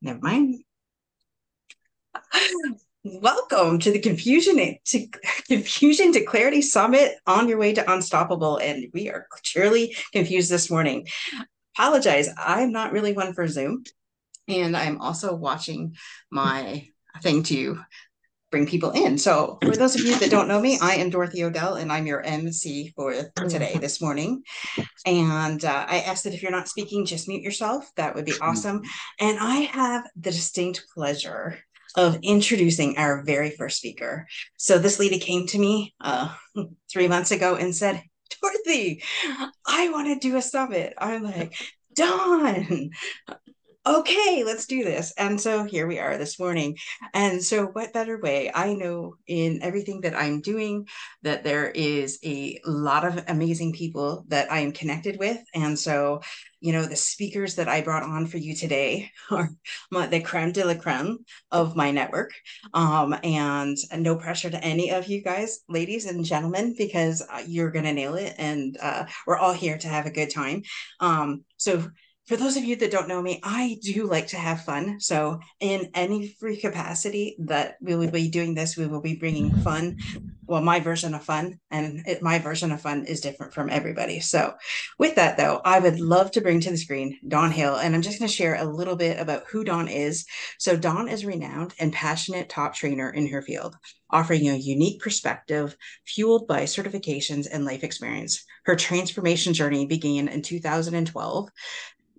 Never mind. Welcome to the Confusion to Clarity Summit on your way to Unstoppable. And we are truly confused this morning. Apologize, I'm not really one for Zoom. And I'm also watching my thing to bring people in. So, for those of you that don't know me, I am Dorothy Odell, and I'm your MC for today, this morning. And I ask that if you're not speaking, just mute yourself. That would be awesome. And I have the distinct pleasure of introducing our very first speaker. So this lady came to me 3 months ago and said, Dorothy, I want to do a summit. I'm like, Dawn, okay, let's do this. And so here we are this morning. And so, what better way? I know in everything that I'm doing that there is a lot of amazing people that I am connected with. And so, the speakers that I brought on for you today are the creme de la creme of my network. And no pressure to any of you guys, ladies and gentlemen, because you're going to nail it. And we're all here to have a good time. So, for those of you that don't know me, I do like to have fun. So, in any free capacity that we will be doing this, we will be bringing fun. Well, my version of fun, and my version of fun is different from everybody. So, with that, though, I would love to bring to the screen Dawn Hill, and I'm just going to share a little bit about who Dawn is. So, Dawn is a renowned and passionate top trainer in her field, offering a unique perspective fueled by certifications and life experience. Her transformation journey began in 2012,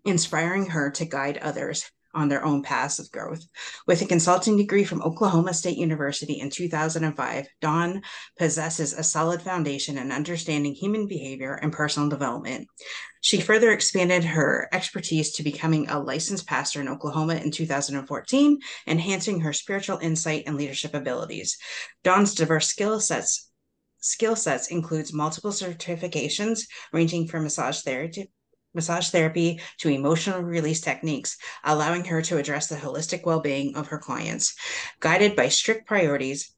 inspiring her to guide others on their own paths of growth. With a consulting degree from Oklahoma State University in 2005, Dawn possesses a solid foundation in understanding human behavior and personal development. She further expanded her expertise to becoming a licensed pastor in Oklahoma in 2014, enhancing her spiritual insight and leadership abilities. Dawn's diverse skill sets includes multiple certifications ranging from massage therapy to emotional release techniques, allowing her to address the holistic well-being of her clients. Guided by strict priorities,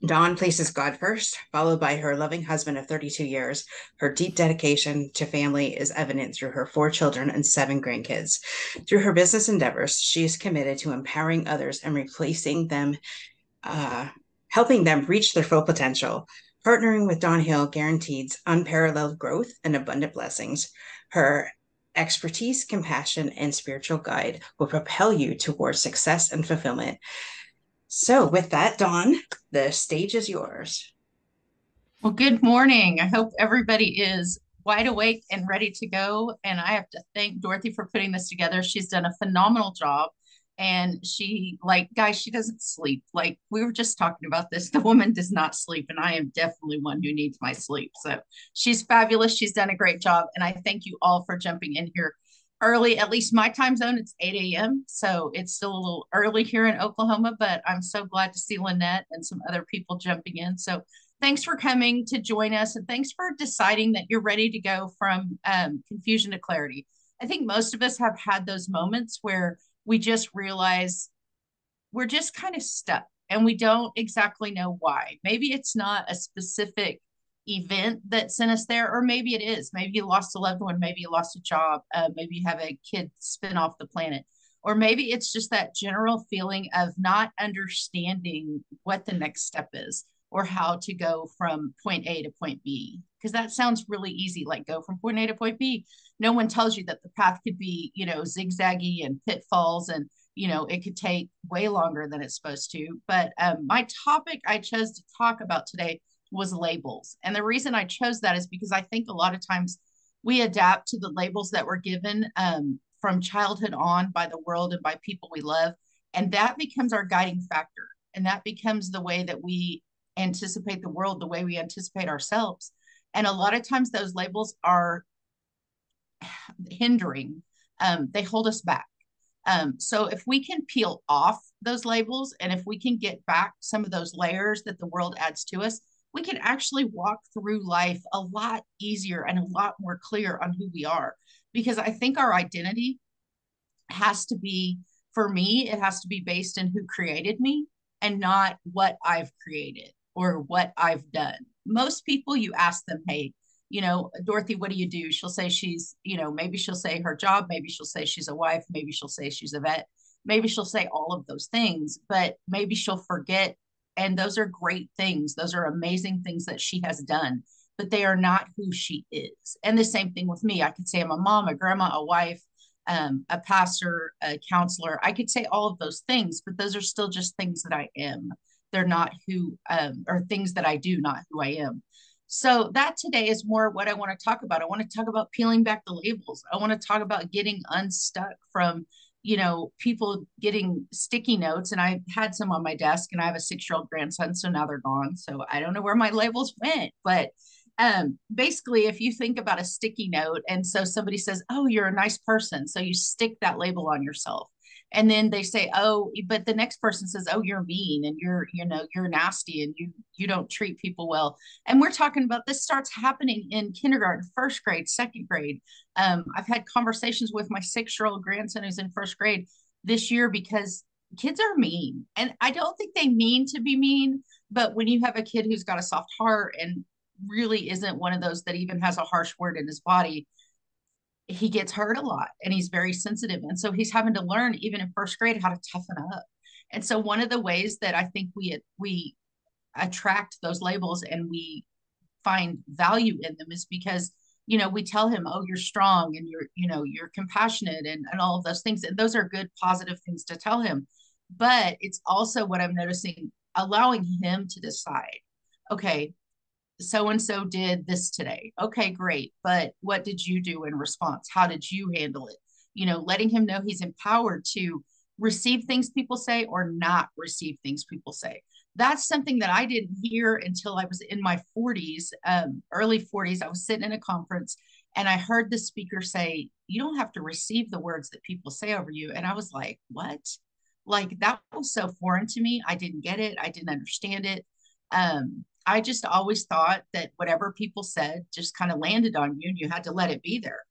Dawn places God first, followed by her loving husband of 32 years. Her deep dedication to family is evident through her 4 children and 7 grandkids. Through her business endeavors, she is committed to empowering others and helping them reach their full potential. Partnering with Dawn Hill guarantees unparalleled growth and abundant blessings. Her expertise, compassion, and spiritual guide will propel you towards success and fulfillment. So, with that, Dawn, the stage is yours. Well, good morning. I hope everybody is wide awake and ready to go. And I have to thank Dorothy for putting this together. She's done a phenomenal job. And guys, she doesn't sleep. Like we were just talking about this. The woman does not sleep. And I am definitely one who needs my sleep. So she's fabulous. She's done a great job. And I thank you all for jumping in here early. At least my time zone, it's 8 a.m. So it's still a little early here in Oklahoma, but I'm so glad to see Lynette and some other people jumping in. So thanks for coming to join us, and thanks for deciding that you're ready to go from confusion to clarity. I think most of us have had those moments where we just realize we're just kind of stuck and we don't exactly know why. Maybe it's not a specific event that sent us there, or maybe it is. Maybe you lost a loved one, maybe you lost a job, maybe you have a kid spin off the planet, or maybe it's just that general feeling of not understanding what the next step is or how to go from point A to point B. Because that sounds really easy, like go from point A to point B. No one tells you that the path could be, zigzaggy and pitfalls, and it could take way longer than it's supposed to. But my topic I chose to talk about today was labels. And the reason I chose that is because I think a lot of times we adapt to the labels that we're given from childhood on by the world and by people we love. And that becomes our guiding factor. And that becomes the way that we anticipate the world, the way we anticipate ourselves. And a lot of times those labels are hindering, they hold us back. So if we can peel off those labels and if we can get back some of those layers that the world adds to us, we can actually walk through life a lot easier and a lot more clear on who we are. Because I think our identity has to be, for me, it has to be based in who created me and not what I've created or what I've done. Most people, you ask them, hey, Dorothy, what do you do? She'll say she's, maybe she'll say her job, maybe she'll say she's a wife, maybe she'll say she's a vet. maybe she'll say all of those things, but maybe she'll forget. And those are great things. Those are amazing things that she has done, but they are not who she is. And the same thing with me. I could say I'm a mom, a grandma, a wife, a pastor, a counselor. I could say all of those things, but those are still just things that I am. They're not who, or things that I do, not who I am. So that today is more what I want to talk about. I want to talk about peeling back the labels. I want to talk about getting unstuck from, people getting sticky notes. And I had some on my desk, and I have a 6-year-old grandson, so now they're gone. So I don't know where my labels went, but basically, if you think about a sticky note, and so somebody says, "Oh, you're a nice person," so you stick that label on yourself, and then they say, "Oh," but the next person says, "Oh, you're mean, and you're nasty, and you don't treat people well." And we're talking about this starts happening in kindergarten, first grade, second grade. I've had conversations with my 6-year-old grandson who's in first grade this year because kids are mean, and I don't think they mean to be mean. But when you have a kid who's got a soft heart and really isn't one of those that even has a harsh word in his body, he gets hurt a lot and he's very sensitive. And so he's having to learn, even in first grade, how to toughen up. And so one of the ways that I think we attract those labels and we find value in them is because, we tell him, "Oh, you're strong, and you're compassionate," and all of those things. And those are good, positive things to tell him. But it's also what I'm noticing, allowing him to decide, okay, so and so did this today. Okay, great. But what did you do in response? How did you handle it? Letting him know he's empowered to receive things people say or not receive things people say. That's something that I didn't hear until I was in my 40s, early 40s. I was sitting in a conference and I heard the speaker say, "You don't have to receive the words that people say over you." And I was like, what? Like, that was so foreign to me. I didn't get it. I didn't understand it. I just always thought that whatever people said just kind of landed on you and you had to let it be there.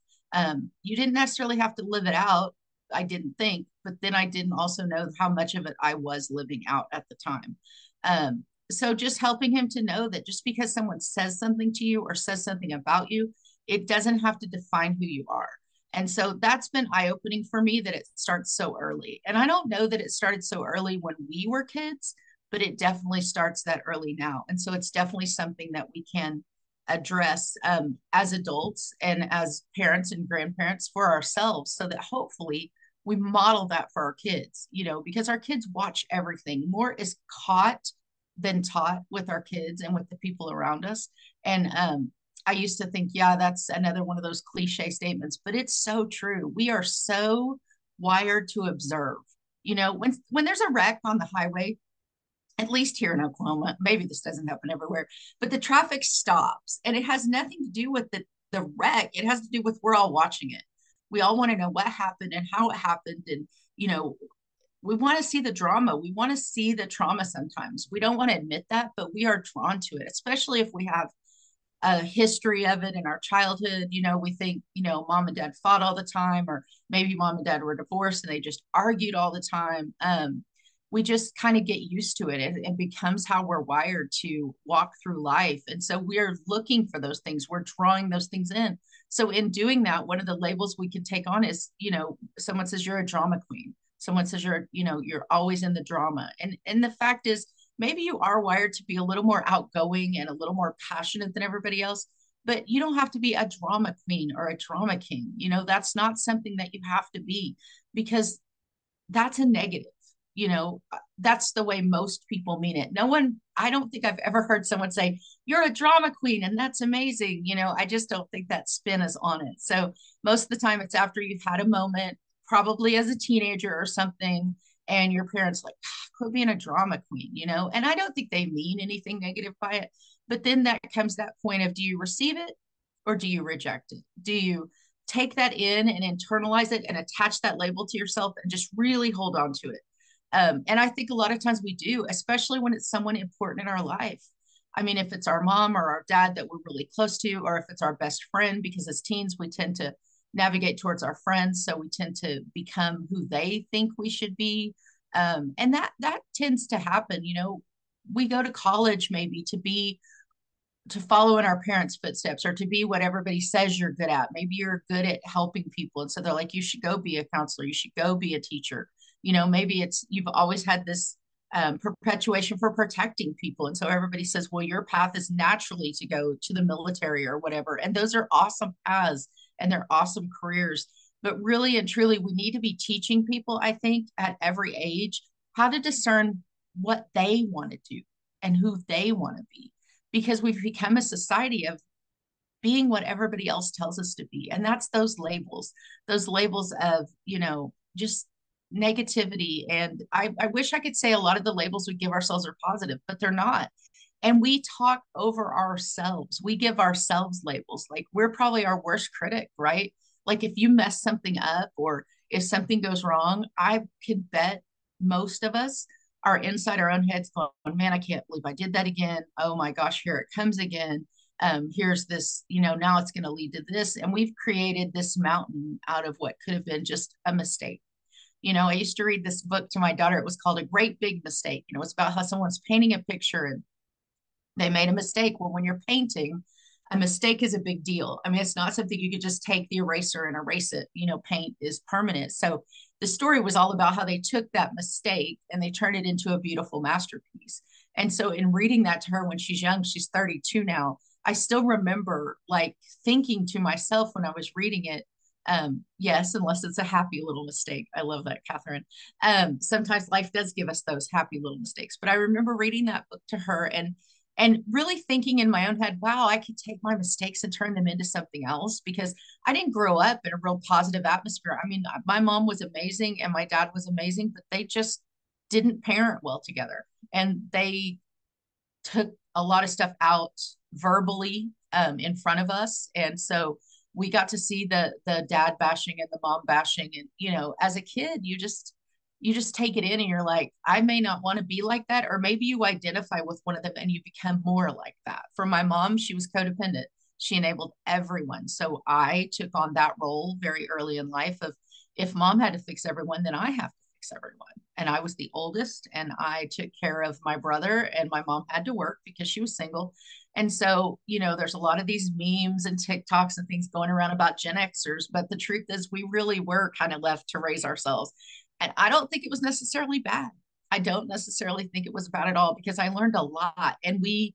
You didn't necessarily have to live it out, I didn't think, but then I didn't also know how much of it I was living out at the time. So just helping him to know that just because someone says something to you or says something about you, it doesn't have to define who you are. And so that's been eye opening for me, that it starts so early. And I don't know that it started so early when we were kids, but it definitely starts that early now. And so it's definitely something that we can address as adults and as parents and grandparents for ourselves, so that hopefully we model that for our kids, because our kids watch everything. More is caught than taught with our kids and with the people around us. And I used to think, yeah, that's another one of those cliche statements, but it's so true. We are so wired to observe. When there's a wreck on the highway, at least here in Oklahoma, maybe this doesn't happen everywhere, but the traffic stops, and it has nothing to do with the wreck. It has to do with we're all watching it. We all want to know what happened and how it happened. And, we want to see the drama. We want to see the trauma sometimes. We don't want to admit that, but we are drawn to it, especially if we have a history of it in our childhood. We think, mom and dad fought all the time, or maybe mom and dad were divorced and they just argued all the time. We just kind of get used to it. It becomes how we're wired to walk through life. And so we're looking for those things. We're drawing those things in. So in doing that, one of the labels we can take on is, someone says you're a drama queen. Someone says you're always in the drama. And the fact is, maybe you are wired to be a little more outgoing and a little more passionate than everybody else, but you don't have to be a drama queen or a drama king. That's not something that you have to be, because that's a negative. That's the way most people mean it. I don't think I've ever heard someone say, "You're a drama queen and that's amazing." I just don't think that spin is on it. So most of the time it's after you've had a moment, probably as a teenager or something, and your parents like, "Quit being a drama queen," and I don't think they mean anything negative by it. But then that comes that point of, do you receive it or do you reject it? Do you take that in and internalize it and attach that label to yourself and just really hold on to it? And I think a lot of times we do, especially when it's someone important in our life. I mean, if it's our mom or our dad that we're really close to, or if it's our best friend, because as teens, we tend to navigate towards our friends. So we tend to become who they think we should be. And that tends to happen. We go to college maybe to follow in our parents' footsteps, or to be what everybody says you're good at. Maybe you're good at helping people. And so they're like, you should go be a counselor. You should go be a teacher. Maybe it's you've always had this perpetuation for protecting people. And so everybody says, well, your path is naturally to go to the military or whatever. And those are awesome paths and they're awesome careers. But really and truly, we need to be teaching people, I think, at every age, how to discern what they want to do and who they want to be. Because we've become a society of being what everybody else tells us to be. And that's those labels of, just negativity. And I wish I could say a lot of the labels we give ourselves are positive, but they're not. And we talk over ourselves. We give ourselves labels. Like we're probably our worst critic, right? Like if you mess something up or if something goes wrong, I can bet most of us are inside our own heads going, man, I can't believe I did that again. Oh my gosh, here it comes again. Here's this, now it's going to lead to this. And we've created this mountain out of what could have been just a mistake. I used to read this book to my daughter. It was called A Great Big Mistake. It's about how someone's painting a picture and they made a mistake. Well, when you're painting, a mistake is a big deal. I mean, it's not something you could just take the eraser and erase it. Paint is permanent. So the story was all about how they took that mistake and they turned it into a beautiful masterpiece. And so in reading that to her when she's young, she's 32 now, I still remember like thinking to myself when I was reading it, yes, unless it's a happy little mistake. I love that, Catherine. Sometimes life does give us those happy little mistakes. But I remember reading that book to her and really thinking in my own head, wow, I could take my mistakes and turn them into something else because I didn't grow up in a real positive atmosphere. I mean, my mom was amazing and my dad was amazing, but they just didn't parent well together. And they took a lot of stuff out verbally in front of us. And so we got to see the dad bashing and the mom bashing. And, as a kid, you just take it in and you're like, I may not want to be like that. Or maybe you identify with one of them and you become more like that. For my mom, she was codependent. She enabled everyone. So I took on that role very early in life of if mom had to fix everyone, then I have to fix everyone. And I was the oldest and I took care of my brother and my mom had to work because she was single. And so, there's a lot of these memes and TikToks and things going around about Gen Xers, but the truth is we really were kind of left to raise ourselves. And I don't think it was necessarily bad. I don't necessarily think it was bad at all because I learned a lot and we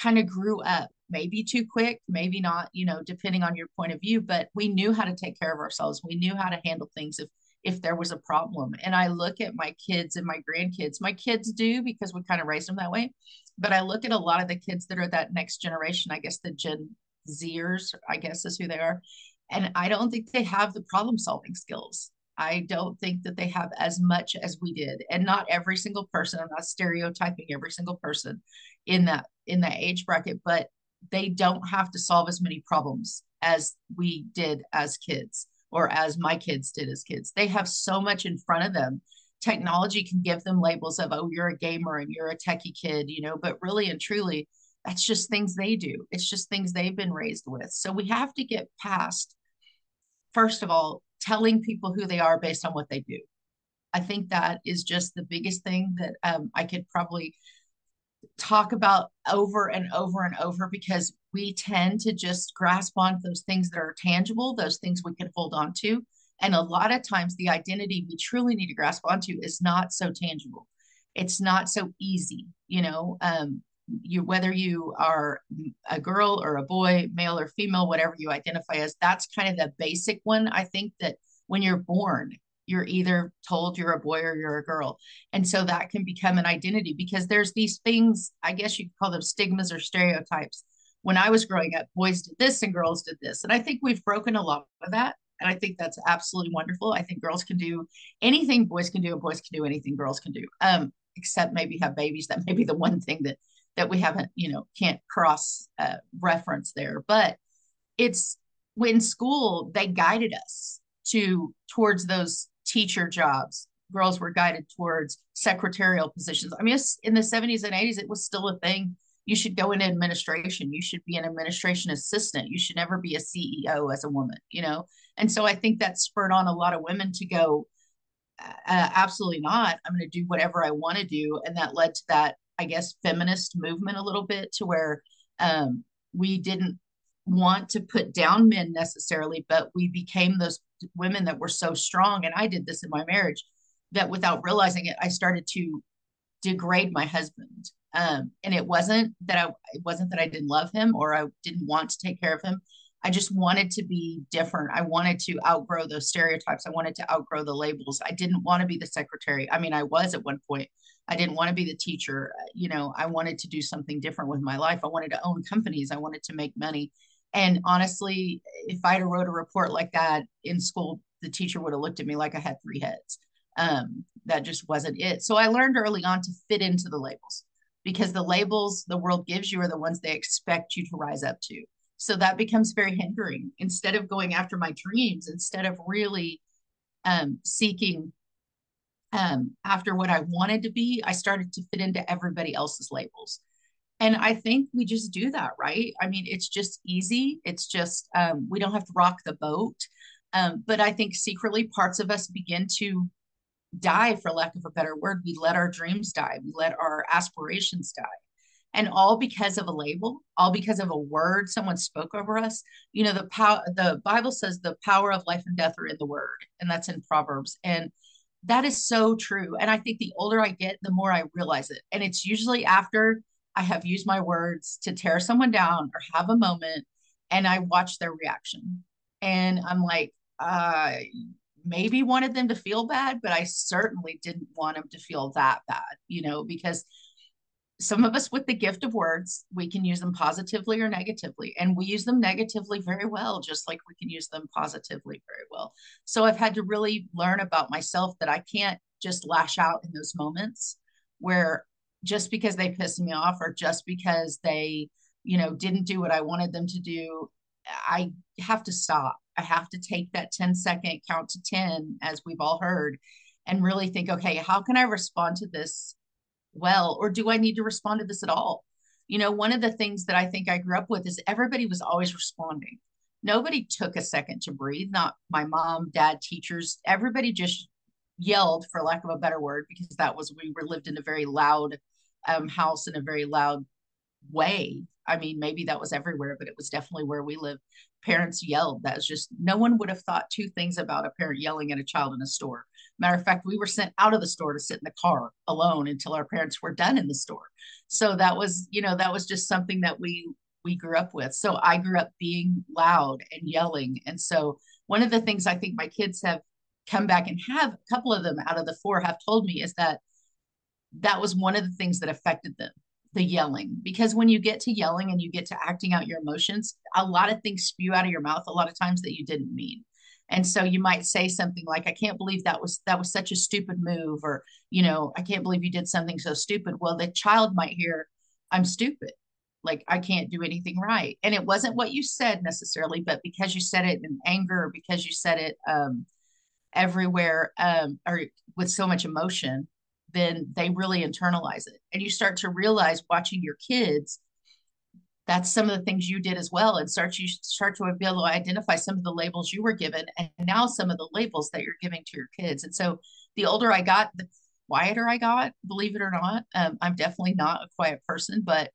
kind of grew up, maybe too quick, maybe not, depending on your point of view, but we knew how to take care of ourselves. We knew how to handle things if there was a problem. And I look at my kids and my grandkids. My kids do because we kind of raised them that way. But I look at a lot of the kids that are that next generation, I guess the Gen Zers, I guess is who they are. And I don't think they have the problem solving skills. I don't think that they have as much as we did. And not every single person, I'm not stereotyping every single person in that age bracket, but they don't have to solve as many problems as we did as kids or as my kids did as kids. They have so much in front of them. Technology can give them labels of, oh, you're a gamer and you're a techie kid, but really and truly, that's just things they do. It's just things they've been raised with. So we have to get past, first of all, telling people who they are based on what they do. I think that is just the biggest thing that I could probably talk about over and over and over because we tend to just grasp on those things that are tangible, those things we can hold on to. And a lot of times the identity we truly need to grasp onto is not so tangible. It's not so easy, whether you are a girl or a boy, male or female, whatever you identify as, that's kind of the basic one. I think that when you're born, you're either told you're a boy or you're a girl. And so that can become an identity because there's these things, I guess you could call them stigmas or stereotypes. When I was growing up, boys did this and girls did this. And I think we've broken a lot of that. And I think that's absolutely wonderful. I think girls can do anything boys can do and boys can do anything girls can do, except maybe have babies. That may be the one thing that we haven't, can't cross reference there. But it's when school, they guided us towards those teacher jobs. Girls were guided towards secretarial positions. I mean, in the 70s and 80s, it was still a thing. You should go into administration. You should be an administration assistant. You should never be a CEO as a woman, And so I think that spurred on a lot of women to go, absolutely not. I'm going to do whatever I want to do. And that led to that, I guess, feminist movement a little bit to where we didn't want to put down men necessarily, but we became those women that were so strong. And I did this in my marriage that without realizing it, I started to degrade my husband. And it wasn't that I didn't love him or I didn't want to take care of him. I just wanted to be different. I wanted to outgrow those stereotypes. I wanted to outgrow the labels. I didn't want to be the secretary. I mean, I was at one point. I didn't want to be the teacher. I wanted to do something different with my life. I wanted to own companies. I wanted to make money. And honestly, if I'd have wrote a report like that in school, the teacher would have looked at me like I had three heads. That just wasn't it. So I learned early on to fit into the labels, because the labels the world gives you are the ones they expect you to rise up to. So that becomes very hindering. Instead of going after my dreams, instead of really seeking after what I wanted to be, I started to fit into everybody else's labels. And I think we just do that, right? I mean, it's just easy. It's just, we don't have to rock the boat. But I think secretly parts of us begin to die, for lack of a better word. We let our dreams die. We let our aspirations die. And all because of a label, all because of a word someone spoke over us. The Bible says the power of life and death are in the word, and that's in Proverbs. And that is so true. And I think the older I get, the more I realize it. And it's usually after I have used my words to tear someone down or have a moment, and I watch their reaction. And I'm like, maybe wanted them to feel bad, but I certainly didn't want them to feel that bad, because some of us with the gift of words, we can use them positively or negatively. And we use them negatively very well, just like we can use them positively very well. So I've had to really learn about myself that I can't just lash out in those moments where just because they piss me off or just because they, didn't do what I wanted them to do, I have to stop. I have to take that 10-second count to 10, as we've all heard, and really think, okay, how can I respond to this well, or do I need to respond to this at all? One of the things that I think I grew up with is everybody was always responding. Nobody took a second to breathe, not my mom, dad, teachers. Everybody just yelled, for lack of a better word, because we were lived in a very loud house in a very loud way. I mean, maybe that was everywhere, but it was definitely where we live. Parents yelled. That's just, no one would have thought two things about a parent yelling at a child in a store. Matter of fact, we were sent out of the store to sit in the car alone until our parents were done in the store. So that was just something that we grew up with. So I grew up being loud and yelling. And so one of the things I think my kids have come back and have, a couple of them out of the four have told me, is that was one of the things that affected them, the yelling. Because when you get to yelling and you get to acting out your emotions, a lot of things spew out of your mouth a lot of times that you didn't mean. And so you might say something like, I can't believe that was such a stupid move, or, I can't believe you did something so stupid. Well, the child might hear, I'm stupid. Like, I can't do anything right. And it wasn't what you said necessarily, but because you said it in anger, because you said it everywhere, or with so much emotion, then they really internalize it. And you start to realize, watching your kids, that's some of the things you did as well. And you start to be able to identify some of the labels you were given, and now some of the labels that you're giving to your kids. And so the older I got, the quieter I got, believe it or not. I'm definitely not a quiet person, but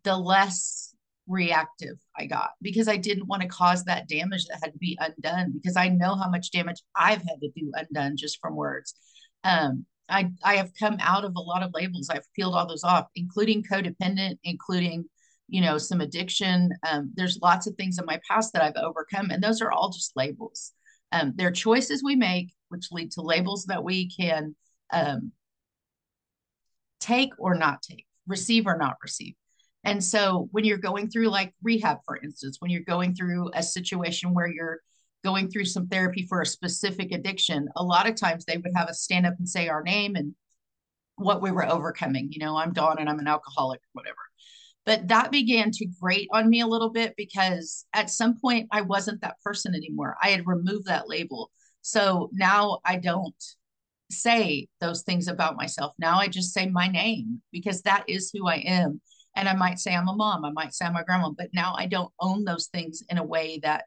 the less reactive I got, because I didn't want to cause that damage that had to be undone, because I know how much damage I've had to do undone just from words. I have come out of a lot of labels. I've peeled all those off, including codependent, including, some addiction. There's lots of things in my past that I've overcome, and those are all just labels. They're choices we make, which lead to labels that we can take or not take, receive or not receive. And so when you're going through like rehab, for instance, when you're going through a situation where you're going through some therapy for a specific addiction, a lot of times they would have us stand up and say our name and what we were overcoming. I'm Dawn and I'm an alcoholic or whatever. But that began to grate on me a little bit, because at some point I wasn't that person anymore. I had removed that label. So now I don't say those things about myself. Now I just say my name, because that is who I am. And I might say I'm a mom, I might say I'm a grandma, but now I don't own those things in a way that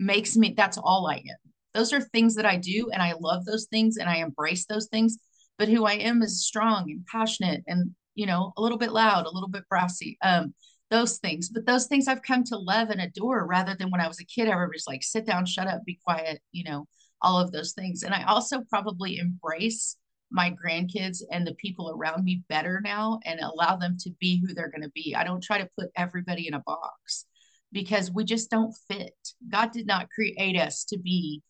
makes me, that's all I am. Those are things that I do, and I love those things and I embrace those things. But who I am is strong and passionate and, a little bit loud, a little bit brassy. Those things. But those things I've come to love and adore, rather than when I was a kid, everybody's like, sit down, shut up, be quiet, all of those things. And I also probably embrace my grandkids and the people around me better now and allow them to be who they're going to be. I don't try to put everybody in a box because we just don't fit. God did not create us to be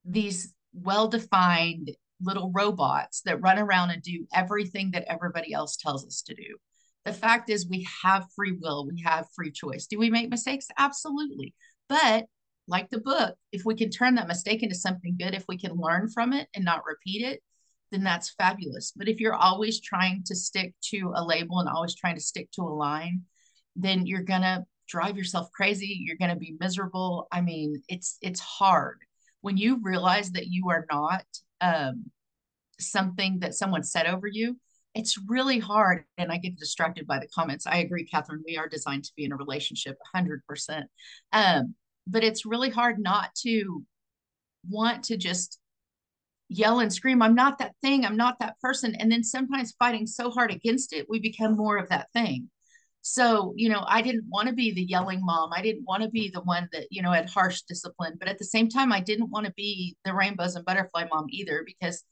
these well-defined little robots that run around and do everything that everybody else tells us to do. The fact is, we have free will, we have free choice. Do we make mistakes? Absolutely. But like the book, if we can turn that mistake into something good, if we can learn from it and not repeat it, then that's fabulous. But if you're always trying to stick to a label and always trying to stick to a line, then you're going to drive yourself crazy. You're going to be miserable. I mean, it's hard when you realize that you are not something that someone said over you. It's really hard. And I get distracted by the comments. I agree, Catherine. We are designed to be in a relationship 100%. But it's really hard not to want to just yell and scream, I'm not that thing, I'm not that person. And then sometimes fighting so hard against it, we become more of that thing. So, I didn't want to be the yelling mom. I didn't want to be the one that, had harsh discipline. But at the same time, I didn't want to be the rainbows and butterfly mom either, because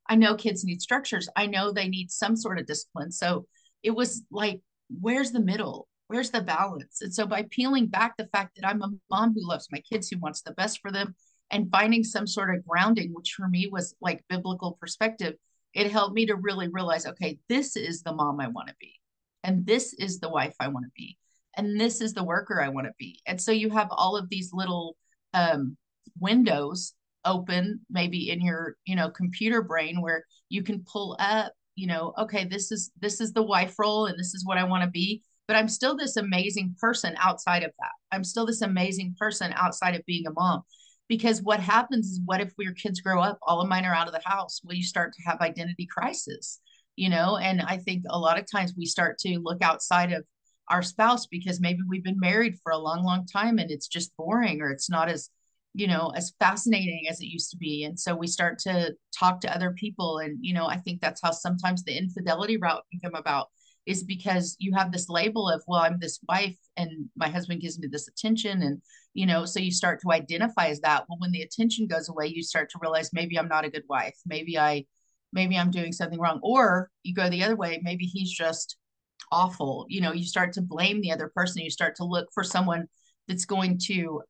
I know kids need structures. I know they need some sort of discipline. So it was like, where's the middle? Where's the balance? And so by peeling back the fact that I'm a mom who loves my kids, who wants the best for them, and finding some sort of grounding, which for me was like biblical perspective, it helped me to really realize, okay, this is the mom I want to be. And this is the wife I want to be. And this is the worker I want to be. And so you have all of these little windows open, maybe in your, computer brain, where you can pull up, okay, this is the wife role and this is what I want to be. But I'm still this amazing person outside of that. I'm still this amazing person outside of being a mom. Because what happens is, what if your kids grow up, all of mine are out of the house? Well, you start to have identity crisis, and I think a lot of times we start to look outside of our spouse because maybe we've been married for a long, long time and it's just boring, or it's not as, as fascinating as it used to be. And so we start to talk to other people. And, I think that's how sometimes the infidelity route can come about, is because you have this label of, well, I'm this wife and my husband gives me this attention. And, so you start to identify as that. Well, when the attention goes away, you start to realize, maybe I'm not a good wife. Maybe I'm doing something wrong. Or you go the other way, maybe he's just awful. You start to blame the other person. You start to look for someone that's going to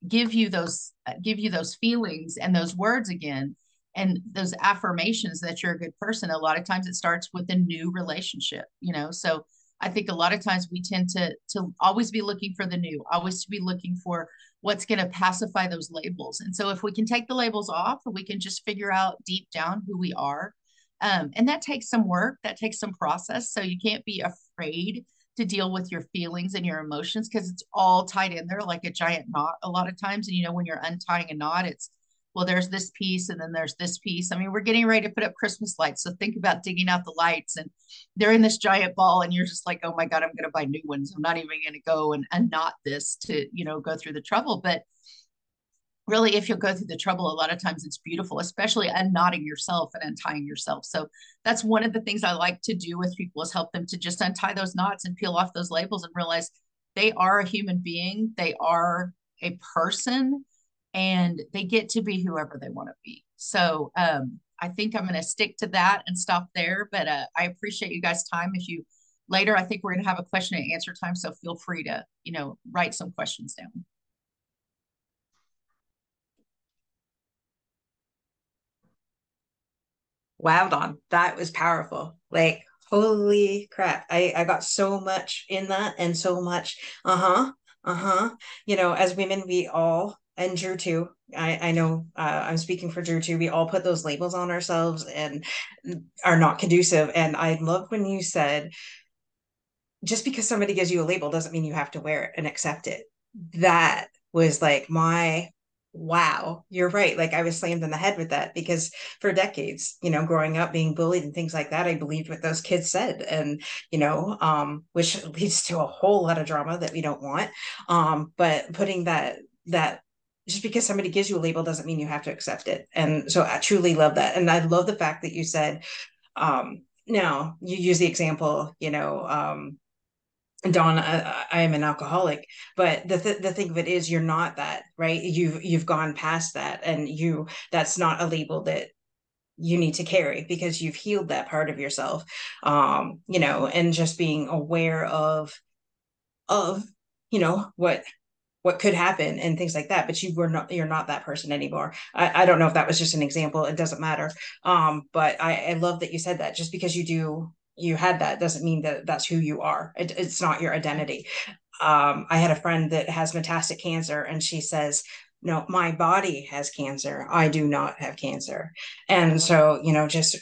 give you those feelings and those words again, and those affirmations that you're a good person. A lot of times it starts with a new relationship. So I think a lot of times we tend to always be looking for the new, always to be looking for what's going to pacify those labels. And so if we can take the labels off, we can just figure out deep down who we are. And that takes some work, that takes some process. So you can't be afraid to deal with your feelings and your emotions, because it's all tied in there like a giant knot a lot of times. And when you're untying a knot, it's, well, there's this piece and then there's this piece. I mean, we're getting ready to put up Christmas lights. So think about digging out the lights, and they're in this giant ball and you're just like, oh my God, I'm going to buy new ones. I'm not even going to go and unknot this to, go through the trouble. But really, if you'll go through the trouble, a lot of times it's beautiful, especially unknotting yourself and untying yourself. So that's one of the things I like to do with people, is help them to just untie those knots and peel off those labels and realize they are a human being. They are a person, and they get to be whoever they want to be. So I think I'm going to stick to that and stop there. But I appreciate you guys' time. If you later, I think we're going to have a question and answer time. So feel free to, write some questions down. Wow, Dawn, that was powerful. Like, holy crap. I got so much in that, and so much, as women, we all, and Drew too, I know, I'm speaking for Drew too, we all put those labels on ourselves and are not conducive. And I love when you said, just because somebody gives you a label doesn't mean you have to wear it and accept it. That was like my wow, you're right. Like, I was slammed in the head with that, because for decades, growing up being bullied and things like that, I believed what those kids said. And, which leads to a whole lot of drama that we don't want. But putting that just because somebody gives you a label doesn't mean you have to accept it. And so I truly love that. And I love the fact that you said, now you use the example, Dawn, I am an alcoholic, but the thing of it is, you're not that, right? You've gone past that, and that's not a label that you need to carry, because you've healed that part of yourself. And just being aware of what could happen and things like that. But you're not that person anymore. I don't know if that was just an example. It doesn't matter. But I love that you said that. Just because you had that doesn't mean that that's who you are. It's not your identity. I had a friend that has metastatic cancer, and she says, no, my body has cancer. I do not have cancer. And so, just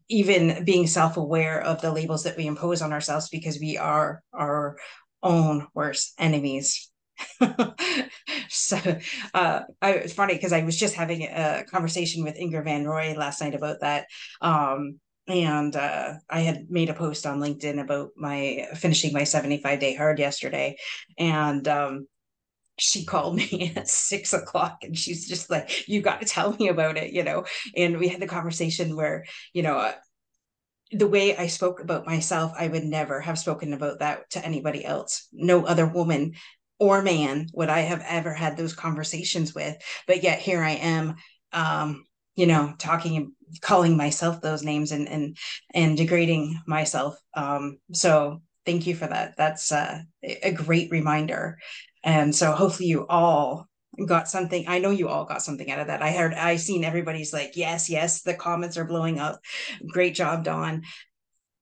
even being self-aware of the labels that we impose on ourselves, because we are our own worst enemies. So it's funny because I was just having a conversation with Ingor van Rooi last night about that. And I had made a post on LinkedIn about my finishing my 75-day hard yesterday. And she called me at 6 o'clock, and she's just like, you got to tell me about it. And we had the conversation where, the way I spoke about myself, I would never have spoken about that to anybody else. No other woman or man would I have ever had those conversations with. But yet here I am, talking, calling myself those names, and degrading myself. So thank you for that. That's a great reminder. And so hopefully you all got something. I know you all got something out of that. I seen everybody's like, yes, yes, the comments are blowing up. Great job, Dawn.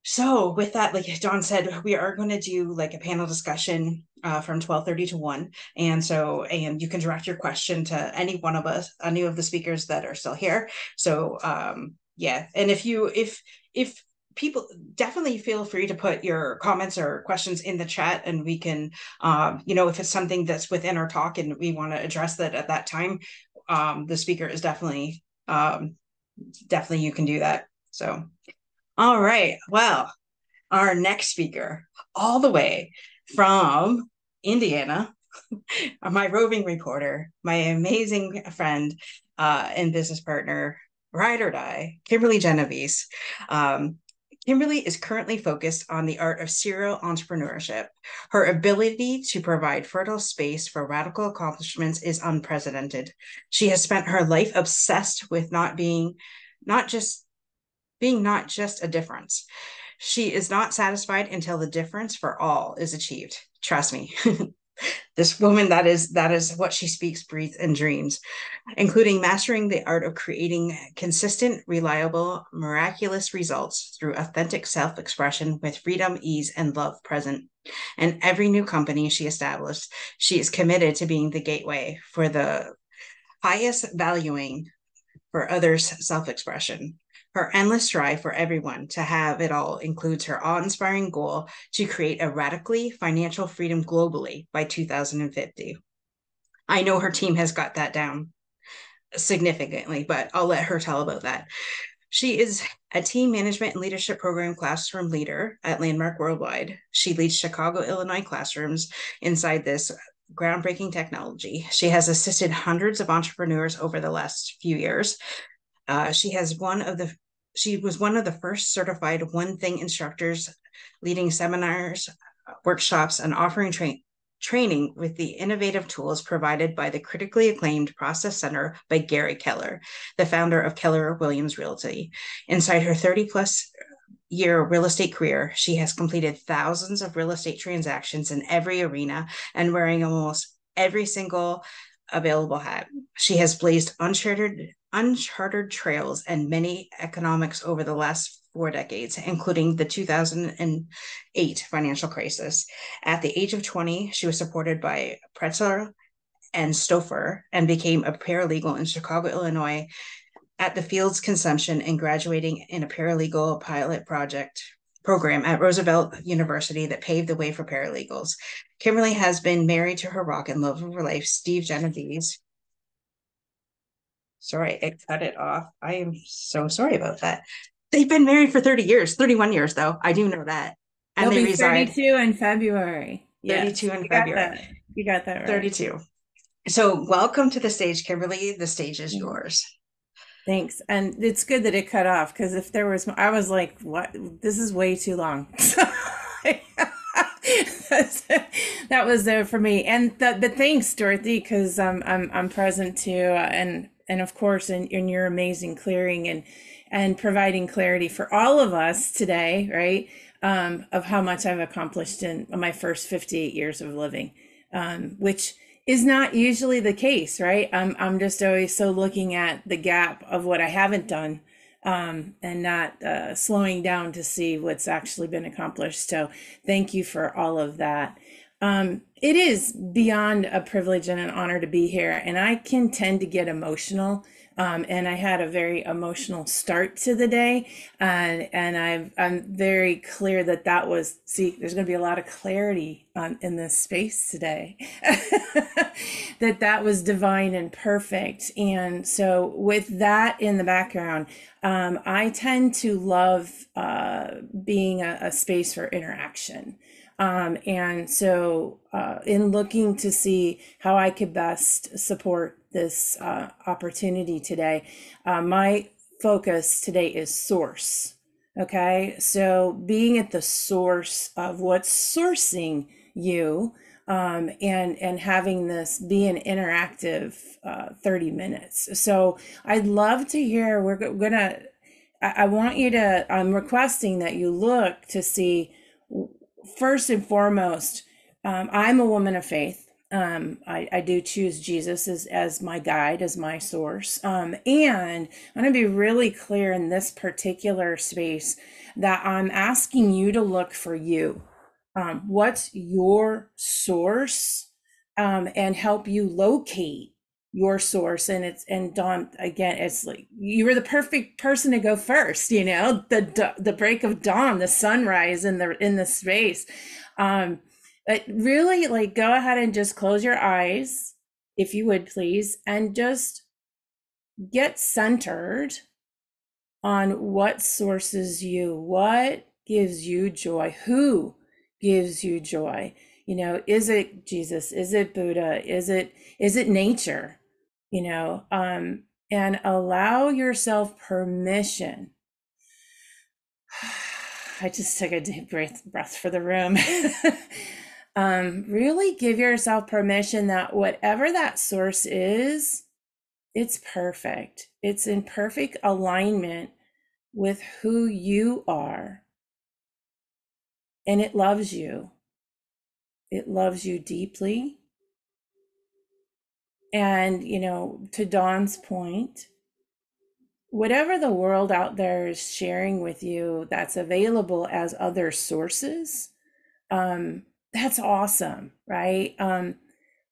So with that, like Dawn said, we are going to do like a panel discussion from 12:30 to 1. And you can direct your question to any one of us, any of the speakers that are still here. So yeah. And if people, definitely feel free to put your comments or questions in the chat, and we can, if it's something that's within our talk and we want to address that at that time, the speaker is definitely you can do that. So all right. Well, our next speaker, all the way from Indiana, my roving reporter, my amazing friend and business partner, ride or die, Kimberly Genovese. Um, Kimberly is currently focused on the art of serial entrepreneurship. Her ability to provide fertile space for radical accomplishments is unprecedented. She has spent her life obsessed with not just not just a difference. She is not satisfied until the difference for all is achieved. Trust me. This woman, that is what she speaks, breathes, and dreams, including mastering the art of creating consistent, reliable, miraculous results through authentic self-expression with freedom, ease, and love present. And every new company she established, she is committed to being the gateway for the highest valuing for others' self-expression. Her endless strive for everyone to have it all includes her awe-inspiring goal to create a radically financial freedom globally by 2050. I know her team has got that down significantly, but I'll let her tell about that. She is a team management and leadership program classroom leader at Landmark Worldwide. She leads Chicago, Illinois classrooms inside this groundbreaking technology. She has assisted hundreds of entrepreneurs over the last few years. She was one of the first certified One Thing instructors, leading seminars, workshops, and offering training with the innovative tools provided by the critically acclaimed Process Center by Gary Keller, the founder of Keller Williams Realty. Inside her 30-plus year real estate career, she has completed thousands of real estate transactions in every arena and wearing almost every single available hat. She has blazed uncharted trails and many economics over the last 4 decades, including the 2008 financial crisis. At the age of 20, she was supported by Pretzel and Stouffer and became a paralegal in Chicago, Illinois, at the Fields Consumption, and graduating in a paralegal pilot program at Roosevelt University that paved the way for paralegals. Kimberly has been married to her rock and love of her life, Steve Genovese. Sorry, it cut it off. I am so sorry about that. They've been married for 30 years, 31 years though. I do know that. And They'll they be reside 32 in February. Yes, 32 in you got February. that. You got that right. 32. So welcome to the stage, Kimberly. The stage is yours. Thanks. And it's good that it cut off, because if there was, I was like, what? This is way too long. because that was there for me. And but thanks, Dorothy, because I'm present too, and of course in your amazing clearing and providing clarity for all of us today, right? Of how much I've accomplished in my first 58 years of living, which is not usually the case, right? I'm just always so looking at the gap of what I haven't done, and not slowing down to see what's actually been accomplished. So thank you for all of that. It is beyond a privilege and an honor to be here, and I can tend to get emotional. And I had a very emotional start to the day, and I'm very clear that was, see, there's going to be a lot of clarity in this space today, that was divine and perfect. And so with that in the background, I tend to love being a space for interaction. And so in looking to see how I could best support this opportunity today, my focus today is source. Okay, so being at the source of what's sourcing you, and having this be an interactive 30 minutes. So I'd love to hear, I want you to, I'm requesting that you look to see, first and foremost, I'm a woman of faith. I do choose Jesus as my guide, as my source. And I'm going to be really clear in this particular space that I'm asking you to look for you. What's your source? And help you locate your source. And Dawn, again, it's like you were the perfect person to go first, the break of dawn, the sunrise in the space. But really, like, go ahead and just close your eyes, if you would, please, and just get centered on what sources you, what gives you joy, who gives you joy. Is it Jesus? Is it Buddha? Is it nature? And allow yourself permission. I just took a deep breath for the room. Really give yourself permission that whatever that source is, it's perfect. It's in perfect alignment with who you are. And it loves you. It loves you deeply. And, to Dawn's point, whatever the world out there is sharing with you that's available as other sources, that's awesome, right?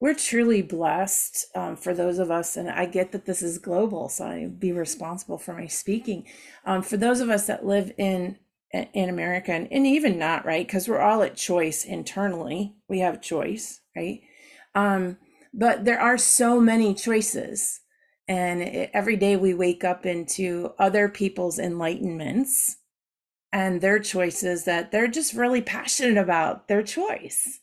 We're truly blessed, for those of us, and I get that this is global, so I be responsible for my speaking. For those of us that live in America, and even not, right? Because we're all at choice internally. We have choice, right? But there are so many choices. And every day we wake up into other people's enlightenments and their choices that they're just really passionate about their choice.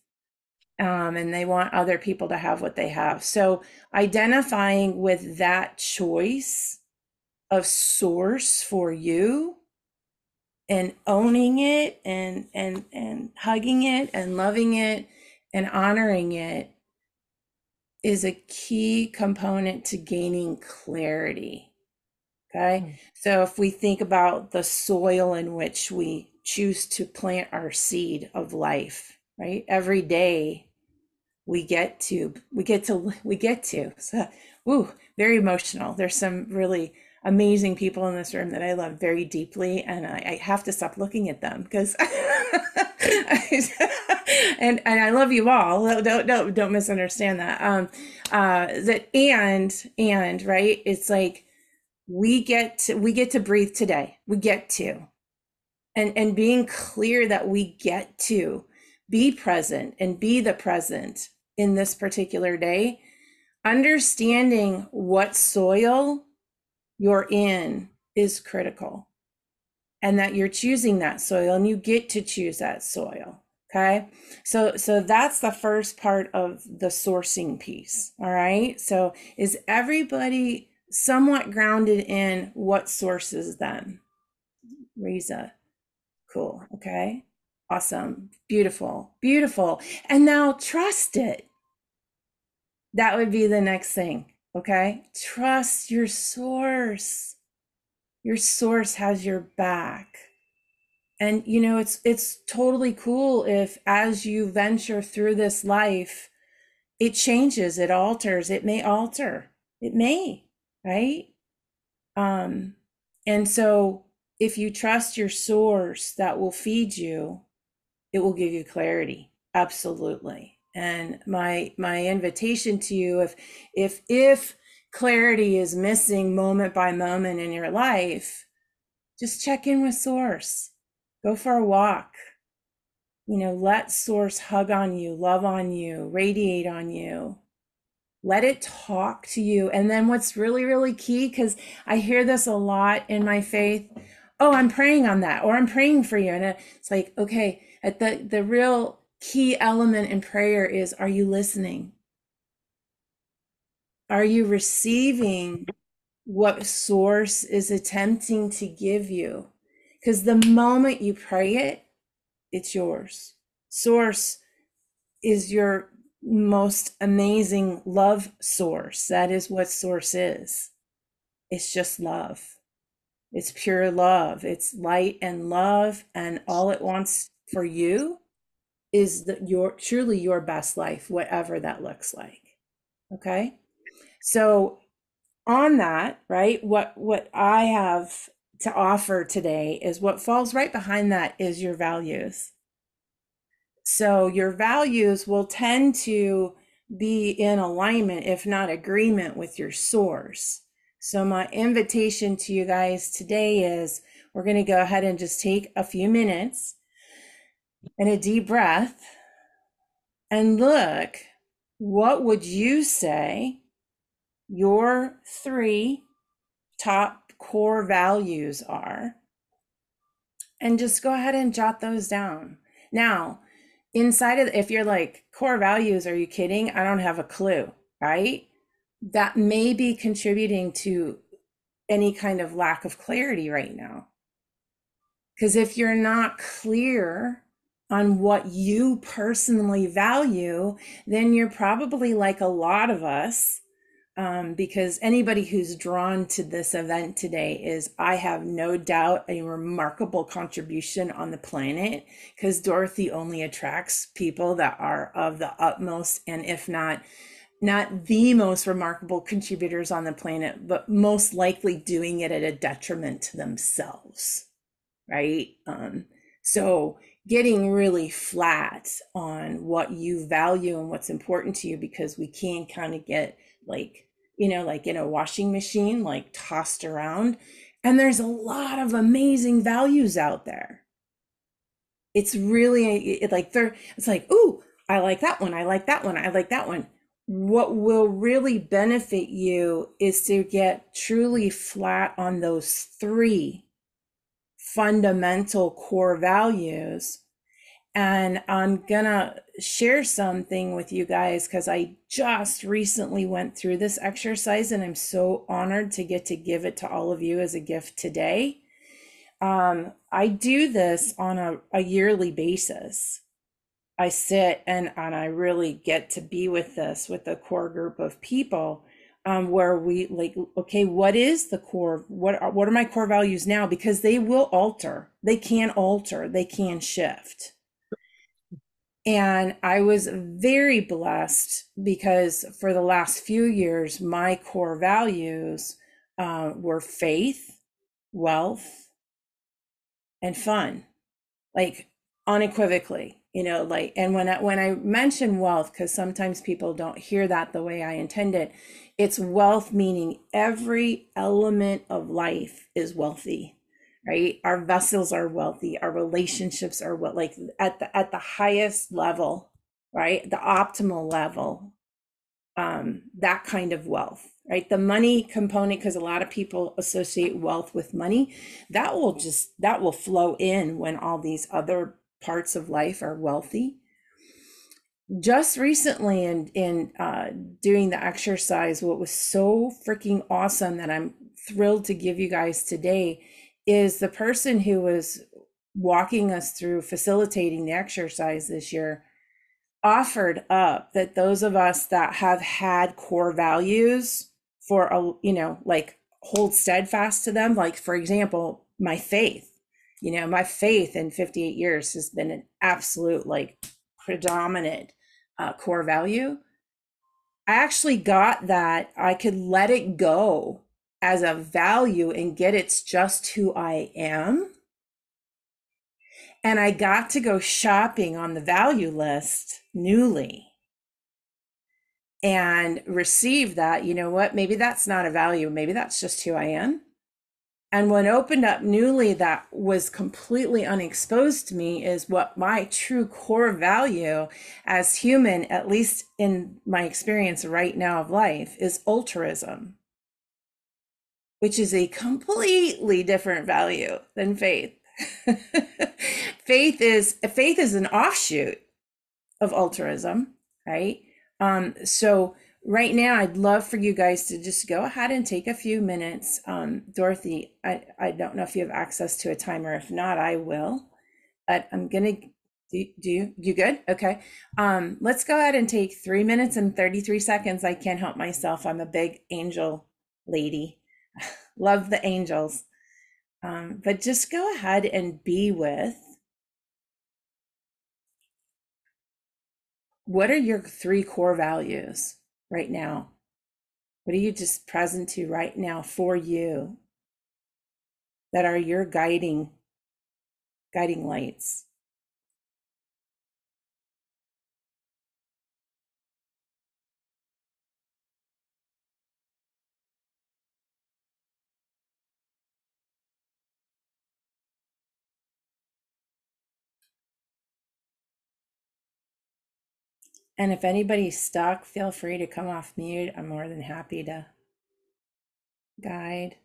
And they want other people to have what they have. So identifying with that choice of source for you and owning it and hugging it and loving it and honoring it is a key component to gaining clarity. Okay. So if we think about the soil in which we choose to plant our seed of life, right? Every day we get to. So, very emotional. There's some really amazing people in this room that I love very deeply, and I have to stop looking at them because and I love you all. Don't misunderstand that. And right, it's like we get to breathe today. We get to, and being clear that we get to be present and be the present in this particular day, understanding what soil you're in is critical, and that you're choosing that soil and you get to choose that soil. Okay. So that's the first part of the sourcing piece. All right. So is everybody somewhat grounded in what sources them? Riza. Cool. Okay. Awesome. Beautiful. Beautiful. And now trust it. That would be the next thing. Okay. Trust your source. Your source has your back. And you know, it's totally cool if as you venture through this life, it changes, it alters, it may alter. It may, right? And so if you trust your source that will feed you, it will give you clarity. Absolutely. And my invitation to you, if clarity is missing moment by moment in your life, just check in with source. Go for a walk. You know, let source hug on you, love on you, radiate on you. Let it talk to you. And then what's really, really key, because I hear this a lot in my faith, oh, I'm praying on that, or I'm praying for you. And it's like, okay, at the real key element in prayer is, are you listening? Are you receiving what source is attempting to give you? Because the moment you pray it, it's yours. Source is your most amazing love source. That is what source is. It's just love. It's pure love. It's light and love. And all it wants for you is truly your best life, whatever that looks like. Okay. So on that, right, what I have to offer today is what falls right behind that is your values. So your values will tend to be in alignment, if not agreement, with your source. So my invitation to you guys today is we're going to go ahead and just take a few minutes and a deep breath and look, what would you say your 3 top core values are? And just go ahead and jot those down. Now, inside of, if you're like, core values, are you kidding? I don't have a clue, right? That may be contributing to any kind of lack of clarity right now. Because if you're not clear on what you personally value, then you're probably like a lot of us, because anybody who's drawn to this event today is, I have no doubt, a remarkable contribution on the planet, because Dorothy only attracts people that are of the utmost, and if not the most remarkable contributors on the planet, but most likely doing it at a detriment to themselves, right? So getting really flat on what you value and what's important to you, because we can kind of get like, you know, like in a washing machine, like tossed around. And there's a lot of amazing values out there. It's really it's like, ooh, I like that one. I like that one. I like that one. What will really benefit you is to get truly flat on those 3 fundamental core values. And I'm gonna share something with you guys, because I just recently went through this exercise and I'm so honored to get to give it to all of you as a gift today. I do this on a yearly basis. I sit and I really get to be with a core group of people, where we like, okay, what is the core? What are my core values now? Because they will alter. They can alter. They can shift. And I was very blessed, because for the last few years, my core values were faith, wealth, and fun, like unequivocally, you know, like, and when I mention wealth, because sometimes people don't hear that the way I intend it, it's wealth meaning every element of life is wealthy. Right? Our vessels are wealthy. Our relationships are like at the highest level, right? The optimal level, that kind of wealth, right? The money component, because a lot of people associate wealth with money, that will flow in when all these other parts of life are wealthy. Just recently in doing the exercise, what was so freaking awesome that I'm thrilled to give you guys today is the person who was walking us through facilitating the exercise this year, offered up that those of us that have had core values for a, like hold steadfast to them, like for example, my faith, my faith in 58 years has been an absolute like predominant core value. I actually got that I could let it go as a value and get it's just who I am. And I got to go shopping on the value list newly and receive that, you know what, maybe that's not a value, maybe that's just who I am. And when opened up newly, that was completely unexposed to me is what my true core value as human, at least in my experience right now of life, is altruism, which is a completely different value than faith. Faith is an offshoot of altruism, right? So right now, I'd love for you guys to just go ahead and take a few minutes. Dorothy, I don't know if you have access to a timer. If not, I will. But I'm gonna do you good? Okay. Let's go ahead and take 3 minutes and 33 seconds. I can't help myself. I'm a big angel lady. Love the angels. But just go ahead and be with, what are your 3 core values right now? What are you just present to right now for you that are your guiding lights? And if anybody's stuck, feel free to come off mute. I'm more than happy to guide.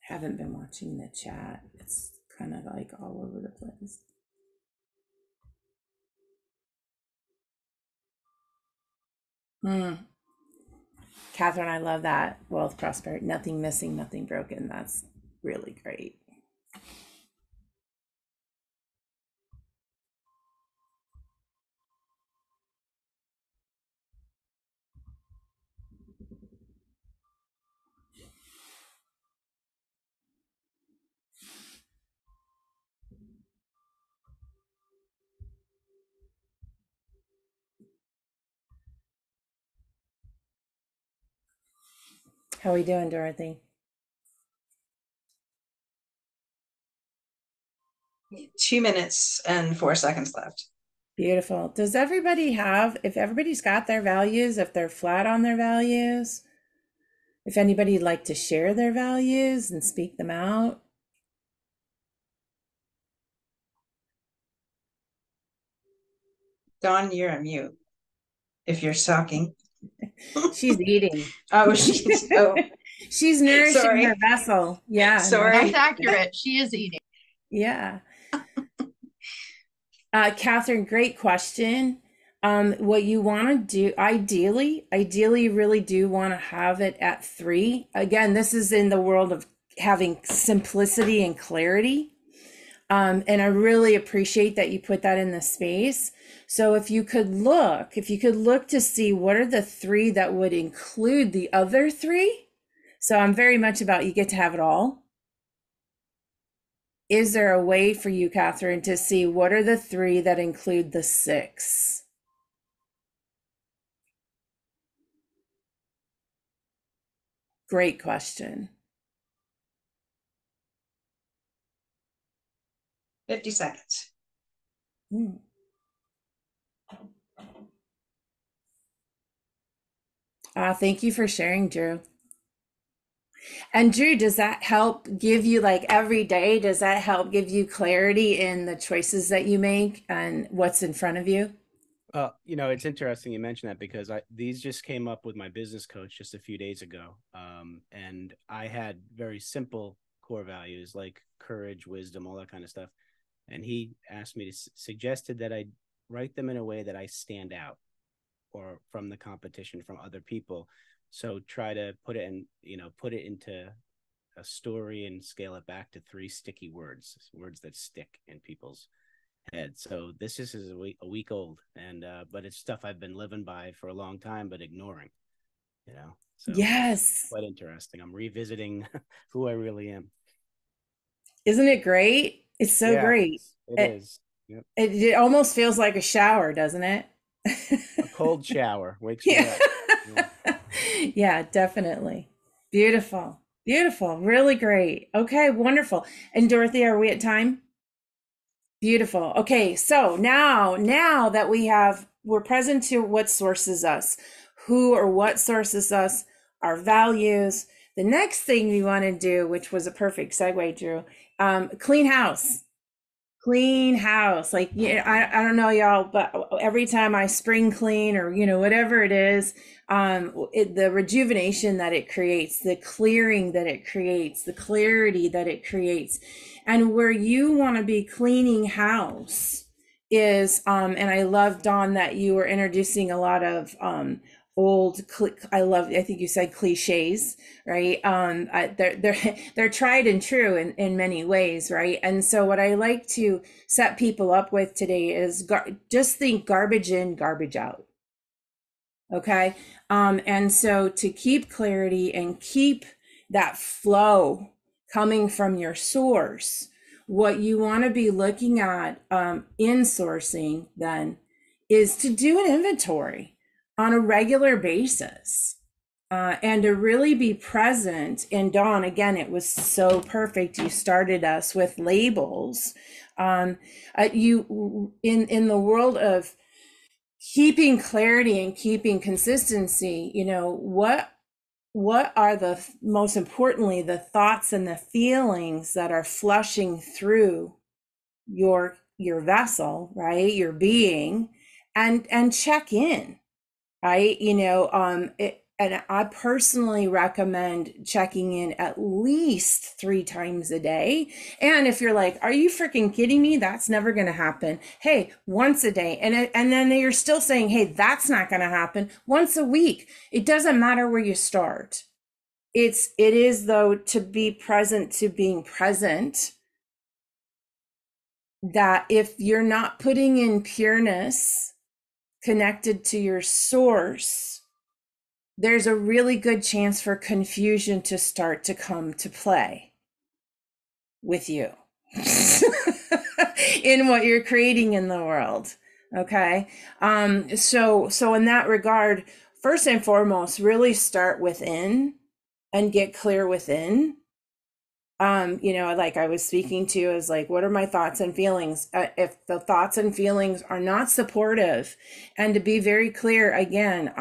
Haven't been watching the chat. It's kind of like all over the place. Catherine, I love that. Wealth, prosperity, nothing missing, nothing broken. That's really great. How are we doing, Dorothy? 2 minutes and 4 seconds left. Beautiful. Does everybody have, if everybody's got their values, if they're flat on their values, if anybody'd like to share their values and speak them out? Dawn, you're on mute if you're sucking. She's eating. Oh, she's She's nourishing sorry. her vessel. Yeah. Sorry. That's accurate. She is eating. Yeah. Catherine, great question. What you want to do, ideally, you really do want to have it at 3. Again, this is in the world of having simplicity and clarity. And I really appreciate that you put that in the space. So if you could look to see what are the 3 that would include the other 3. So I'm very much about you get to have it all. Is there a way for you, Catherine, to see what are the 3 that include the 6? Great question. 50 seconds. Thank you for sharing, Drew. And Drew, does that help give you, like every day, does that help give you clarity in the choices that you make and what's in front of you? It's interesting you mentioned that because these just came up with my business coach just a few days ago. And I had very simple core values like courage, wisdom, all that kind of stuff. And he asked me to suggested that I write them in a way that I stand out. or from the competition from other people. So try to put it in, put it into a story and scale it back to 3 sticky words that stick in people's heads. So this is a week old, and but it's stuff I've been living by for a long time, but ignoring, So Yes. quite interesting. I'm revisiting who I really am. Isn't it great? It's so great. It is. Yep. It almost feels like a shower, doesn't it? A cold shower wakes me up. Yeah. Yeah, definitely. Beautiful. Beautiful. Really great. Okay, wonderful. And Dorothy, are we at time? Beautiful. Okay, so now that we're present to what sources us, who or what sources us, our values. The next thing we want to do, which was a perfect segue, Drew, clean house. Clean house. Like, I don't know y'all, but every time I spring clean or, whatever it is, the rejuvenation that it creates, the clearing that it creates, the clarity that it creates, and where you want to be cleaning house is, and I love, Dawn, that you were introducing a lot of, I think you said cliches, right? They're tried and true in many ways, right? And so what I like to set people up with today is just think garbage in, garbage out. Okay. And so to keep clarity and keep that flow coming from your source, what you want to be looking at in sourcing then is to do an inventory on a regular basis, and to really be present. And Dawn, again, it was so perfect. You started us with labels. You in the world of keeping clarity and keeping consistency, what are most importantly, the thoughts and the feelings that are flushing through your vessel, right? Your being, and check in. Right. And I personally recommend checking in at least 3 times a day. And if you're like, are you freaking kidding me? That's never going to happen. Hey, once a day. And then you're still saying, hey, that's not going to happen. Once a week. It doesn't matter where you start. It is though, to be present to being present, that if you're not putting in pureness connected to your source, there's a really good chance for confusion to start to come to play with you in what you're creating in the world. Okay. So in that regard, first and foremost, really start within and get clear within. Like I was speaking to is like, what are my thoughts and feelings? If the thoughts and feelings are not supportive, and to be very clear, again,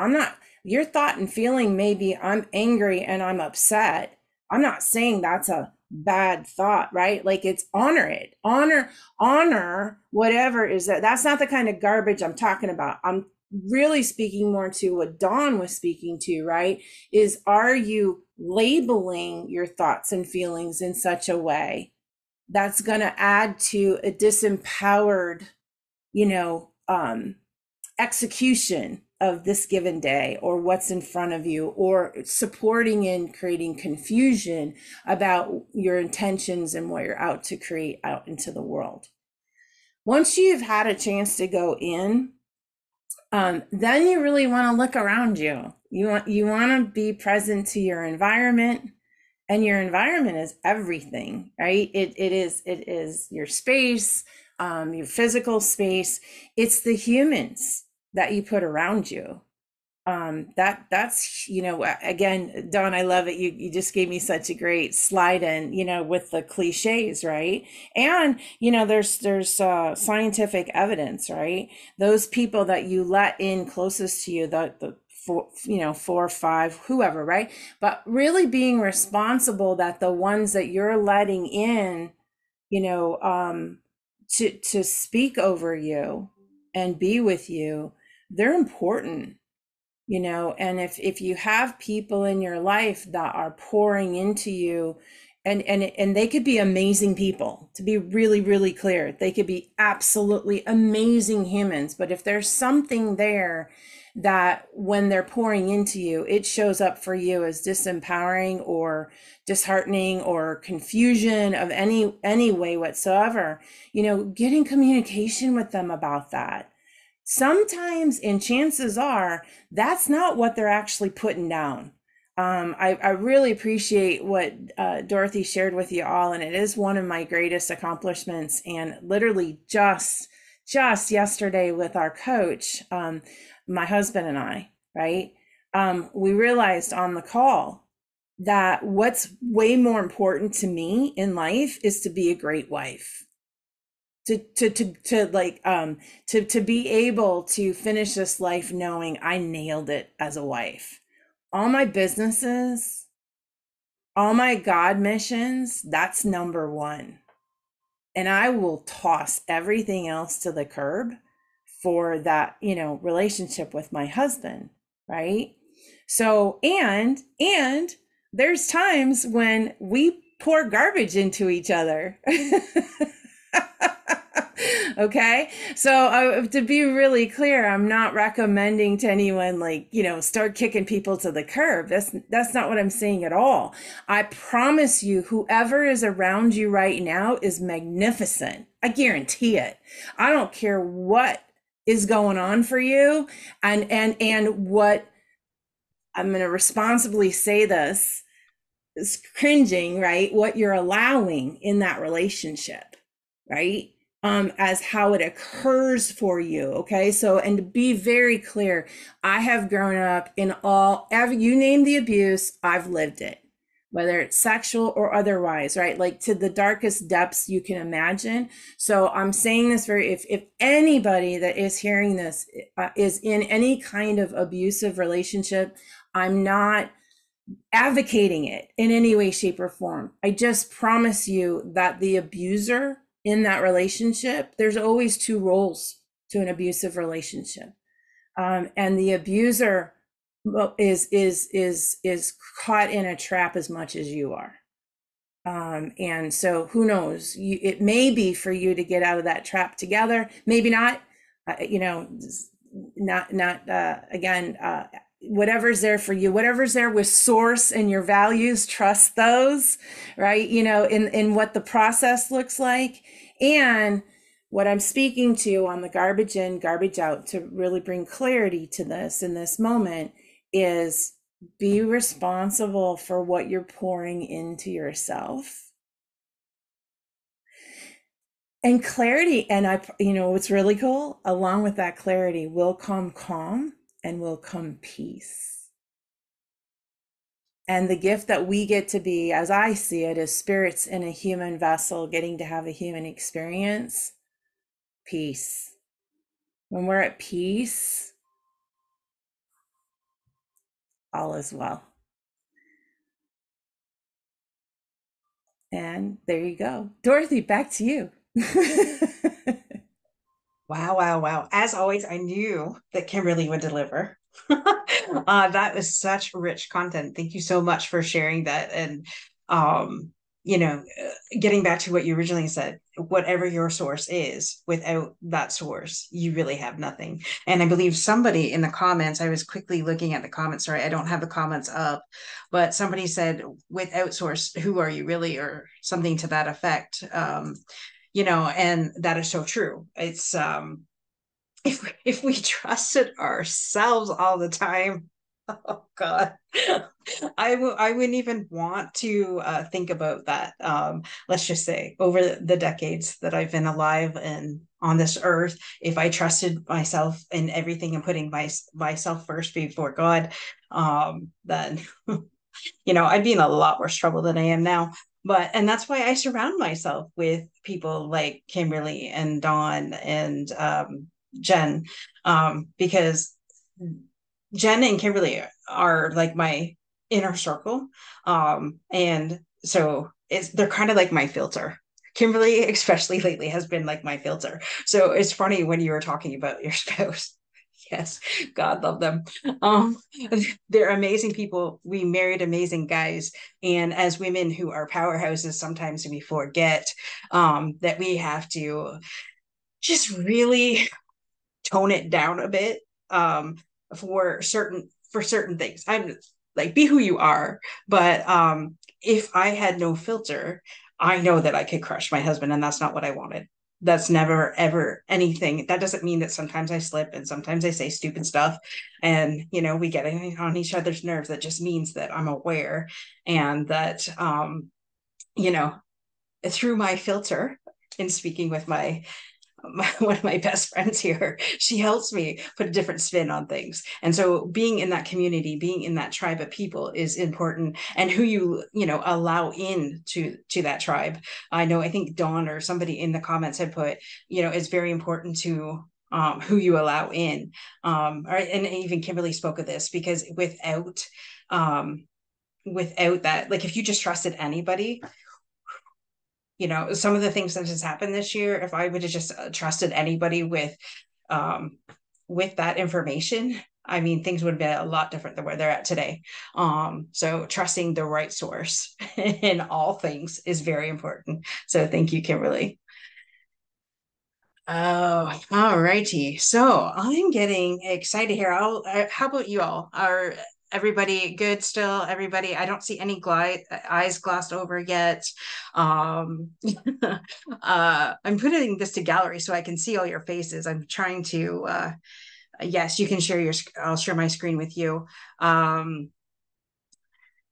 your thought and feeling may be, I'm angry and I'm upset. I'm not saying that's a bad thought, right? Like, it's honor whatever is that. That's not the kind of garbage I'm talking about. I'm really speaking more to what Dawn was speaking to, right? Is, are you labeling your thoughts and feelings in such a way that's going to add to a disempowered, execution of this given day, or what's in front of you, or supporting and creating confusion about your intentions and what you're out to create out into the world. Once you've had a chance to go in, then you really want to look around you. You want to be present to your environment, and your environment is everything, right? It is your space, your physical space. It's the humans that you put around you. That's, again, Dawn, I love it. You just gave me such a great slide in, with the cliches, right? And, there's scientific evidence, right? Those people that you let in closest to you, the 4 or 5, whoever, right? But really being responsible that the ones that you're letting in, to speak over you and be with you, they're important. And if you have people in your life that are pouring into you, and they could be amazing people, to be really, really clear, they could be absolutely amazing humans, but if there's something there that when they're pouring into you, it shows up for you as disempowering or disheartening or confusion of any way whatsoever, get in communication with them about that. Sometimes, and chances are, that's not what they're actually putting down. I really appreciate what Dorothy shared with you all, and it is one of my greatest accomplishments. And literally just yesterday with our coach, my husband and I, right, we realized on the call that what's way more important to me in life is to be a great wife. To be able to finish this life knowing I nailed it as a wife. All my businesses, all my God missions, that's number one. And I will toss everything else to the curb for that, relationship with my husband, right? So, and there's times when we pour garbage into each other. Okay. So to be really clear, I'm not recommending to anyone start kicking people to the curb. That's not what I'm saying at all. I promise you, whoever is around you right now is magnificent. I guarantee it. I don't care what is going on for you and what I'm going to responsibly say this is cringing, right? What you're allowing in that relationship, right? As how it occurs for you. Okay. So, and to be very clear, I have grown up in you name the abuse, I've lived it, whether it's sexual or otherwise, right? Like to the darkest depths you can imagine. So I'm saying this if anybody that is hearing this is in any kind of abusive relationship, I'm not advocating it in any way, shape, or form. I just promise you that the abuser in that relationship, there's always two roles to an abusive relationship, and the abuser is caught in a trap as much as you are. And so who knows? It may be for you to get out of that trap together. Maybe not. Again. Whatever's there for you, whatever's there with source and your values, trust those, right? In what the process looks like. And what I'm speaking to on the garbage in, garbage out to really bring clarity to this in this moment is be responsible for what you're pouring into yourself. And clarity, and what's really cool, along with that clarity will come calm and will come peace. And the gift that we get to be, as I see it, as spirits in a human vessel getting to have a human experience, peace. When we're at peace, all is well. And there you go. Dorothy, back to you. Wow. As always, I knew that Kimberly would deliver. That was such rich content. Thank you so much for sharing that. And, getting back to what you originally said, whatever your source is, without that source, you really have nothing. And I believe somebody in the comments, I was quickly looking at the comments, sorry, I don't have the comments up, but somebody said, without source, who are you really? Or something to that effect. And that is so true. It's if we trusted ourselves all the time, oh God, I wouldn't even want to think about that. Let's just say over the decades that I've been alive and on this earth, if I trusted myself in everything and putting myself first before God, then I'd be in a lot worse trouble than I am now. And that's why I surround myself with people like Kimberly and Dawn and Jen, because Jen and Kimberly are like my inner circle. And so they're kind of like my filter. Kimberly, especially lately, has been like my filter. So it's funny when you were talking about your spouse. Yes, God love them. They're amazing people. We married amazing guys. And as women who are powerhouses, sometimes we forget that we have to just really tone it down a bit. for certain things. I'm like, be who you are. But if I had no filter, I know that I could crush my husband, and that's not what I wanted. That's never ever anything. That doesn't mean that sometimes I slip and sometimes I say stupid stuff, and we get on each other's nerves. That just means that I'm aware, and that you know through my filter, in speaking with one of my best friends here, she helps me put a different spin on things. And so being in that community, being in that tribe of people is important, and who allow in to that tribe. I think Dawn or somebody in the comments had put, it's very important to who you allow in. And even Kimberly spoke of this, because without that, like, if you just trusted anybody, some of the things that has happened this year, if I would have just trusted anybody with that information, I mean, things would have been a lot different than where they're at today. So trusting the right source in all things is very important. So thank you, Kimberly. Oh, all righty. So I'm getting excited here. How about you all? Are everybody good still? Everybody, I don't see any eyes glossed over yet. I'm putting this to gallery so I can see all your faces. I'm trying to, yes, you can share I'll share my screen with you.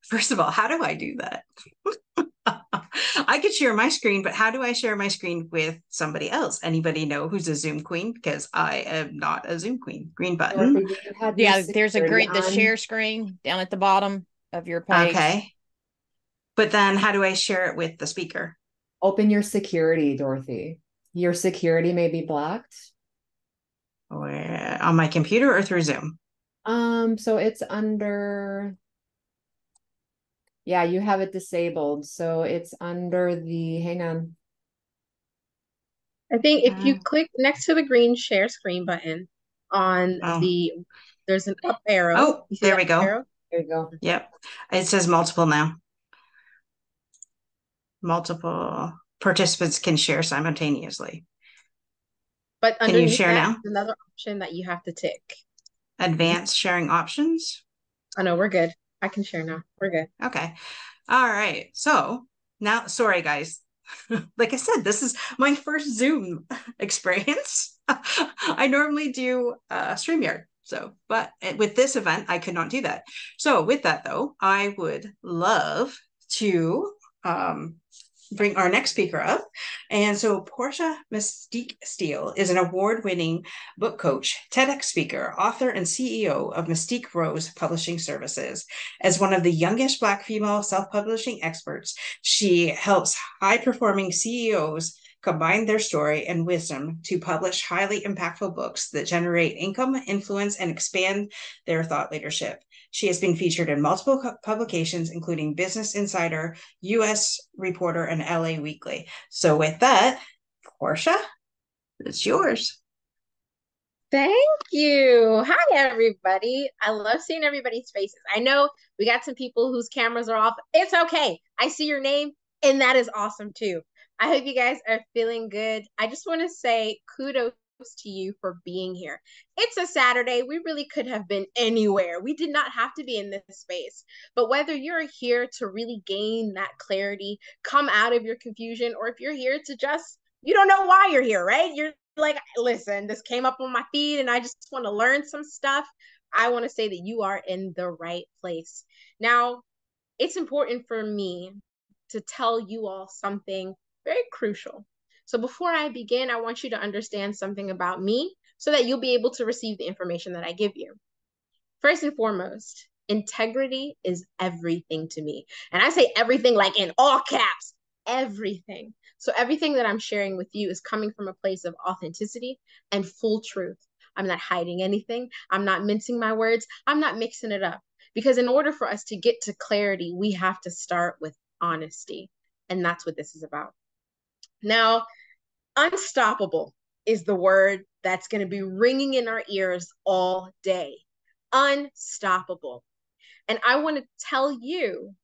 First of all, how do I do that? I could share my screen, but how do I share my screen with somebody else? Anybody know who's a Zoom queen? Because I am not a Zoom queen. Green button. Yeah, there's the share screen down at the bottom of your page. Okay. But then how do I share it with the speaker? Open your security, Dorothy. Your security may be blocked. Where, on my computer or through Zoom? So it's under... Yeah, you have it disabled. So it's under hang on. I think if you click next to the green share screen button on there's an up arrow. Oh, there we go. Arrow? There you go. Yep. It says multiple now. Multiple participants can share simultaneously. But can you share now? Another option that you have to tick. Advanced sharing options. Oh no, we're good. I can share now. We're good. Okay. All right. So now, sorry guys. Like I said, this is my first Zoom experience. I normally do StreamYard. So, but with this event, I could not do that. So with that though, I would love to bring our next speaker up. And so Portia Mystique Steele is an award-winning book coach, TEDx speaker, author, and CEO of Mystique Rose Publishing Services. As one of the youngest Black female self-publishing experts, she helps high-performing CEOs combine their story and wisdom to publish highly impactful books that generate income, influence, and expand their thought leadership. She has been featured in multiple publications, including Business Insider, U.S. Reporter, and LA Weekly. So with that, Portia, it's yours. Thank you. Hi, everybody. I love seeing everybody's faces. I know we got some people whose cameras are off. It's okay. I see your name, and that is awesome, too. I hope you guys are feeling good. I just want to say kudos to you for being here. It's a Saturday. We really could have been anywhere. We did not have to be in this space. But whether you're here to really gain that clarity, come out of your confusion, or if you're here to just, you don't know why you're here, right? You're like, listen, this came up on my feed and I just want to learn some stuff. I want to say that you are in the right place. Now, it's important for me to tell you all something very crucial. So before I begin, I want you to understand something about me so that you'll be able to receive the information that I give you. First and foremost, integrity is everything to me. And I say everything like in all caps, everything. So everything that I'm sharing with you is coming from a place of authenticity and full truth. I'm not hiding anything. I'm not mincing my words. I'm not mixing it up. Because in order for us to get to clarity, we have to start with honesty. And that's what this is about. Now, unstoppable is the word that's going to be ringing in our ears all day. Unstoppable. And I want to tell you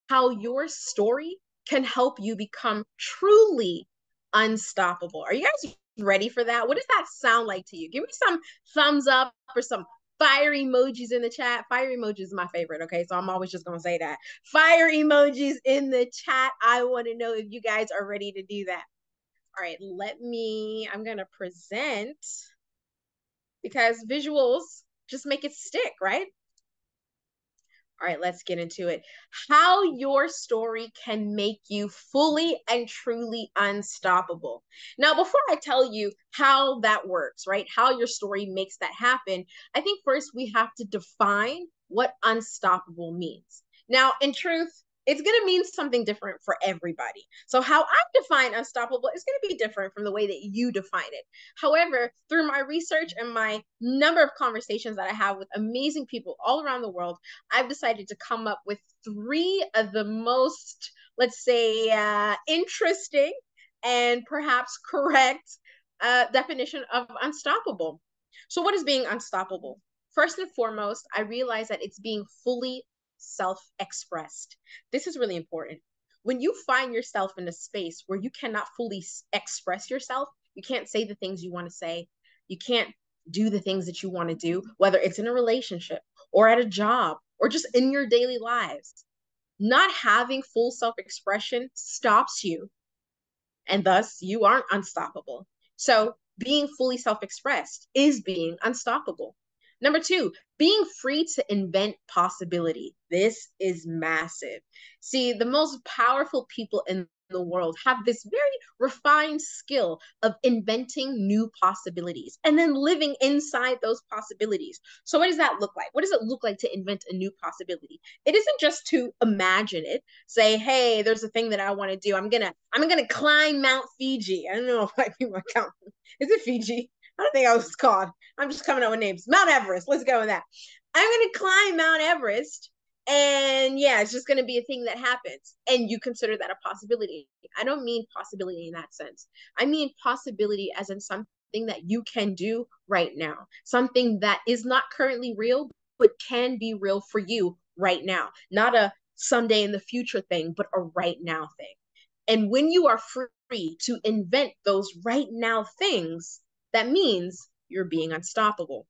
how your story can help you become truly unstoppable. Are you guys ready for that? What does that sound like to you? Give me some thumbs up or some fire emojis in the chat. Fire emojis is my favorite, okay? So I'm always just going to say that. Fire emojis in the chat. I want to know if you guys are ready to do that. All right, I'm going to present, because visuals just make it stick, right? All right, let's get into it. How your story can make you fully and truly unstoppable. Now, before I tell you how that works, right, how your story makes that happen, I think first we have to define what unstoppable means. Now, in truth, it's going to mean something different for everybody. So how I define unstoppable is going to be different from the way that you define it. However, through my research and my number of conversations that I have with amazing people all around the world, I've decided to come up with 3 of the most, let's say, interesting and perhaps correct definition of unstoppable. So what is being unstoppable? First and foremost, I realize that it's being fully self-expressed. This is really important. When you find yourself in a space where you cannot fully express yourself, you can't say the things you want to say, you can't do the things that you want to do, whether it's in a relationship or at a job or just in your daily lives. Not having full self-expression stops you, and thus you aren't unstoppable. So being fully self-expressed is being unstoppable. Number 2, being free to invent possibility. This is massive. See, the most powerful people in the world have this very refined skill of inventing new possibilities and then living inside those possibilities. So what does that look like? What does it look like to invent a new possibility? It isn't just to imagine it, say, hey, there's a thing that I want to do. I'm gonna climb Mount Fiji. I don't know if white people count. Is it Fiji? I don't think I was called. I'm just coming up with names. Mount Everest. Let's go with that. I'm going to climb Mount Everest. And yeah, it's just going to be a thing that happens. And you consider that a possibility. I don't mean possibility in that sense. I mean possibility as in something that you can do right now. Something that is not currently real, but can be real for you right now. Not a someday in the future thing, but a right now thing. And when you are free to invent those right now things, that means you're being unstoppable.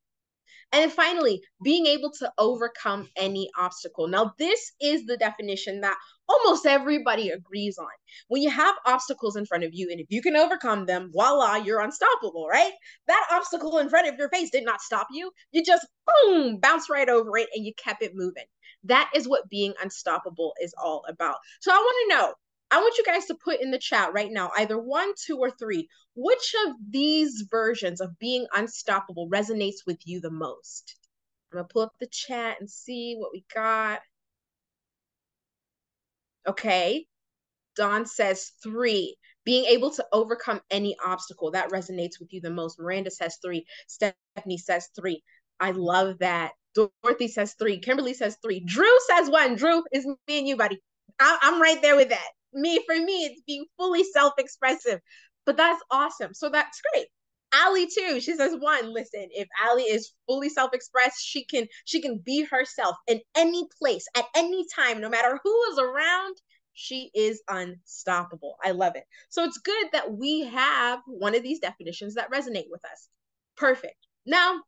And then finally, being able to overcome any obstacle. Now, this is the definition that almost everybody agrees on. When you have obstacles in front of you, and if you can overcome them, voila, you're unstoppable, right? That obstacle in front of your face did not stop you. You just, boom, bounced right over it and you kept it moving. That is what being unstoppable is all about. So I want to know, I want you guys to put in the chat right now, either 1, 2, or 3, which of these versions of being unstoppable resonates with you the most? I'm going to pull up the chat and see what we got. Okay. Dawn says 3, being able to overcome any obstacle. That resonates with you the most. Miranda says 3. Stephanie says 3. I love that. Dorothy says 3. Kimberly says 3. Drew says 1. Drew, is me and you, buddy. I'm right there with that. For me, it's being fully self-expressive. But that's awesome. So that's great. Allie too. She says 1. Listen, if Allie is fully self-expressed, she can be herself in any place at any time, no matter who is around. She is unstoppable. I love it. So it's good that we have one of these definitions that resonate with us. Perfect. Now,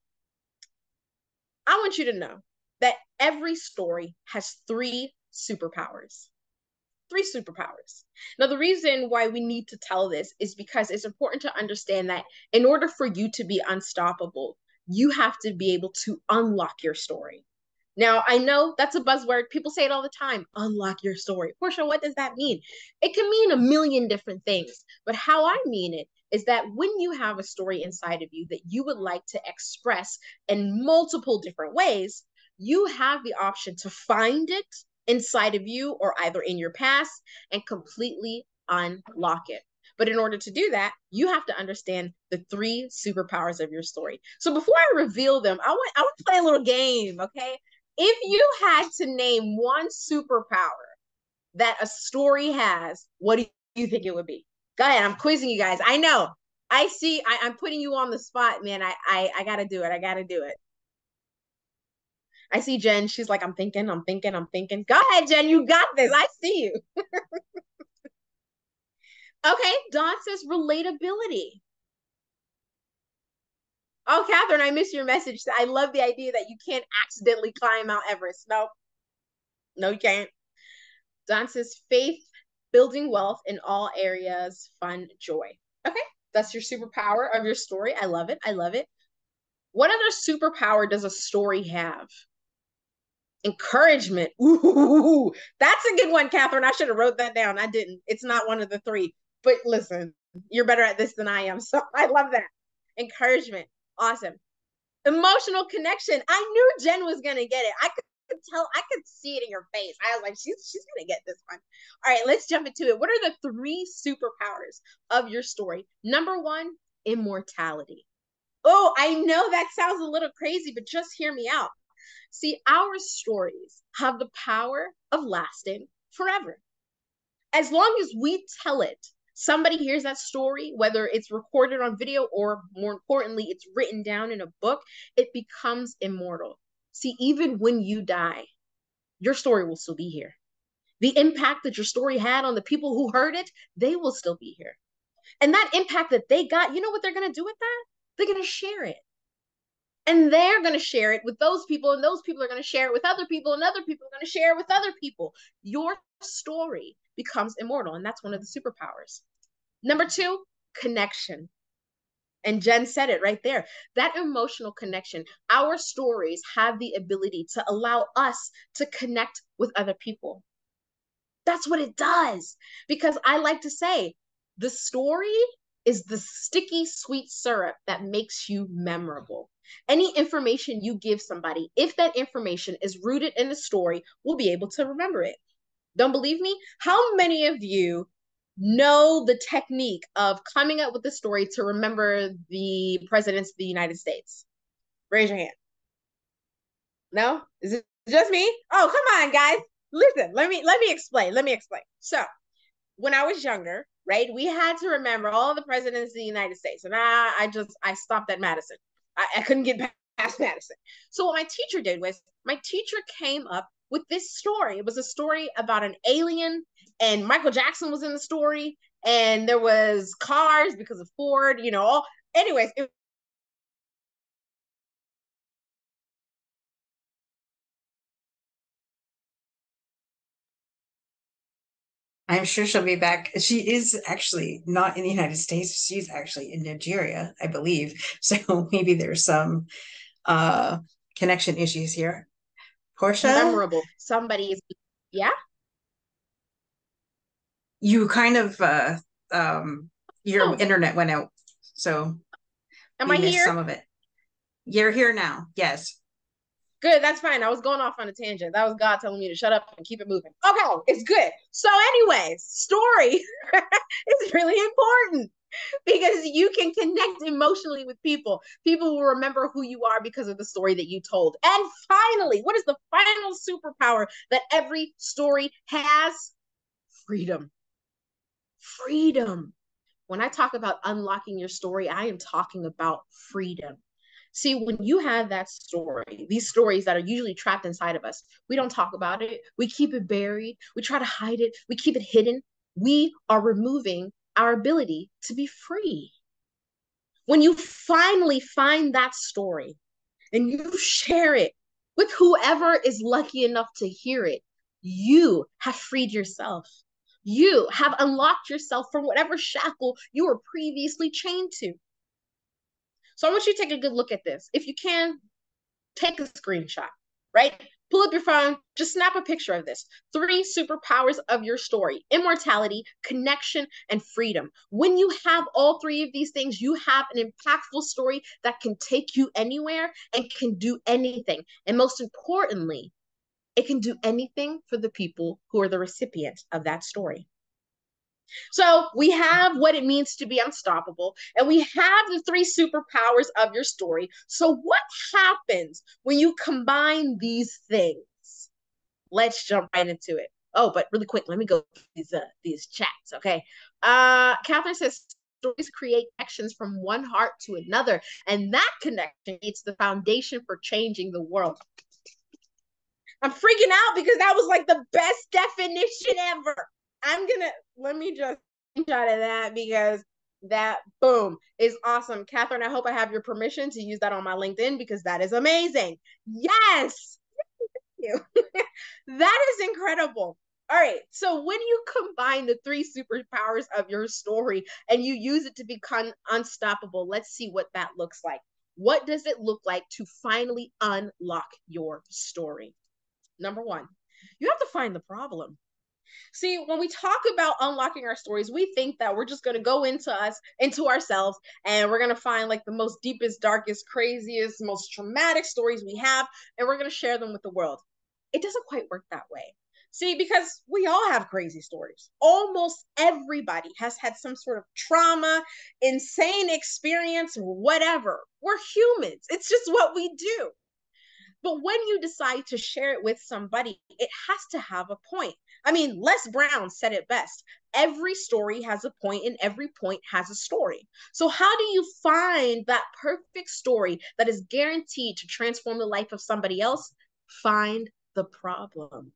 I want you to know that every story has 3 superpowers. 3 superpowers. Now, the reason why we need to tell this is because it's important to understand that in order for you to be unstoppable, you have to be able to unlock your story. Now, I know that's a buzzword. People say it all the time, unlock your story. Portia, what does that mean? It can mean a million different things, but how I mean it is that when you have a story inside of you that you would like to express in multiple different ways, you have the option to find it inside of you or either in your past and completely unlock it. But in order to do that, you have to understand the 3 superpowers of your story. So before I reveal them, I want to play a little game, okay? If you had to name one superpower that a story has, what do you think it would be? Go ahead, I'm quizzing you guys. I know. I see, I'm putting you on the spot, man. I gotta do it. I gotta do it. I see Jen. She's like, I'm thinking. Go ahead, Jen. You got this. I see you. Okay. Dawn says relatability. Oh, Catherine, I missed your message. I love the idea that you can't accidentally climb Mount Everest. No, no, you can't. Don says faith, building wealth in all areas, fun, joy. Okay, that's your superpower of your story. I love it. I love it. What other superpower does a story have? Encouragement. Ooh, that's a good one, Catherine. I should have wrote that down. I didn't. It's not one of the three. But listen, you're better at this than I am. So I love that. Encouragement. Awesome. Emotional connection. I knew Jen was going to get it. I could tell. I could see it in your face. I was like, she's going to get this one. All right, let's jump into it. What are the 3 superpowers of your story? Number 1, immortality. Oh, I know that sounds a little crazy, but just hear me out. See, our stories have the power of lasting forever. As long as we tell it, somebody hears that story, whether it's recorded on video or more importantly, it's written down in a book, it becomes immortal. See, even when you die, your story will still be here. The impact that your story had on the people who heard it, they will still be here. And that impact that they got, you know what they're going to do with that? They're going to share it. And they're going to share it with those people, and those people are going to share it with other people, and other people are going to share it with other people. Your story becomes immortal, and that's one of the superpowers. Number 2, connection. And Jen said it right there. That emotional connection. Our stories have the ability to allow us to connect with other people. That's what it does. Because I like to say, the story is the sticky, sweet syrup that makes you memorable. Any information you give somebody, if that information is rooted in the story, will be able to remember it. Don't believe me? How many of you know the technique of coming up with the story to remember the presidents of the United States? Raise your hand. No? Is it just me? Oh, come on, guys. Listen, let me explain. So, when I was younger, right, we had to remember all the presidents of the United States. And I stopped at Madison. I couldn't get past Madison. So what my teacher did was my teacher came up with this story. It was a story about an alien, and Michael Jackson was in the story, and there was cars because of Ford, you know, all anyways, I'm sure she'll be back. She is actually not in the United States. She's actually in Nigeria, I believe. So maybe there's some uh connection issues here. Portia, memorable. Somebody is, yeah. you kind of your Oh, internet went out, so am we I missed here? some of it. You're here now. Yes. Good, that's fine. I was going off on a tangent. That was God telling me to shut up and keep it moving. Okay, it's good. So, anyways, story is really important because you can connect emotionally with people. People will remember who you are because of the story that you told. And finally, what is the final superpower that every story has? Freedom. Freedom. When I talk about unlocking your story, I am talking about freedom. See, when you have that story, these stories that are usually trapped inside of us, we don't talk about it. We keep it buried. We try to hide it. We keep it hidden. We are removing our ability to be free. When you finally find that story and you share it with whoever is lucky enough to hear it, you have freed yourself. You have unlocked yourself from whatever shackle you were previously chained to. So I want you to take a good look at this. If you can, take a screenshot, right? Pull up your phone, just snap a picture of this. 3 superpowers of your story: immortality, connection, and freedom. When you have all 3 of these things, you have an impactful story that can take you anywhere and can do anything. And most importantly, it can do anything for the people who are the recipient of that story. So we have what it means to be unstoppable, and we have the 3 superpowers of your story. So what happens when you combine these things? Let's jump right into it. Oh, but really quick, let me go these chats, okay? Catherine says stories create connections from one heart to another, and that connection is the foundation for changing the world. I'm freaking out because that was like the best definition ever. Let me just screenshot of that because That boom is awesome. Catherine, I hope I have your permission to use that on my LinkedIn because that is amazing. Yes. You. That is incredible. All right. So when you combine the three superpowers of your story and you use it to become unstoppable, let's see what that looks like. What does it look like to finally unlock your story? Number one, you have to find the problem. See, when we talk about unlocking our stories, we think that we're just going to go into ourselves, and we're going to find like the most deepest, darkest, craziest, most traumatic stories we have, and we're going to share them with the world. It doesn't quite work that way. See, because we all have crazy stories. Almost everybody has had some sort of trauma, insane experience, whatever. We're humans. It's just what we do. But when you decide to share it with somebody, it has to have a point. I mean, Les Brown said it best. Every story has a point and every point has a story. So how do you find that perfect story that is guaranteed to transform the life of somebody else? Find the problem.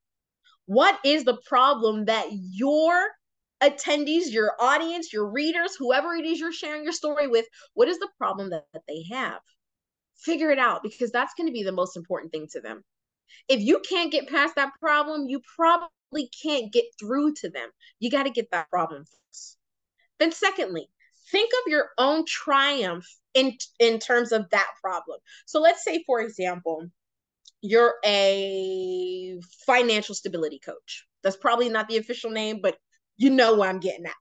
What is the problem that your attendees, your audience, your readers, whoever it is you're sharing your story with, what is the problem that they have? Figure it out, because that's going to be the most important thing to them. If you can't get past that problem, you probably can't get through to them. You got to get that problem first. Then secondly, think of your own triumph in terms of that problem. So let's say, for example, you're a financial stability coach. That's probably not the official name, but you know what I'm getting at.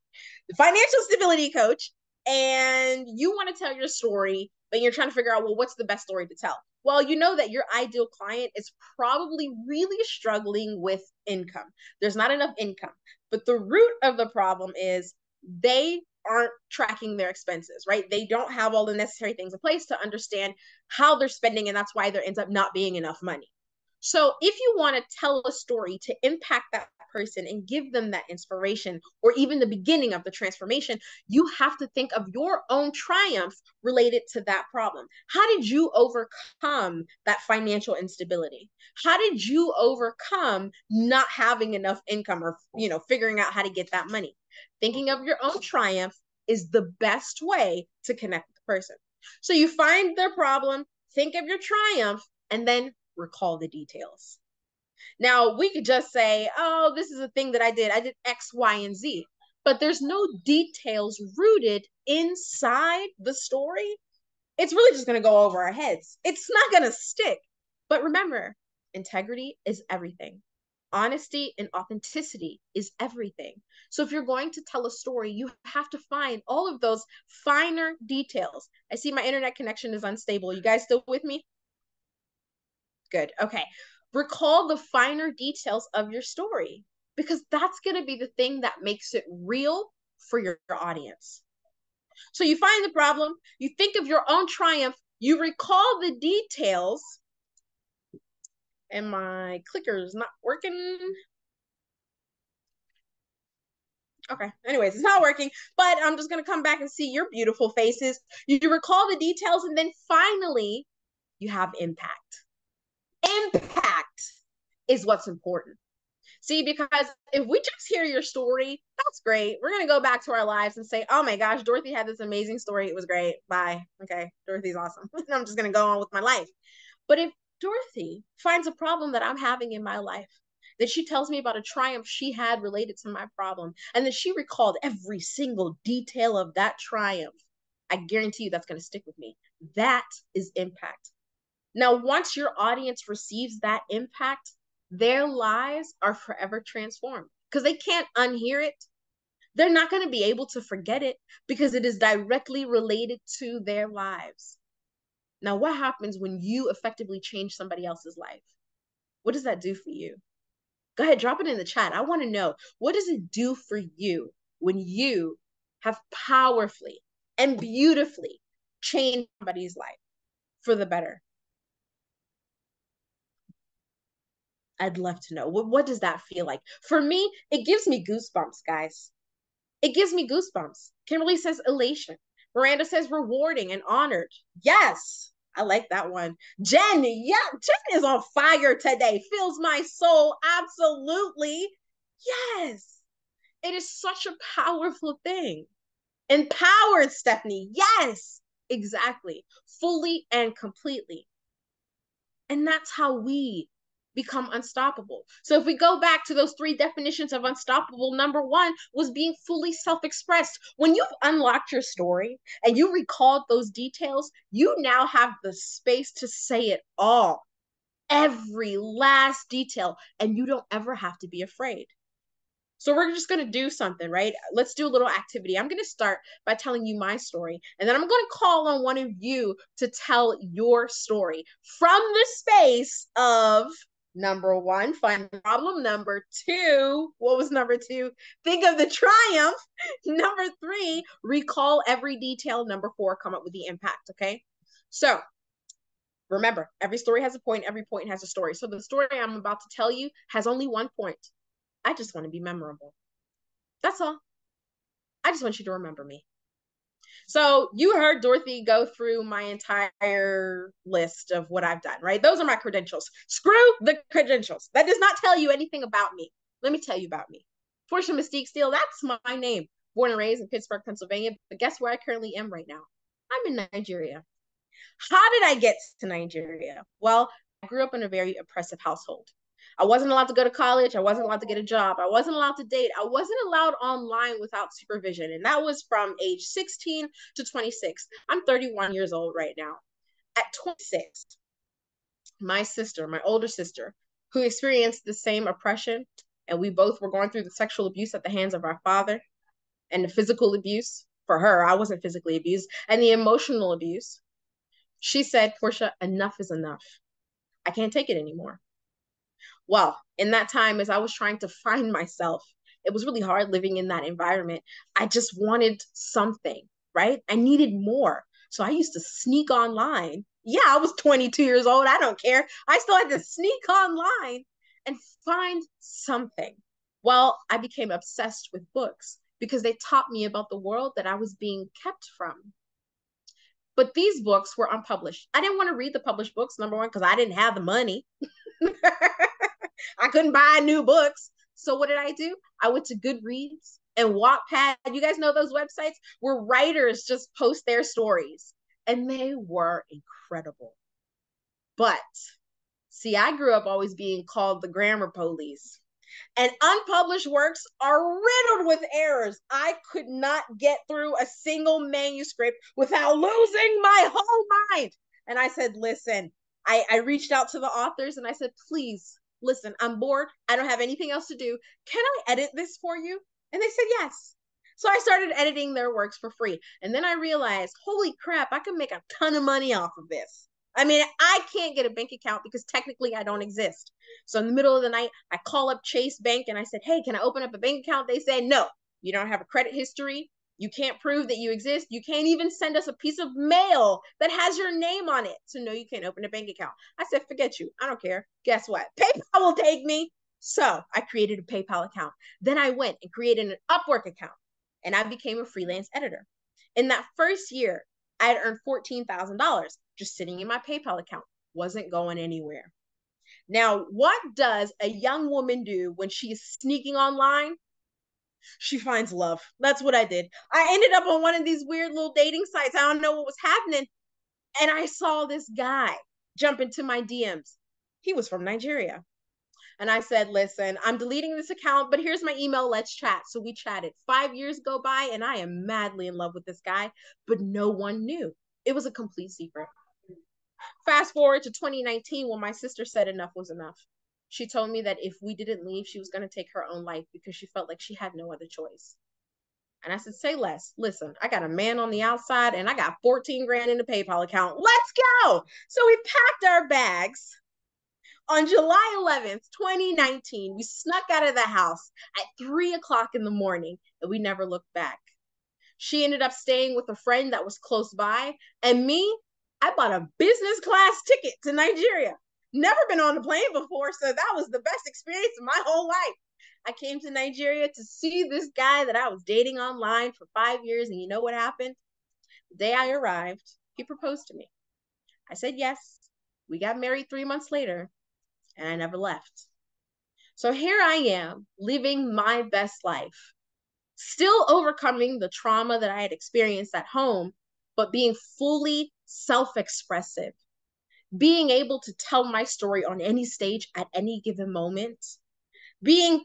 The financial stability coach, and you want to tell your story, but you're trying to figure out, well, what's the best story to tell? Well, you know that your ideal client is probably really struggling with income. There's not enough income, but the root of the problem is they aren't tracking their expenses, right? They don't have all the necessary things in place to understand how they're spending, and that's why there ends up not being enough money. So if you want to tell a story to impact that person and give them that inspiration, or even the beginning of the transformation, you have to think of your own triumph related to that problem. How did you overcome that financial instability? How did you overcome not having enough income, or, figuring out how to get that money? Thinking of your own triumph is the best way to connect with the person. So you find their problem, think of your triumph, and then recall the details. Now, we could just say, oh, this is a thing that I did X, Y, and Z, but there's no details rooted inside the story. It's really just going to go over our heads. It's not going to stick. But remember, integrity is everything. Honesty and authenticity is everything. So if you're going to tell a story, you have to find all of those finer details. I see my internet connection is unstable. You guys still with me? Good. Okay. Recall the finer details of your story, because that's going to be the thing that makes it real for your audience. So you find the problem, you think of your own triumph, you recall the details, and my clicker is not working. Okay, anyways, it's not working, but I'm just going to come back and see your beautiful faces. You recall the details, and then finally, you have impact. Impact is what's important. See, because if we just hear your story, that's great. We're going to go back to our lives and say, oh my gosh, Dorothy had this amazing story. It was great. Bye. Okay, Dorothy's awesome. I'm just going to go on with my life. But if Dorothy finds a problem that I'm having in my life, that she tells me about a triumph she had related to my problem, and that she recalled every single detail of that triumph, I guarantee you that's going to stick with me. That is impact. Now, once your audience receives that impact, their lives are forever transformed, because they can't unhear it. They're not going to be able to forget it, because it is directly related to their lives. Now, what happens when you effectively change somebody else's life? What does that do for you? Go ahead, drop it in the chat. I want to know, what does it do for you when you have powerfully and beautifully changed somebody's life for the better? I'd love to know. What does that feel like? For me, it gives me goosebumps, guys. It gives me goosebumps. Kimberly says elation. Miranda says rewarding and honored. Yes, I like that one. Jen, yeah, Jen is on fire today. Fills my soul. Absolutely. Yes. It is such a powerful thing. Empowered, Stephanie. Yes, exactly. Fully and completely. And that's how we become unstoppable. So if we go back to those 3 definitions of unstoppable, number 1 was being fully self-expressed. When you've unlocked your story and you recalled those details, you now have the space to say it all, every last detail, and you don't ever have to be afraid. So we're just going to do something, right? Let's do a little activity. I'm going to start by telling you my story, and then I'm going to call on one of you to tell your story from the space of number 1, find the problem. Number 2, what was number 2? Think of the triumph. Number 3, recall every detail. Number 4, come up with the impact, okay? So remember, every story has a point. Every point has a story. So the story I'm about to tell you has only 1 point. I just want to be memorable. That's all. I just want you to remember me. So you heard Dorothy go through my entire list of what I've done, right? Those are my credentials. Screw the credentials. That does not tell you anything about me. Let me tell you about me. Portia Mystique Steele, that's my name. Born and raised in Pittsburgh, Pennsylvania. But guess where I currently am right now? I'm in Nigeria. How did I get to Nigeria? Well, I grew up in a very oppressive household. I wasn't allowed to go to college. I wasn't allowed to get a job. I wasn't allowed to date. I wasn't allowed online without supervision. And that was from age 16 to 26. I'm 31 years old right now. At 26, my sister, my older sister, who experienced the same oppression, and we both were going through the sexual abuse at the hands of our father, and the physical abuse for her, I wasn't physically abused, and the emotional abuse. She said, Portia, enough is enough. I can't take it anymore. Well, in that time, as I was trying to find myself, it was really hard living in that environment. I just wanted something, right? I needed more. So I used to sneak online. Yeah, I was 22 years old. I don't care. I still had to sneak online and find something. Well, I became obsessed with books because they taught me about the world that I was being kept from. But these books were unpublished. I didn't want to read the published books, number 1, because I didn't have the money. I couldn't buy new books. So what did I do? I went to Goodreads and Wattpad. You guys know those websites where writers just post their stories, and they were incredible. But see, I grew up always being called the grammar police, and unpublished works are riddled with errors. I could not get through a single manuscript without losing my whole mind. And I said, listen, I reached out to the authors and I said, please, listen, I'm bored. I don't have anything else to do. Can I edit this for you? And they said, yes. So I started editing their works for free. And then I realized, holy crap, I can make a ton of money off of this. I mean, I can't get a bank account because technically I don't exist. So in the middle of the night, I call up Chase Bank and I said, hey, can I open up a bank account? They said, no, you don't have a credit history. You can't prove that you exist. You can't even send us a piece of mail that has your name on it. So no, you can't open a bank account. I said, forget you. I don't care. Guess what? PayPal will take me. So I created a PayPal account. Then I went and created an Upwork account and I became a freelance editor. In that first year, I had earned $14,000 just sitting in my PayPal account. Wasn't going anywhere. Now, what does a young woman do when she's sneaking online? She finds love. That's what I did. I ended up on one of these weird little dating sites. I don't know what was happening. And I saw this guy jump into my DMs. He was from Nigeria. And I said, listen, I'm deleting this account, but here's my email. Let's chat. So we chatted. 5 years go by and I am madly in love with this guy, but no one knew. It was a complete secret. Fast forward to 2019 when my sister said enough was enough. She told me that if we didn't leave, she was going to take her own life because she felt like she had no other choice. And I said, say less. Listen, I got a man on the outside and I got 14 grand in the PayPal account. Let's go. So we packed our bags. On July 11th, 2019, we snuck out of the house at 3 o'clock in the morning and we never looked back. She ended up staying with a friend that was close by. And me, I bought a business class ticket to Nigeria. Never been on a plane before, so that was the best experience of my whole life. I came to Nigeria to see this guy that I was dating online for 5 years, and you know what happened? The day I arrived, he proposed to me. I said yes. We got married 3 months later, and I never left. So here I am, living my best life, still overcoming the trauma that I had experienced at home, but being fully self-expressive, being able to tell my story on any stage at any given moment, being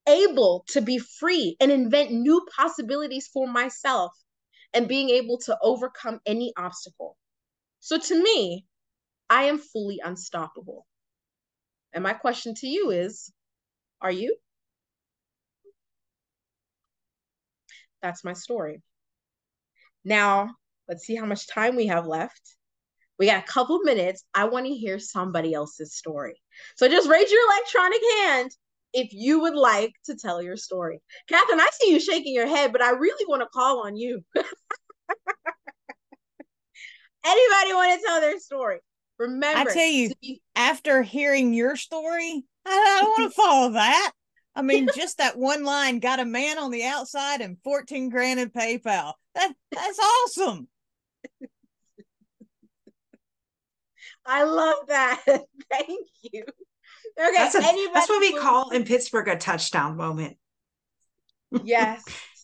able to be free and invent new possibilities for myself, and being able to overcome any obstacle. So to me, I am fully unstoppable. And my question to you is, are you? That's my story. Now, let's see how much time we have left. We got a couple minutes. I want to hear somebody else's story. So just raise your electronic hand if you would like to tell your story. Catherine, I see you shaking your head, but I really want to call on you. Anybody want to tell their story? Remember, I tell you, after hearing your story, I don't want to follow that. I mean, just that one line, got a man on the outside and 14 grand in PayPal. That's awesome. I love that. Thank you. Okay, that's what we call in Pittsburgh a touchdown moment. Yes.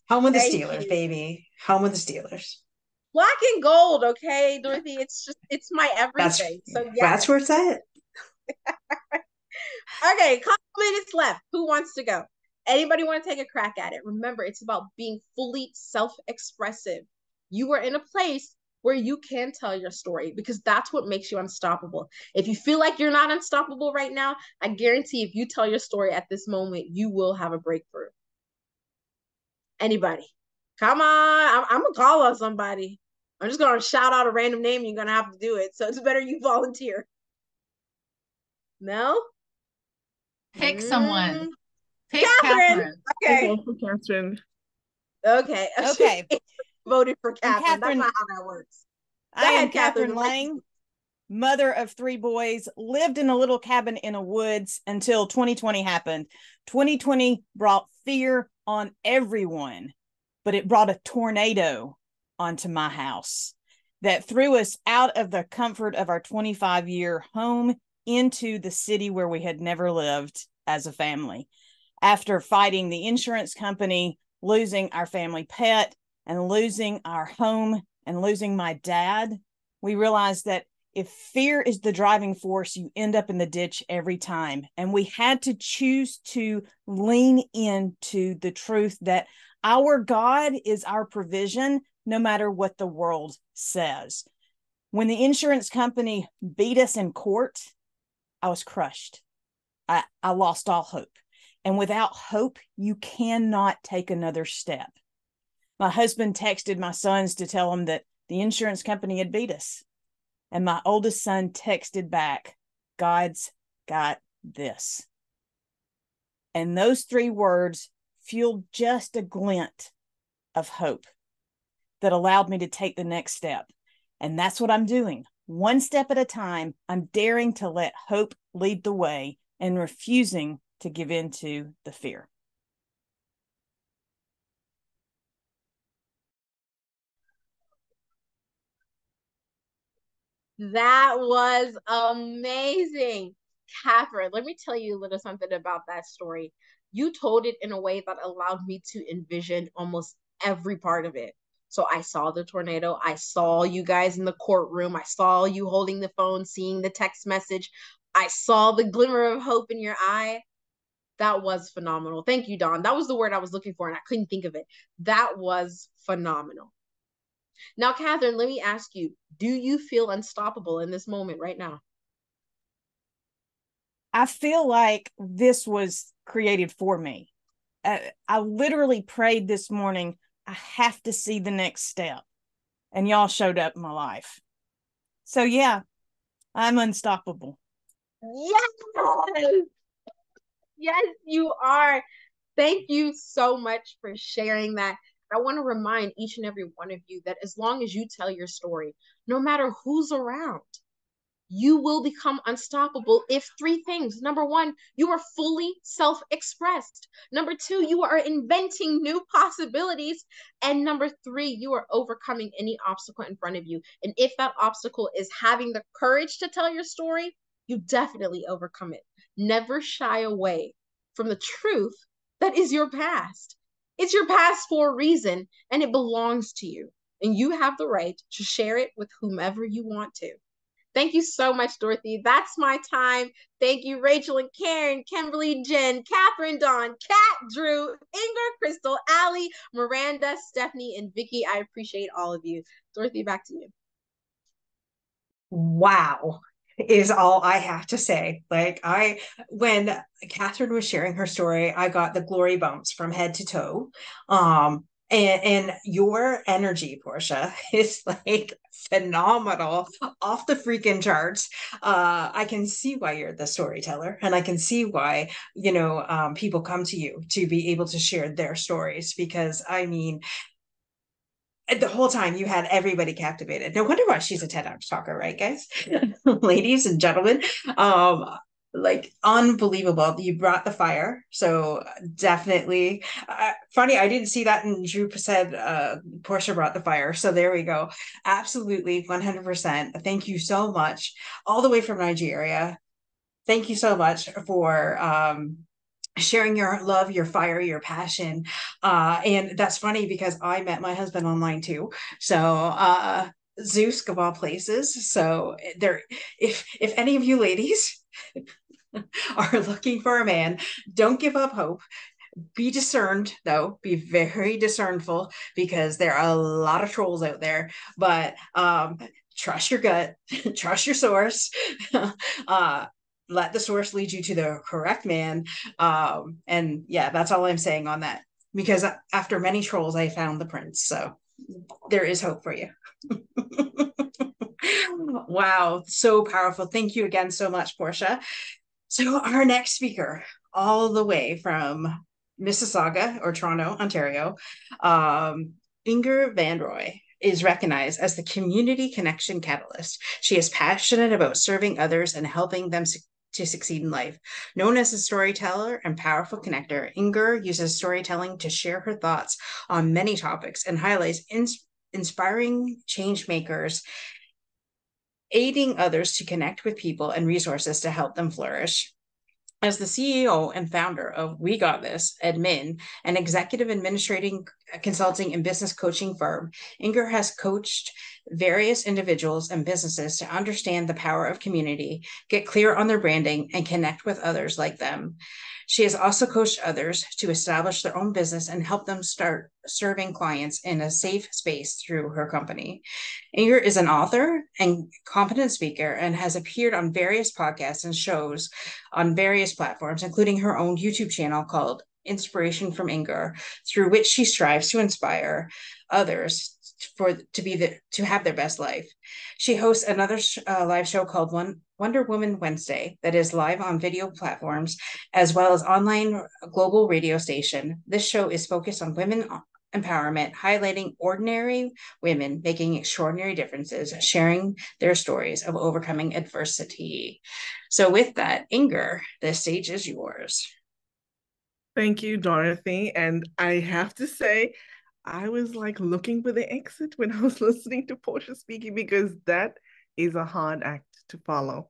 Home with the Steelers, baby. Home with the Steelers. Black and gold, okay, Dorothy. It's my everything. That's where it's at. Okay, couple minutes left. Who wants to go? Anybody want to take a crack at it? Remember, it's about being fully self-expressive. You are in a place where you can tell your story, because that's what makes you unstoppable. If you feel like you're not unstoppable right now, I guarantee if you tell your story at this moment, you will have a breakthrough. Anybody? Come on. I'm going to call on somebody. I'm just going to shout out a random name. You're going to have to do it. So it's better you volunteer. Mel? Pick someone. Pick Catherine. Okay. For Catherine. Okay. Okay. Voted for Catherine. Catherine. That's not how that works. I am Catherine Lang, mother of 3 boys, lived in a little cabin in the woods until 2020 happened. 2020 brought fear on everyone, but it brought a tornado onto my house that threw us out of the comfort of our 25-year home into the city where we had never lived as a family. After fighting the insurance company, losing our family pet, and losing our home, and losing my dad, we realized that if fear is the driving force, you end up in the ditch every time. And we had to choose to lean into the truth that our God is our provision, no matter what the world says. When the insurance company beat us in court, I was crushed. I lost all hope. And without hope, you cannot take another step. My husband texted my sons to tell them that the insurance company had beat us. And my oldest son texted back, God's got this. And those 3 words fueled just a glint of hope that allowed me to take the next step. And that's what I'm doing. One step at a time, I'm daring to let hope lead the way and refusing to give in to the fear. That was amazing. Catherine, let me tell you a little something about that story. You told it in a way that allowed me to envision almost every part of it. So I saw the tornado. I saw you guys in the courtroom. I saw you holding the phone, seeing the text message. I saw the glimmer of hope in your eye. That was phenomenal. Thank you, Dawn. That was the word I was looking for, and I couldn't think of it. That was phenomenal. Now, Catherine, let me ask you, do you feel unstoppable in this moment right now? I feel like this was created for me. I literally prayed this morning, I have to see the next step. And y'all showed up in my life. So yeah, I'm unstoppable. Yes! Yes, you are. Thank you so much for sharing that. I want to remind each and every one of you that as long as you tell your story, no matter who's around, you will become unstoppable if 3 things. Number 1, you are fully self-expressed. Number 2, you are inventing new possibilities. And number 3, you are overcoming any obstacle in front of you. And if that obstacle is having the courage to tell your story, you definitely overcome it. Never shy away from the truth that is your past. It's your past for a reason, and it belongs to you. And you have the right to share it with whomever you want to. Thank you so much, Dorothy. That's my time. Thank you, Rachel and Karen, Kimberly, Jen, Catherine, Dawn, Kat, Drew, Inger, Crystal, Allie, Miranda, Stephanie, and Vicky. I appreciate all of you. Dorothy, back to you. Wow, is all I have to say. Like, when Catherine was sharing her story, I got the glory bumps from head to toe. And your energy, Portia, is like phenomenal, off the freaking charts. I can see why you're the storyteller, and I can see why, people come to you to be able to share their stories, because I mean, the whole time you had everybody captivated. No wonder why she's a TEDx talker, right, guys? Ladies and gentlemen. Like, unbelievable. You brought the fire. So definitely. Funny, I didn't see that, and Drew said Portia brought the fire. So there we go. Absolutely, 100%. Thank you so much. All the way from Nigeria. Thank you so much for sharing your love, your fire, your passion. And that's funny because I met my husband online too. So Zeus of all places. So there, if any of you ladies are looking for a man, don't give up hope. Be discerned, though. Be very discernful, because there are a lot of trolls out there. But trust your gut, trust your source. uh, let the source lead you to the correct man. And yeah, that's all I'm saying on that. Because after many trolls, I found the prince. So there is hope for you. Wow, so powerful. Thank you again so much, Portia. So our next speaker, all the way from Mississauga or Toronto, Ontario, Ingor van Rooi is recognized as the community connection catalyst. She is passionate about serving others and helping them to succeed in life. Known as a storyteller and powerful connector, Ingor uses storytelling to share her thoughts on many topics and highlights inspiring change makers, aiding others to connect with people and resources to help them flourish. As the CEO and founder of We Got This, admin, an executive administrating, consulting, and business coaching firm, Ingor has coached various individuals and businesses to understand the power of community, get clear on their branding, and connect with others like them. She has also coached others to establish their own business and help them start serving clients in a safe space through her company. Ingor is an author and competent speaker and has appeared on various podcasts and shows on various platforms, including her own YouTube channel called Inspiration from Ingor, through which she strives to inspire others to have their best life. She hosts another live show called Wonder Woman Wednesday that is live on video platforms as well as online global radio station. This show is focused on women empowerment, highlighting ordinary women making extraordinary differences, sharing their stories of overcoming adversity. So with that, Ingor, the stage is yours. Thank you, Dorothy. And I have to say, I was like looking for the exit when I was listening to Portia speaking, because that is a hard act to follow.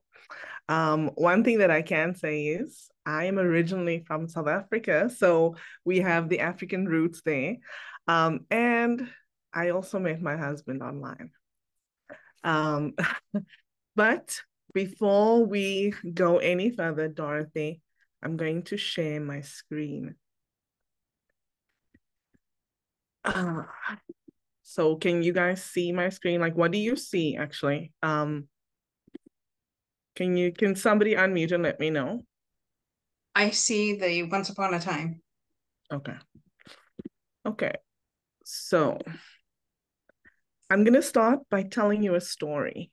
One thing that I can say is I am originally from South Africa, so we have the African roots there. And I also met my husband online. But before we go any further, Dorothy, I'm going to share my screen. So can you guys see my screen? Like, what do you see actually? Can somebody unmute and let me know? I see the Once Upon a Time. Okay. So I'm gonna start by telling you a story.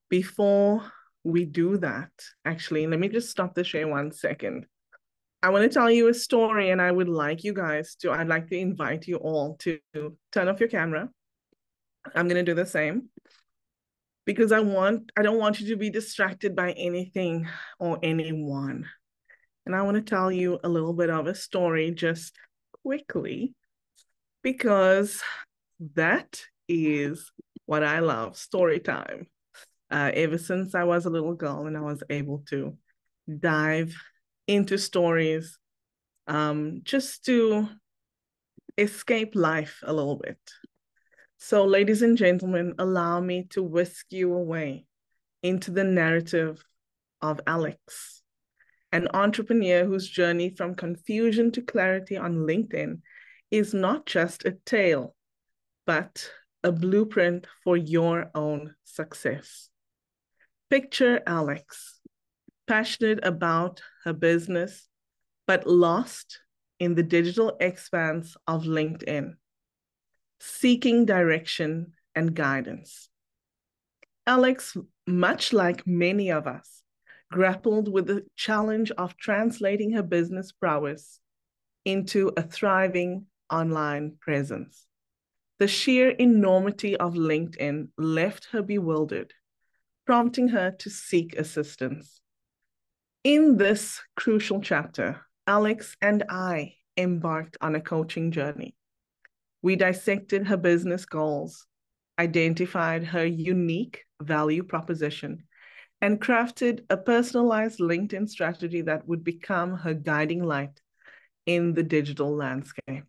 Before we do that, actually, let me just stop the share 1 second. I want to tell you a story, and I'd like to invite you all to turn off your camera. I'm going to do the same because I don't want you to be distracted by anything or anyone. And I want to tell you a little bit of a story just quickly, because that is what I love, story time. Ever since I was a little girl and I was able to dive into stories just to escape life a little bit. So, ladies and gentlemen, allow me to whisk you away into the narrative of Alex, an entrepreneur whose journey from confusion to clarity on LinkedIn is not just a tale, but a blueprint for your own success. Picture Alex, passionate about her business, but lost in the digital expanse of LinkedIn, seeking direction and guidance. Alex, much like many of us, grappled with the challenge of translating her business prowess into a thriving online presence. The sheer enormity of LinkedIn left her bewildered, prompting her to seek assistance. In this crucial chapter, Alex and I embarked on a coaching journey. We dissected her business goals, identified her unique value proposition, and crafted a personalized LinkedIn strategy that would become her guiding light in the digital landscape.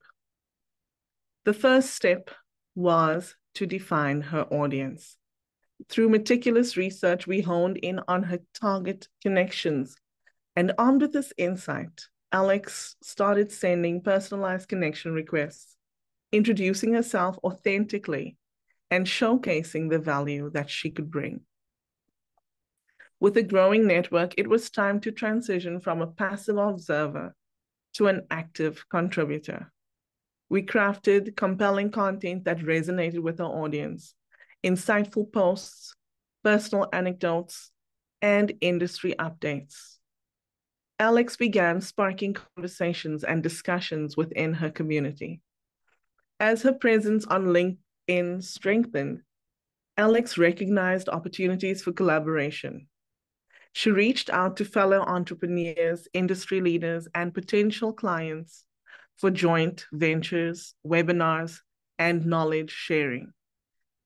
The first step was to define her audience. Through meticulous research, we honed in on her target connections. And armed with this insight, Alex started sending personalized connection requests, introducing herself authentically and showcasing the value that she could bring. With a growing network, it was time to transition from a passive observer to an active contributor. We crafted compelling content that resonated with our audience, insightful posts, personal anecdotes, and industry updates. Alex began sparking conversations and discussions within her community. As her presence on LinkedIn strengthened, Alex recognized opportunities for collaboration. She reached out to fellow entrepreneurs, industry leaders, and potential clients for joint ventures, webinars, and knowledge sharing.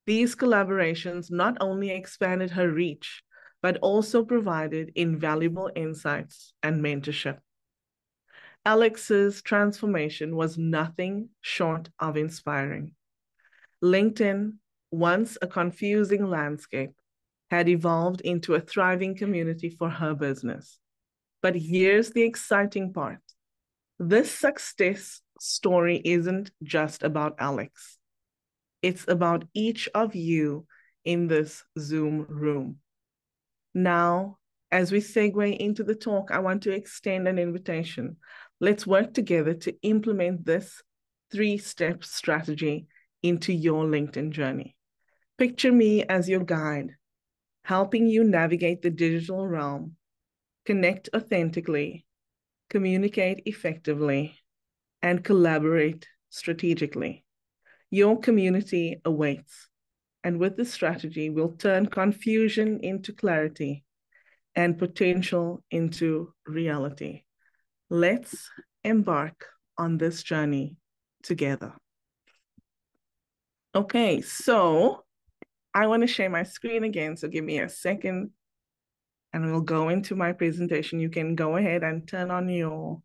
These collaborations not only expanded her reach, but also provided invaluable insights and mentorship. Alex's transformation was nothing short of inspiring. LinkedIn, once a confusing landscape, had evolved into a thriving community for her business. But here's the exciting part. This success story isn't just about Alex. It's about each of you in this Zoom room. Now, as we segue into the talk, I want to extend an invitation. Let's work together to implement this 3-step strategy into your LinkedIn journey. Picture me as your guide, helping you navigate the digital realm, connect authentically, communicate effectively, and collaborate strategically. Your community awaits. And with this strategy, we'll turn confusion into clarity and potential into reality. Let's embark on this journey together. Okay, so I want to share my screen again, so give me a second and we'll go into my presentation. You can go ahead and turn on your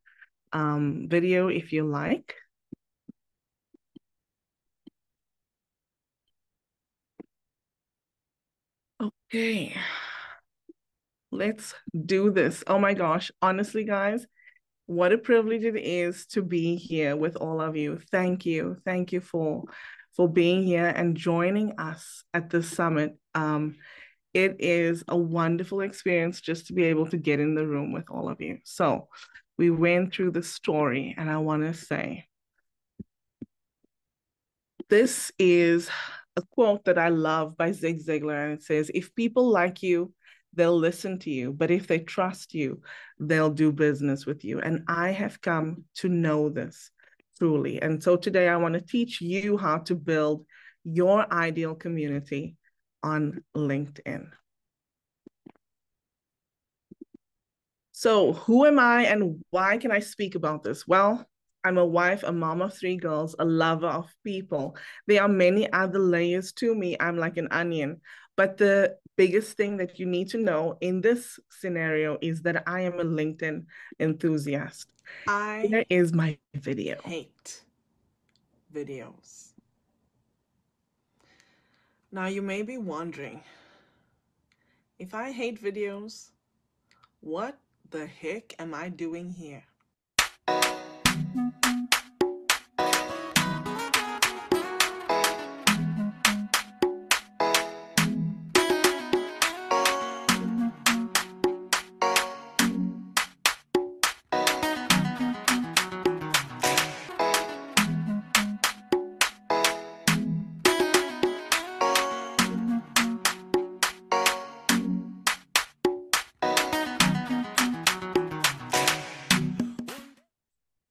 video if you like. Okay, let's do this. Oh my gosh, honestly, guys, what a privilege it is to be here with all of you. Thank you. Thank you for being here and joining us at the summit. It is a wonderful experience just to be able to get in the room with all of you. So we went through the story, and I want to say, this is a quote that I love by Zig Ziglar, and it says, if people like you, they'll listen to you, but if they trust you, they'll do business with you. And I have come to know this truly. And so today I want to teach you how to build your ideal community on LinkedIn. So who am I and why can I speak about this? Well, I'm a wife, a mom of 3 girls, a lover of people. There are many other layers to me. I'm like an onion. But the biggest thing that you need to know in this scenario is that I am a LinkedIn enthusiast. Here is my video. Hate videos. Now you may be wondering, if I hate videos, what the heck am I doing here?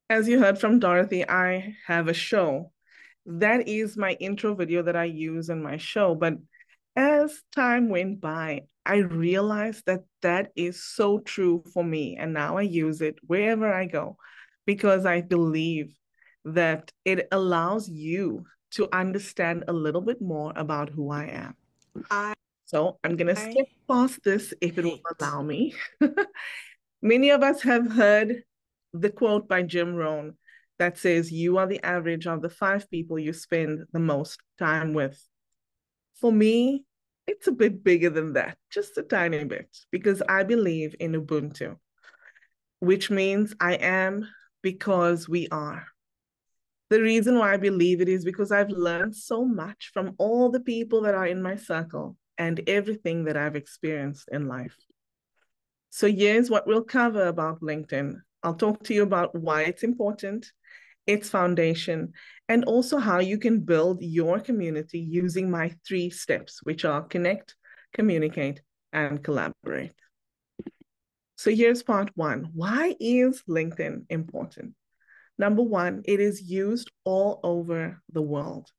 As you heard from Dorothy, I have a show. That is my intro video that I use in my show. But as time went by, I realized that that is so true for me. And now I use it wherever I go because I believe that it allows you to understand a little bit more about who I am. So I'm going to skip past this if it will allow me. Many of us have heard the quote by Jim Rohn that says, "You are the average of the 5 people you spend the most time with." For me, it's a bit bigger than that, just a tiny bit, because I believe in Ubuntu, which means I am because we are. The reason why I believe it is because I've learned so much from all the people that are in my circle and everything that I've experienced in life. So here's what we'll cover about LinkedIn. I'll talk to you about why it's important, its foundation, and also how you can build your community using my 3 steps, which are connect, communicate, and collaborate. So here's part 1. Why is LinkedIn important? Number 1, it is used all over the world.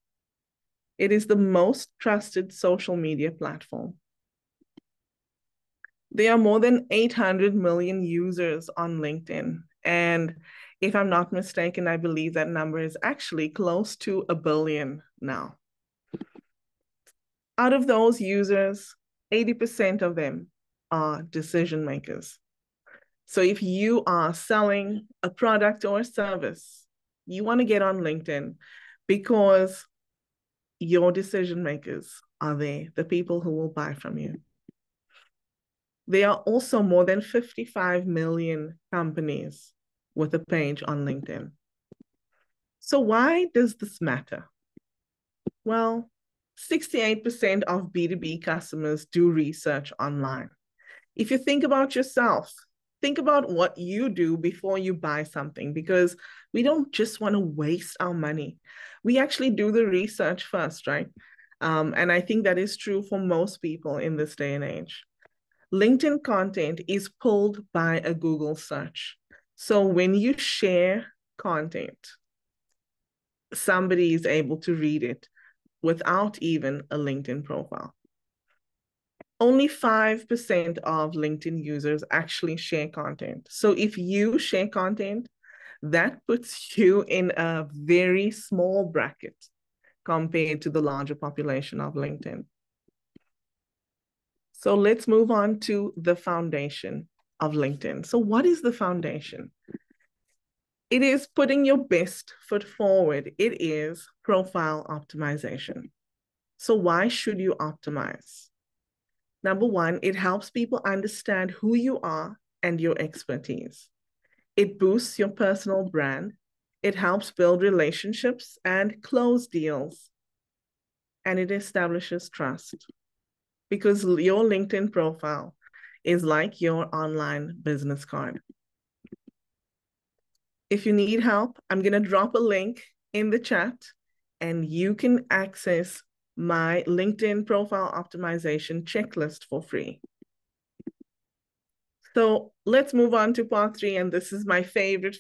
It is the most trusted social media platform. There are more than 800 million users on LinkedIn. And if I'm not mistaken, I believe that number is actually close to 1 billion now. Out of those users, 80% of them are decision makers. So if you are selling a product or a service, you want to get on LinkedIn because your decision makers are there, the people who will buy from you. There are also more than 55 million companies with a page on LinkedIn. So why does this matter? Well, 68% of B2B customers do research online. If you think about yourself, think about what you do before you buy something, because we don't just want to waste our money. We actually do the research first, right? And I think that is true for most people in this day and age. LinkedIn content is pulled by a Google search. So when you share content, somebody is able to read it without even a LinkedIn profile. Only 5% of LinkedIn users actually share content. So if you share content, that puts you in a very small bracket compared to the larger population of LinkedIn. So let's move on to the foundation of LinkedIn. So what is the foundation? It is putting your best foot forward. It is profile optimization. So why should you optimize? Number 1, it helps people understand who you are and your expertise. It boosts your personal brand. It helps build relationships and close deals. And it establishes trust, because your LinkedIn profile is like your online business card. If you need help, I'm going to drop a link in the chat and you can access my LinkedIn profile optimization checklist for free. So let's move on to part 3. And this is my favorite.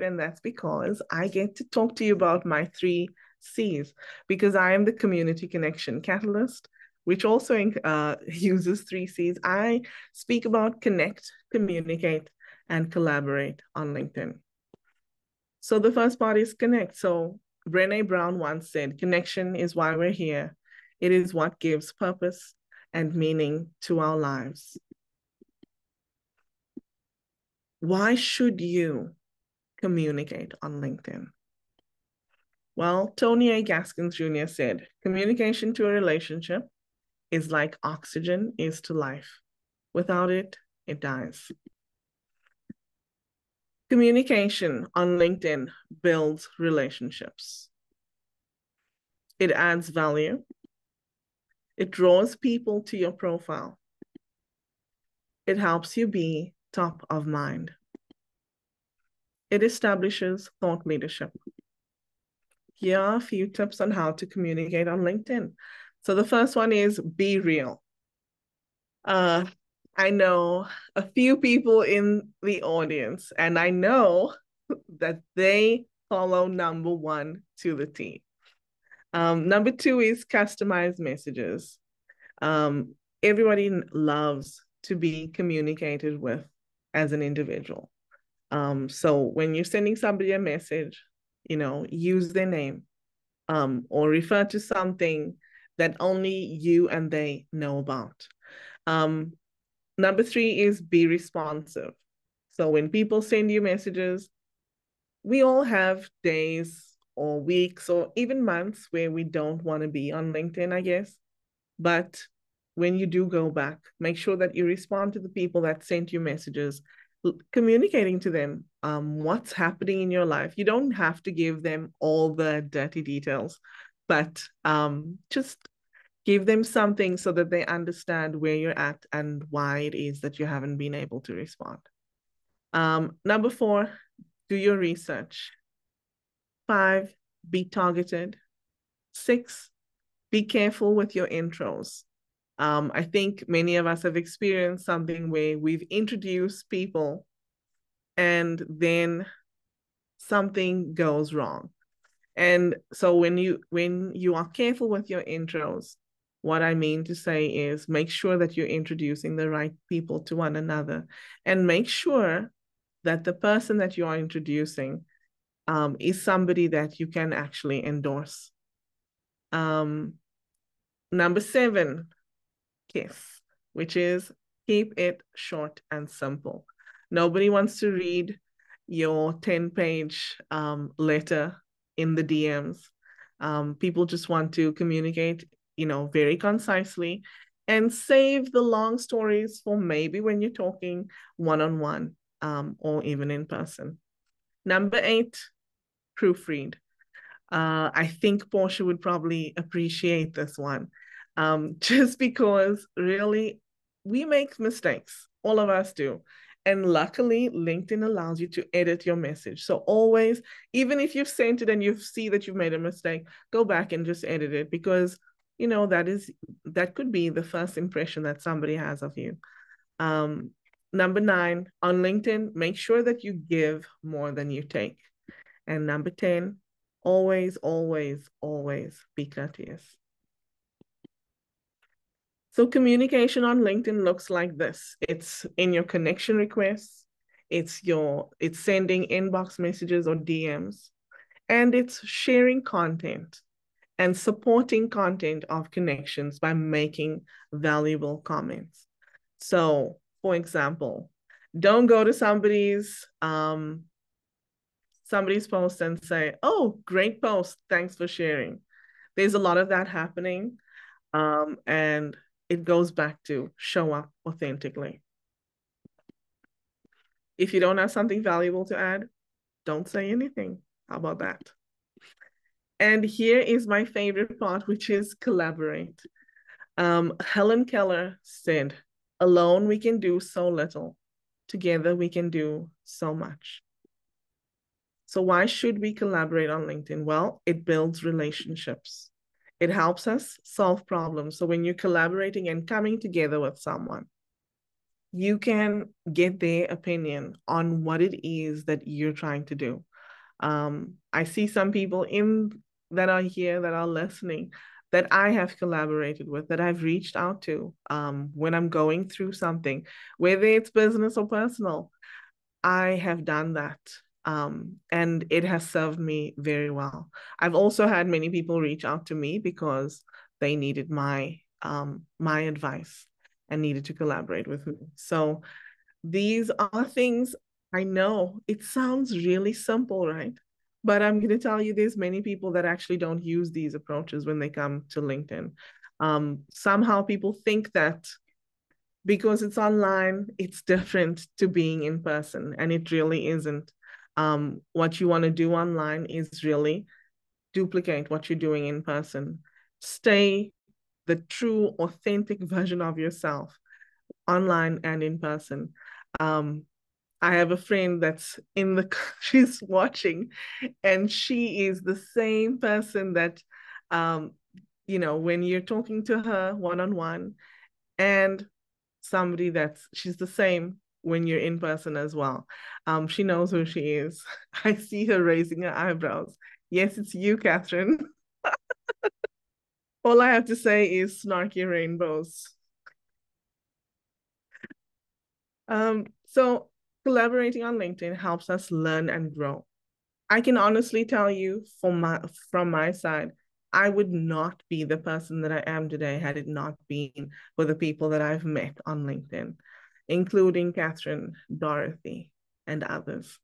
And that's because I get to talk to you about my 3 C's, because I am the community connection catalyst, which also uses 3 C's. I speak about connect, communicate, and collaborate on LinkedIn. So the first part is connect. So Brené Brown once said, connection is why we're here. It is what gives purpose and meaning to our lives. Why should you communicate on LinkedIn? Well, Tony A. Gaskins Jr. said, communication to a relationship is like oxygen is to life. Without it, it dies. Communication on LinkedIn builds relationships. It adds value. It draws people to your profile. It helps you be top of mind. It establishes thought leadership. Here are a few tips on how to communicate on LinkedIn. So the first one is be real. I know a few people in the audience, and I know that they follow number one to the T. Number two is customized messages. Everybody loves to be communicated with as an individual. So when you're sending somebody a message, use their name, or refer to something that only you and they know about. Number three is be responsive. So when people send you messages, we all have days or weeks or even months where we don't want to be on LinkedIn, I guess. But when you do go back, make sure that you respond to the people that sent you messages, communicating to them what's happening in your life. You don't have to give them all the dirty details, but just give them something so that they understand where you're at and why it is that you haven't been able to respond. Number four, do your research. 5, be targeted. 6, be careful with your intros. I think many of us have experienced something where we've introduced people and then something goes wrong. And so when you are careful with your intros, what I mean to say is make sure that you're introducing the right people to one another, and make sure that the person that you are introducing is somebody that you can actually endorse. Number 7, KISS, which is keep it short and simple. Nobody wants to read your 10-page letter in the DMs. People just want to communicate, very concisely, and save the long stories for maybe when you're talking one-on-one or even in person. Number 8, proofread. I think Portia would probably appreciate this one, just because really we make mistakes. All of us do. And luckily, LinkedIn allows you to edit your message. So always, even if you've sent it and you see that you've made a mistake, go back and just edit it, because that could be the first impression that somebody has of you. Number 9, on LinkedIn, make sure that you give more than you take. And number 10, always, always, always be courteous. So communication on LinkedIn looks like this. It's in your connection requests, it's sending inbox messages or DMs, and it's sharing content and supporting content of connections by making valuable comments. So, for example, don't go to somebody's post and say, "Oh, great post, thanks for sharing." There's a lot of that happening, and it goes back to show up authentically. If you don't have something valuable to add, don't say anything. How about that? And here is my favorite part, which is collaborate. Helen Keller said, "Alone we can do so little. Together we can do so much." So why should we collaborate on LinkedIn? Well, it builds relationships. It helps us solve problems. So when you're collaborating and coming together with someone, you can get their opinion on what it is that you're trying to do. I see some people that are here, that are listening, that I have collaborated with, that I've reached out to when I'm going through something, whether it's business or personal. I have done that. And it has served me very well. I've also had many people reach out to me because they needed my advice and needed to collaborate with me. So these are things, I know it sounds really simple, right? But I'm going to tell you, there's many people that actually don't use these approaches when they come to LinkedIn. Somehow people think that because it's online, it's different to being in person, and it really isn't. What you want to do online is really duplicate what you're doing in person. Stay the true, authentic version of yourself online and in person. I have a friend that's she's watching, and she is the same person that, when you're talking to her one-on-one, and she's the same when you're in person as well. She knows who she is. I see her raising her eyebrows. Yes, it's you, Catherine. All I have to say is snarky rainbows. So collaborating on LinkedIn helps us learn and grow. I can honestly tell you from my side, I would not be the person that I am today had it not been for the people that I've met on LinkedIn, including Catherine, Dorothy, and others.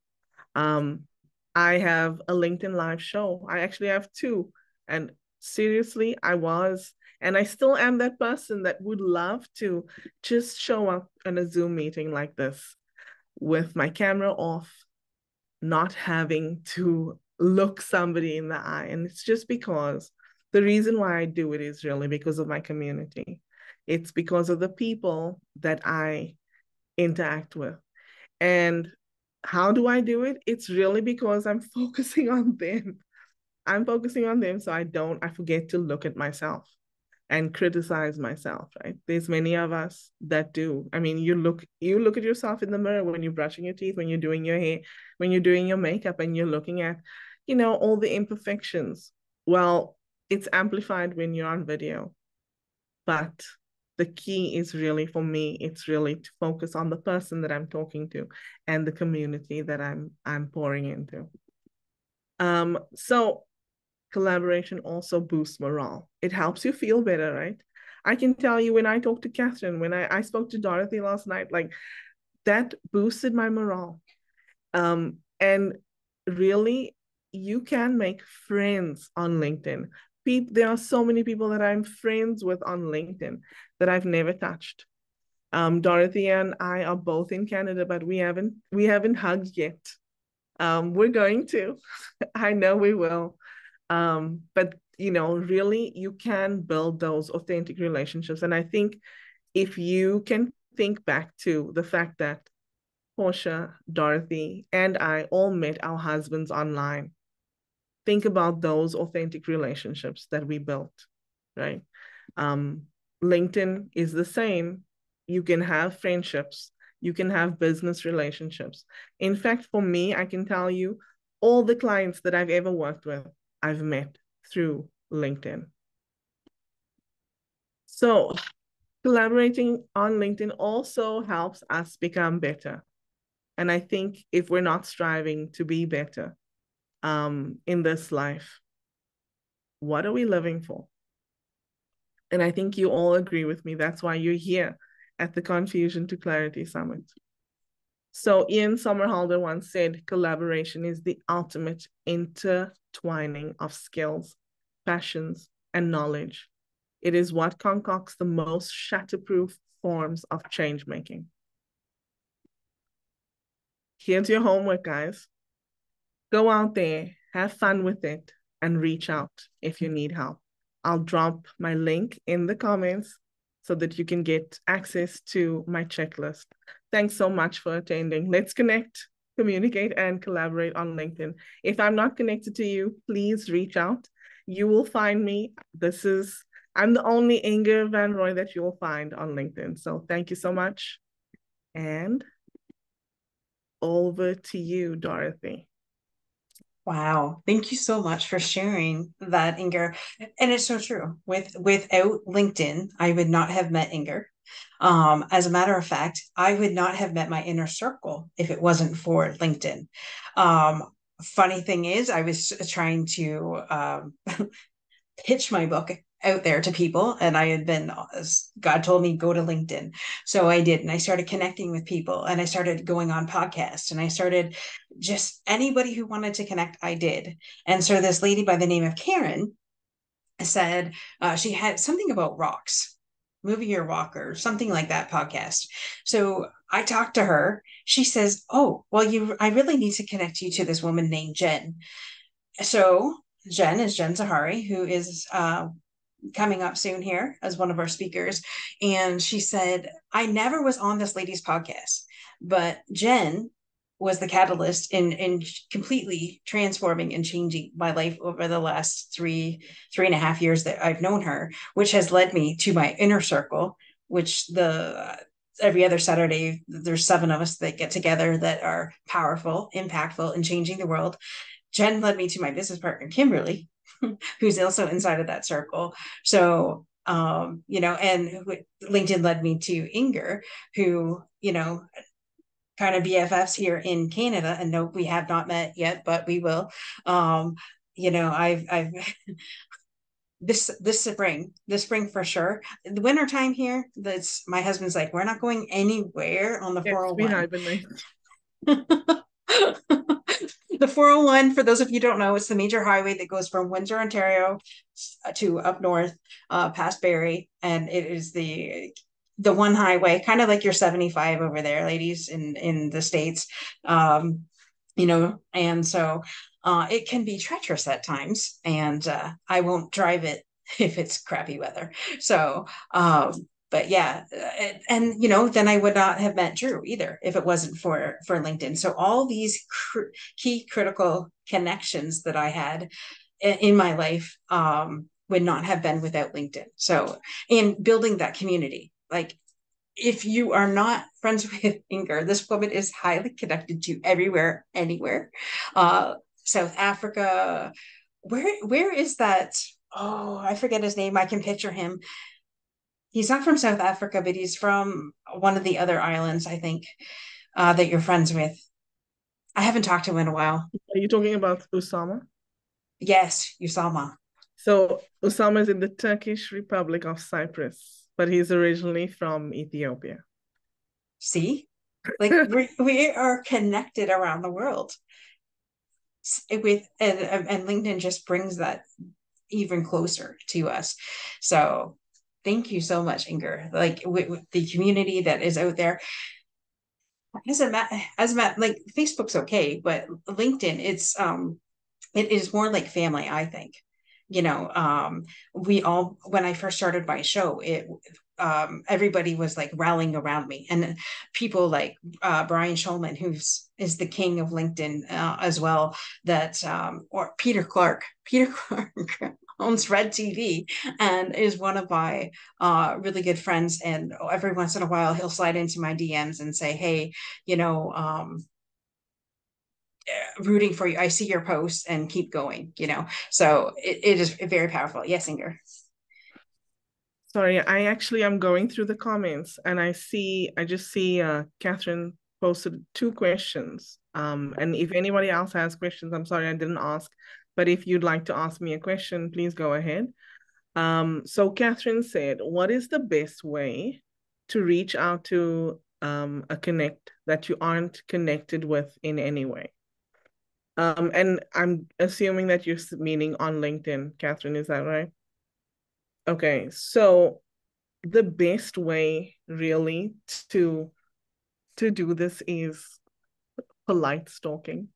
I have a LinkedIn live show. I actually have two. And seriously, and I still am that person that would love to just show up in a Zoom meeting like this with my camera off, not having to look somebody in the eye. And it's just because the reason why I do it is really because of my community. It's because of the people that I interact with. And how do I do it? It's really because I'm focusing on them. I'm focusing on them so I forget to look at myself and criticize myself, right? There's many of us that do. I mean, you look at yourself in the mirror when you're brushing your teeth, when you're doing your hair, when you're doing your makeup, and you're looking at, all the imperfections. Well, it's amplified when you're on video. But the key is really, for me, it's really to focus on the person that I'm talking to and the community that I'm pouring into. So collaboration also boosts morale. It helps you feel better, right? I can tell you, when I talked to Catherine, when I spoke to Dorothy last night, like, that boosted my morale. And really, you can make friends on LinkedIn. There are so many people that I'm friends with on LinkedIn that I've never touched. Dorothy and I are both in Canada, but we haven't hugged yet. We're going to. I know we will. But really, you can build those authentic relationships. And I think if you can think back to the fact that Portia, Dorothy, and I all met our husbands online, think about those authentic relationships that we built, right? LinkedIn is the same. You can have friendships, you can have business relationships. In fact, for me, I can tell you, all the clients that I've ever worked with, I've met through LinkedIn. So collaborating on LinkedIn also helps us become better. And I think if we're not striving to be better in this life, what are we living for? And I think you all agree with me. That's why you're here at the Confusion to Clarity Summit. So Ian Somerhalder once said, collaboration is the ultimate intertwining of skills, passions, and knowledge. It is what concocts the most shatterproof forms of change making. Here's your homework, guys. Go out there, have fun with it, and reach out if you need help. I'll drop my link in the comments so that you can get access to my checklist. Thanks so much for attending. Let's connect, communicate, and collaborate on LinkedIn. If I'm not connected to you, please reach out. You will find me. I'm the only Ingor van Rooi that you will find on LinkedIn. So thank you so much. And over to you, Dorothy. Wow. Thank you so much for sharing that, Ingor. And it's so true. Without LinkedIn, I would not have met Ingor. As a matter of fact, I would not have met my inner circle if it wasn't for LinkedIn. Funny thing is, I was trying to pitch my book out there to people, and I had been, God told me go to LinkedIn, so I did, and I started connecting with people, and I started going on podcasts, and I started just anybody who wanted to connect, I did. And so this lady by the name of Karen said she had something about rocks, moving your rock or something like that podcast. So I talked to her. She says, "Oh, well, I really need to connect you to this woman named Jen." So Jen is Jen Zahari, who is coming up soon here as one of our speakers. And she said, I never was on this lady's podcast, but Jen was the catalyst in completely transforming and changing my life over the last three and a half years that I've known her, which has led me to my inner circle, which every other Saturday, there's 7 of us that get together that are powerful, impactful, and changing the world. Jen led me to my business partner, Kimberly, who's also inside of that circle. So, and LinkedIn led me to Ingor, who, kind of BFFs here in Canada. And no, we have not met yet, but we will. I've this spring for sure. The winter time here, that's my husband's like, we're not going anywhere on the 401. The 401, for those of you who don't know, it's the major highway that goes from Windsor, Ontario to up north, past Barrie. And it is the one highway, kind of like your 75 over there, ladies, in the States. And so it can be treacherous at times, and I won't drive it if it's crappy weather. So, but yeah, and then I would not have met Drew either if it wasn't for LinkedIn. So all these key critical connections that I had in my life would not have been without LinkedIn. So, and building that community, like, if you are not friends with Ingor, this woman is highly connected to everywhere, anywhere. South Africa, where is that? Oh, I forget his name. I can picture him. He's not from South Africa, but he's from one of the other islands, I think, that you're friends with. I haven't talked to him in a while. Are you talking about Usama? Yes, Usama. So Usama is in the Turkish Republic of Cyprus, but he's originally from Ethiopia. See, like we are connected around the world. And LinkedIn just brings that even closer to us. So thank you so much, Ingor. Like with the community that is out there. As a matter, like Facebook's okay, but LinkedIn, it is more like family, I think. We all, when I first started my show, everybody was like rallying around me, and people like Brian Schulman, is the king of LinkedIn as well, or Peter Clark owns Red TV and is one of my really good friends, and every once in a while he'll slide into my DMs and say, hey, rooting for you. I see your posts and keep going, So it is very powerful. Yes, Ingor. Sorry, I actually am going through the comments, and I just see Catherine posted 2 questions. And if anybody else has questions, I'm sorry I didn't ask, but if you'd like to ask me a question, please go ahead. So Catherine said, what is the best way to reach out to a connect that you aren't connected with in any way? And I'm assuming that you're meaning on LinkedIn, Catherine, is that right? Okay, so the best way really to do this is polite stalking.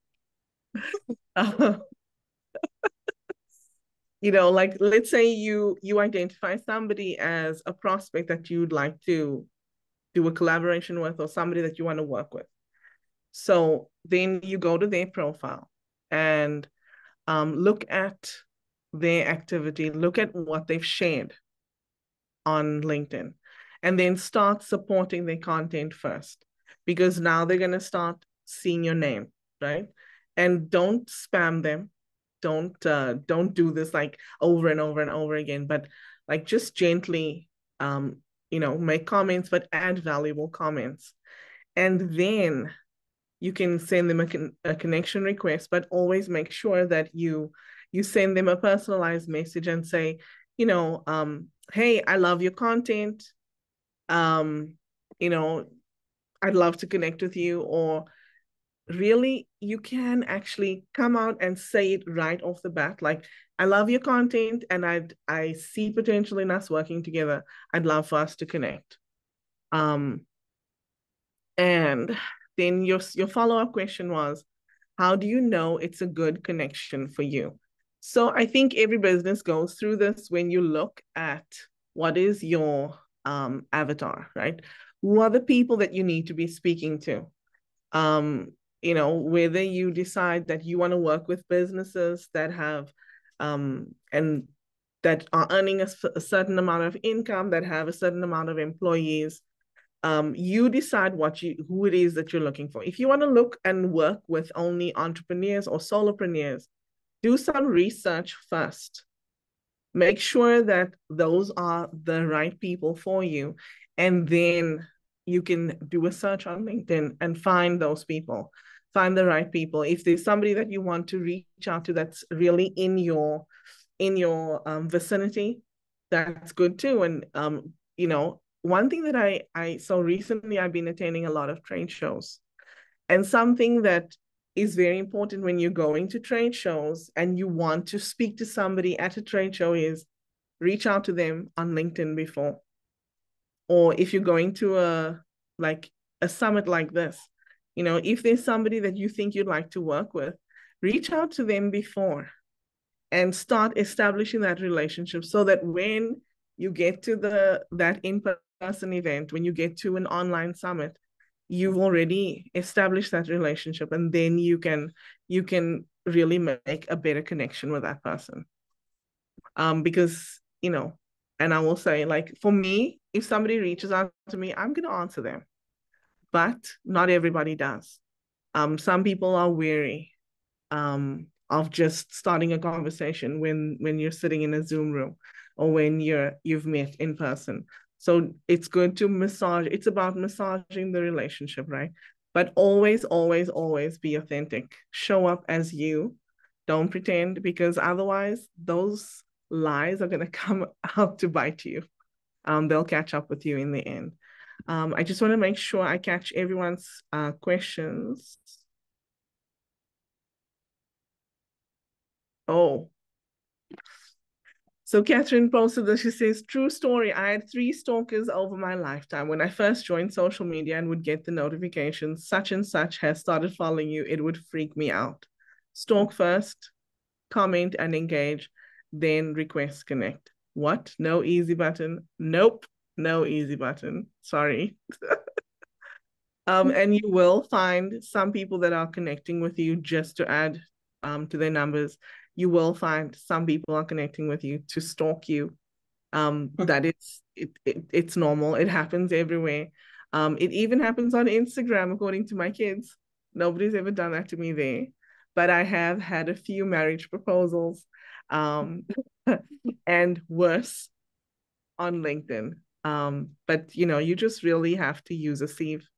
Like, let's say you identify somebody as a prospect that you'd like to do a collaboration with, or somebody that you want to work with. So then you go to their profile and look at their activity, look at what they've shared on LinkedIn, and then start supporting their content first, because now they're going to start seeing your name, right? And don't spam them. Don't do this like over and over and over again, but like just gently, make comments, but add valuable comments. And then you can send them a connection request, but always make sure that you send them a personalized message and say, hey, I love your content. You know, I'd love to connect with you. Or really, you can actually come out and say it right off the bat. Like, I love your content and I see potential in us working together. I'd love for us to connect. And then your follow-up question was, how do you know it's a good connection for you? So I think every business goes through this when you look at what is your avatar, right? Who are the people that you need to be speaking to? Whether you decide that you want to work with businesses that have and that are earning a certain amount of income, that have a certain amount of employees, you decide who it is that you're looking for. If you want to look and work with only entrepreneurs or solopreneurs, do some research first. Make sure that those are the right people for you. And then you can do a search on LinkedIn and find those people, find the right people. If there's somebody that you want to reach out to that's really in your vicinity, that's good too. And one thing that I so recently I've been attending a lot of trade shows, and something that is very important when you're going to trade shows and you want to speak to somebody at a trade show is reach out to them on LinkedIn before. Or if you're going to a summit like this, if there's somebody that you think you'd like to work with, reach out to them before and start establishing that relationship, so that when you get to that in-person event, when you get to an online summit, you've already established that relationship, and then you can really make a better connection with that person. Because and I will say, like, for me, if somebody reaches out to me, I'm going to answer them, but not everybody does. Some people are weary of just starting a conversation when you're sitting in a Zoom room, or when you've met in person. So it's good to massage. It's about massaging the relationship, right? But always, always, always be authentic. Show up as you. Don't pretend, because otherwise those lies are going to come out to bite you. They'll catch up with you in the end. I just want to make sure I catch everyone's questions. Oh, so Catherine posted this. She says, true story. I had 3 stalkers over my lifetime. When I first joined social media and would get the notifications, such and such has started following you, it would freak me out. Stalk first, comment and engage, then request connect. What? No easy button? Nope, no easy button. Sorry. And you will find some people that are connecting with you just to add to their numbers. You will find some people are connecting with you to stalk you. It's normal. It happens everywhere. It even happens on Instagram, according to my kids. Nobody's ever done that to me there, but I have had a few marriage proposals, and worse on LinkedIn. But you just really have to use a sieve,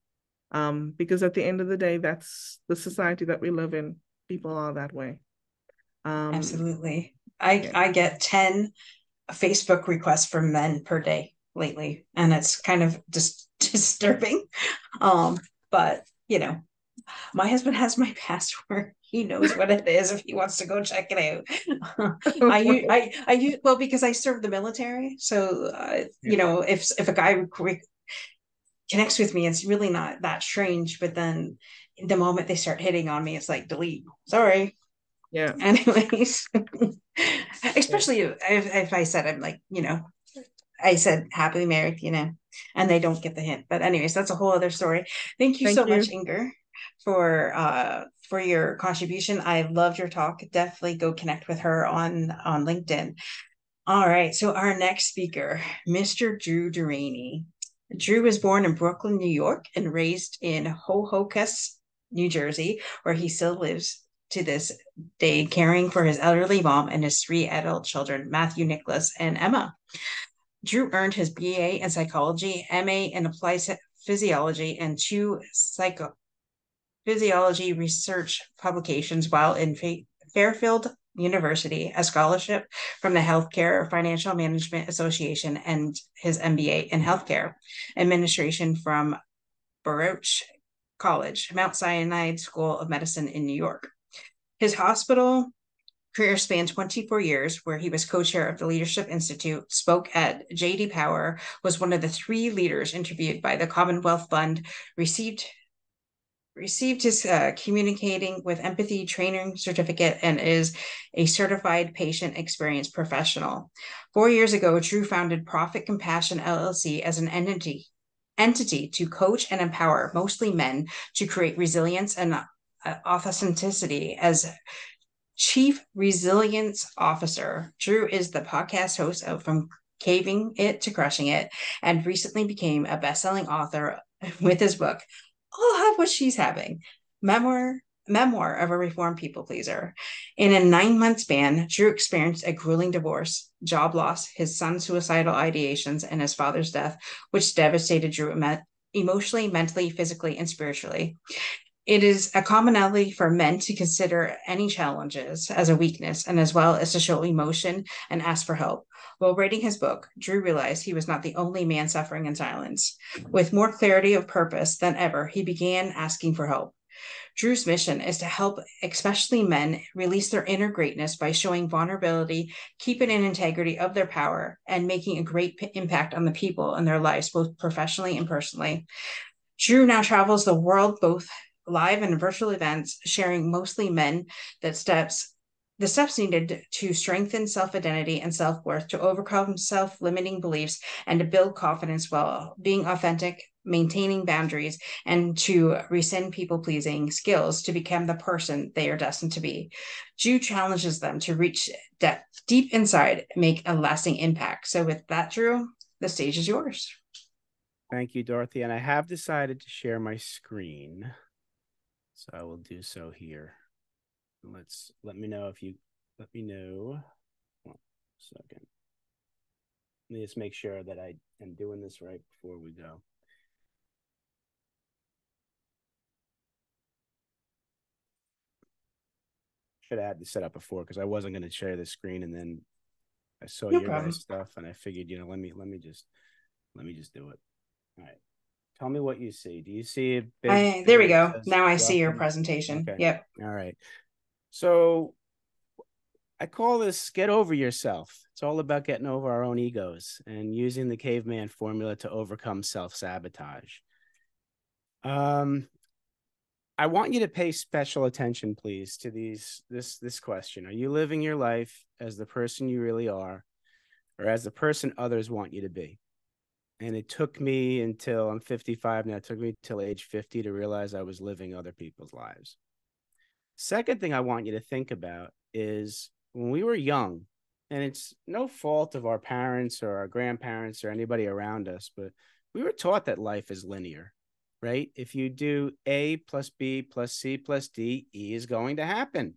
because at the end of the day, that's the society that we live in. People are that way. Absolutely. I get 10 Facebook requests from men per day lately, and it's kind of just disturbing. But my husband has my password. He knows what it is if he wants to go check it out. I use, well, because I serve the military, so if a guy connects with me, it's really not that strange. But then the moment they start hitting on me, it's like delete. Sorry. Yeah. Anyways, especially if I said I'm like, I said happily married, and they don't get the hint. But anyways, that's a whole other story. Thank you so much, Ingor, for your contribution. I loved your talk. Definitely go connect with her on LinkedIn. All right. So our next speaker, Mr. Drew Deraney. Drew was born in Brooklyn, New York, and raised in Hohokus, New Jersey, where he still lives to this day, caring for his elderly mom and his 3 adult children, Matthew, Nicholas, and Emma. Drew earned his BA in psychology, MA in applied physiology, and 2 psychophysiology research publications while in Fairfield University, a scholarship from the Healthcare Financial Management Association, and his MBA in Healthcare Administration from Baruch College, Mount Sinai School of Medicine in New York. His hospital career spanned 24 years, where he was co-chair of the Leadership Institute, spoke at J.D. Power, was one of the 3 leaders interviewed by the Commonwealth Fund, received his communicating with empathy training certificate, and is a certified patient experience professional. 4 years ago, Drew founded Profit Compassion LLC as an entity to coach and empower mostly men to create resilience and authenticity. As Chief Resilience Officer, Drew is the podcast host of From Caving It to Crushing It, and recently became a best-selling author with his book, I'll Have What She's Having, Memoir of a Reformed People Pleaser. In a 9-month span, Drew experienced a grueling divorce, job loss, his son's suicidal ideations, and his father's death, which devastated Drew emotionally, mentally, physically, and spiritually. It is a commonality for men to consider any challenges as a weakness, and as well as to show emotion and ask for help. While writing his book, Drew realized he was not the only man suffering in silence. With more clarity of purpose than ever, he began asking for help. Drew's mission is to help especially men release their inner greatness by showing vulnerability, keeping in integrity of their power, and making a great impact on the people in their lives, both professionally and personally. Drew now travels the world, both live and virtual events, sharing mostly men the steps needed to strengthen self-identity and self-worth, to overcome self-limiting beliefs, and to build confidence while being authentic, maintaining boundaries, and to rescind people-pleasing skills to become the person they are destined to be. Drew challenges them to reach deep inside, make a lasting impact. So with that, Drew, the stage is yours. Thank you, Dorothy. And I have decided to share my screen, so I will do so here. Let me know if you let me know. 1 second. Let me just make sure that I am doing this right before we go. Should have had this set up before, because I wasn't going to share the screen, and then I saw your guys' stuff, and I figured, let me just do it. All right. Tell me what you see. Do you see a big? There we go. Now I see your presentation. Okay. Yep. All right. So I call this Get Over Yourself. It's all about getting over our own egos and using the C.A.V.E.M.A.N Formula to overcome self-sabotage. I want you to pay special attention, please, to this question. Are you living your life as the person you really are, or as the person others want you to be? And it took me until I'm 55 now. It took me till age 50 to realize I was living other people's lives. Second thing I want you to think about is when we were young, and it's no fault of our parents or our grandparents or anybody around us, but we were taught that life is linear, right? If you do A plus B plus C plus D, E is going to happen.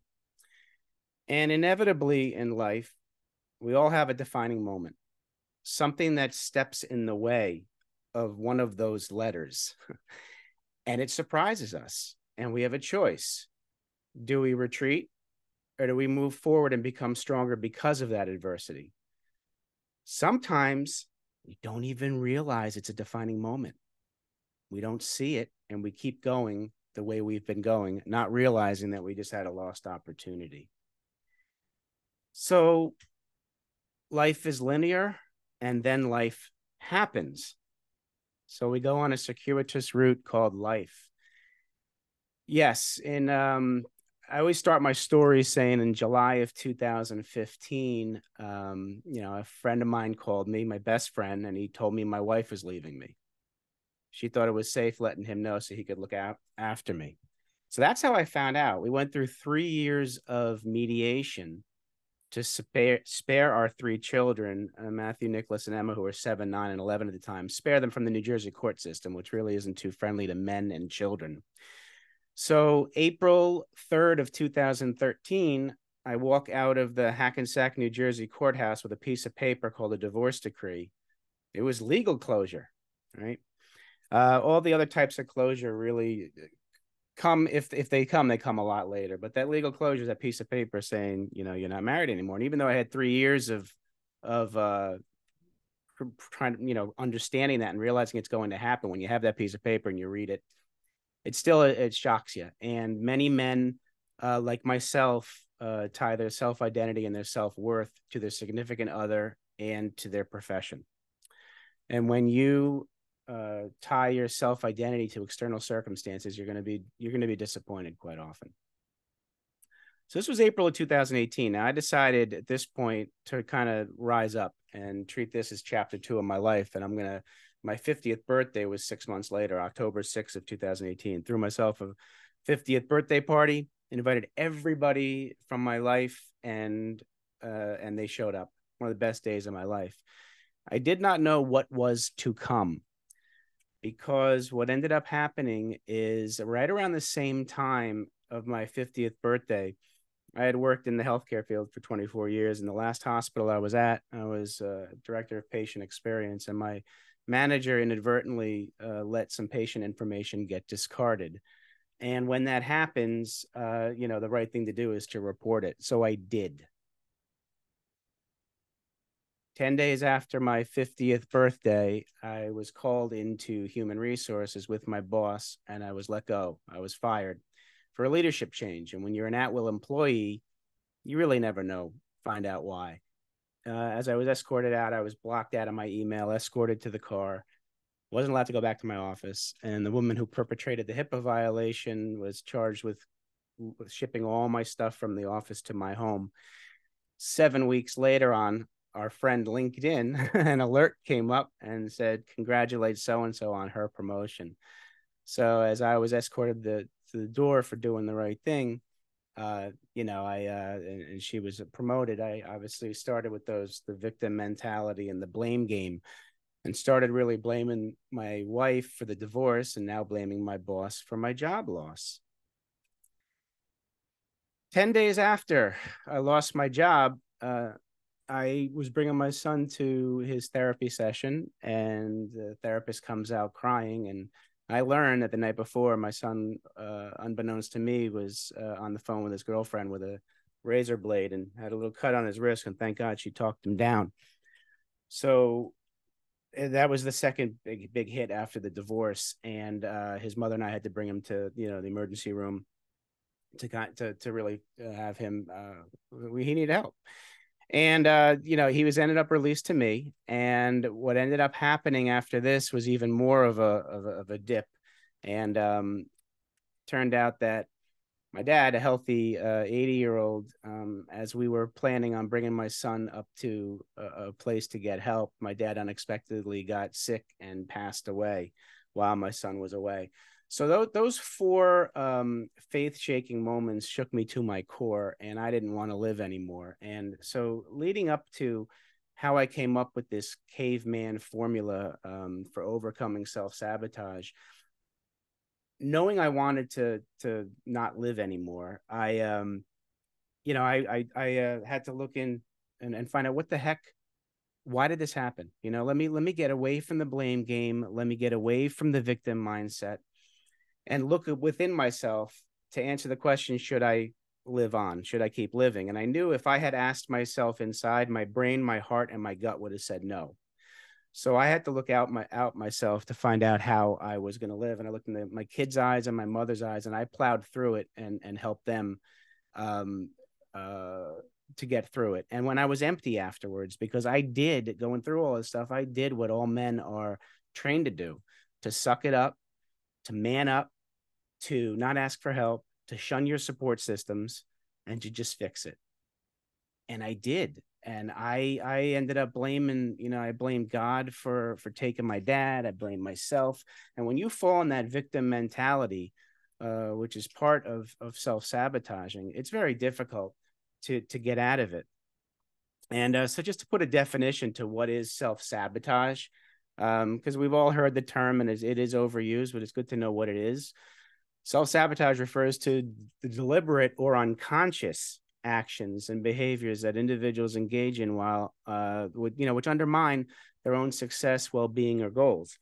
And inevitably in life, we all have a defining moment, something that steps in the way of one of those letters. And it surprises us. And we have a choice. Do we retreat, or do we move forward and become stronger because of that adversity? Sometimes we don't even realize it's a defining moment. We don't see it, and we keep going the way we've been going, not realizing that we just had a lost opportunity. So life is linear, and then life happens. So we go on a circuitous route called life. Yes, I always start my story saying in July of 2015, a friend of mine called me, my best friend, and he told me my wife was leaving me. She thought it was safe letting him know so he could look out after me. So that's how I found out. We went through 3 years of mediation to spare our 3 children, Matthew, Nicholas, and Emma, who were 7, 9, and 11 at the time, spare them from the New Jersey court system, which really isn't too friendly to men and children. So April 3rd of 2013, I walk out of the Hackensack, New Jersey courthouse with a piece of paper called a divorce decree. It was legal closure, right? All the other types of closure really come, if they come, they come a lot later. But that legal closure is that piece of paper saying, you know, you're not married anymore. And even though I had 3 years of trying to, you know, understanding that and realizing it's going to happen, when you have that piece of paper and you read it, it still, it shocks you. And many men, like myself, tie their self-identity and their self-worth to their significant other and to their profession. And when you tie your self-identity to external circumstances, you're going to be disappointed quite often. So this was April of 2018. Now I decided at this point to kind of rise up and treat this as chapter 2 of my life. And my 50th birthday was 6 months later, October 6th of 2018. Threw myself a 50th birthday party, invited everybody from my life, and they showed up. One of the best days of my life. I did not know what was to come, because what ended up happening is right around the same time of my 50th birthday, I had worked in the healthcare field for 24 years. In the last hospital I was at, I was director of patient experience, and my manager inadvertently let some patient information get discarded. And when that happens, you know, the right thing to do is to report it. So I did. 10 days after my 50th birthday, I was called into human resources with my boss, and I was let go. I was fired for a leadership change. And when you're an at-will employee, you really never know, find out why. As I was escorted out, I was blocked out of my email, escorted to the car, wasn't allowed to go back to my office. And the woman who perpetrated the HIPAA violation was charged with shipping all my stuff from the office to my home. 7 weeks later, on our friend LinkedIn, an alert came up and said, congratulate so-and-so on her promotion. So as I was escorted to the door for doing the right thing, you know, and she was promoted, I obviously started with the victim mentality and the blame game, and started really blaming my wife for the divorce, and now blaming my boss for my job loss. 10 days after I lost my job, I was bringing my son to his therapy session, and the therapist comes out crying. And I learned that the night before, my son, unbeknownst to me, was on the phone with his girlfriend with a razor blade and had a little cut on his wrist. And thank God she talked him down. So that was the second big hit after the divorce. And his mother and I had to bring him to, you know, the emergency room to really have him. He needed help. And, you know, he was ended up released to me. And what ended up happening after this was even more of a dip. And turned out that my dad, a healthy 80-year-old, as we were planning on bringing my son up to a place to get help, my dad unexpectedly got sick and passed away while my son was away. So those 4 faith-shaking moments shook me to my core, and I didn't want to live anymore. And so leading up to how I came up with this C.A.V.E.M.A.N formula for overcoming self-sabotage, knowing I wanted to not live anymore, I had to look in and find out what the heck, why did this happen? You know, let me get away from the blame game. Let me get away from the victim mindset and look within myself to answer the question, should I live on? Should I keep living? And I knew if I had asked myself inside, my brain, my heart, and my gut would have said no. So I had to look out myself to find out how I was going to live. And I looked in my kids' eyes and my mother's eyes, and I plowed through it and helped them to get through it. And when I was empty afterwards, because I did, going through all this stuff, I did what all men are trained to do, to suck it up, to man up, to not ask for help, to shun your support systems, and to just fix it. And I did. And I ended up blaming, you know, I blamed God for taking my dad. I blamed myself. And when you fall in that victim mentality, which is part of self-sabotaging, it's very difficult to get out of it. And so just to put a definition to what is self-sabotage, because we've all heard the term and it is overused, but it's good to know what it is. Self-sabotage refers to the deliberate or unconscious actions and behaviors that individuals engage in which undermine their own success, well-being, or goals.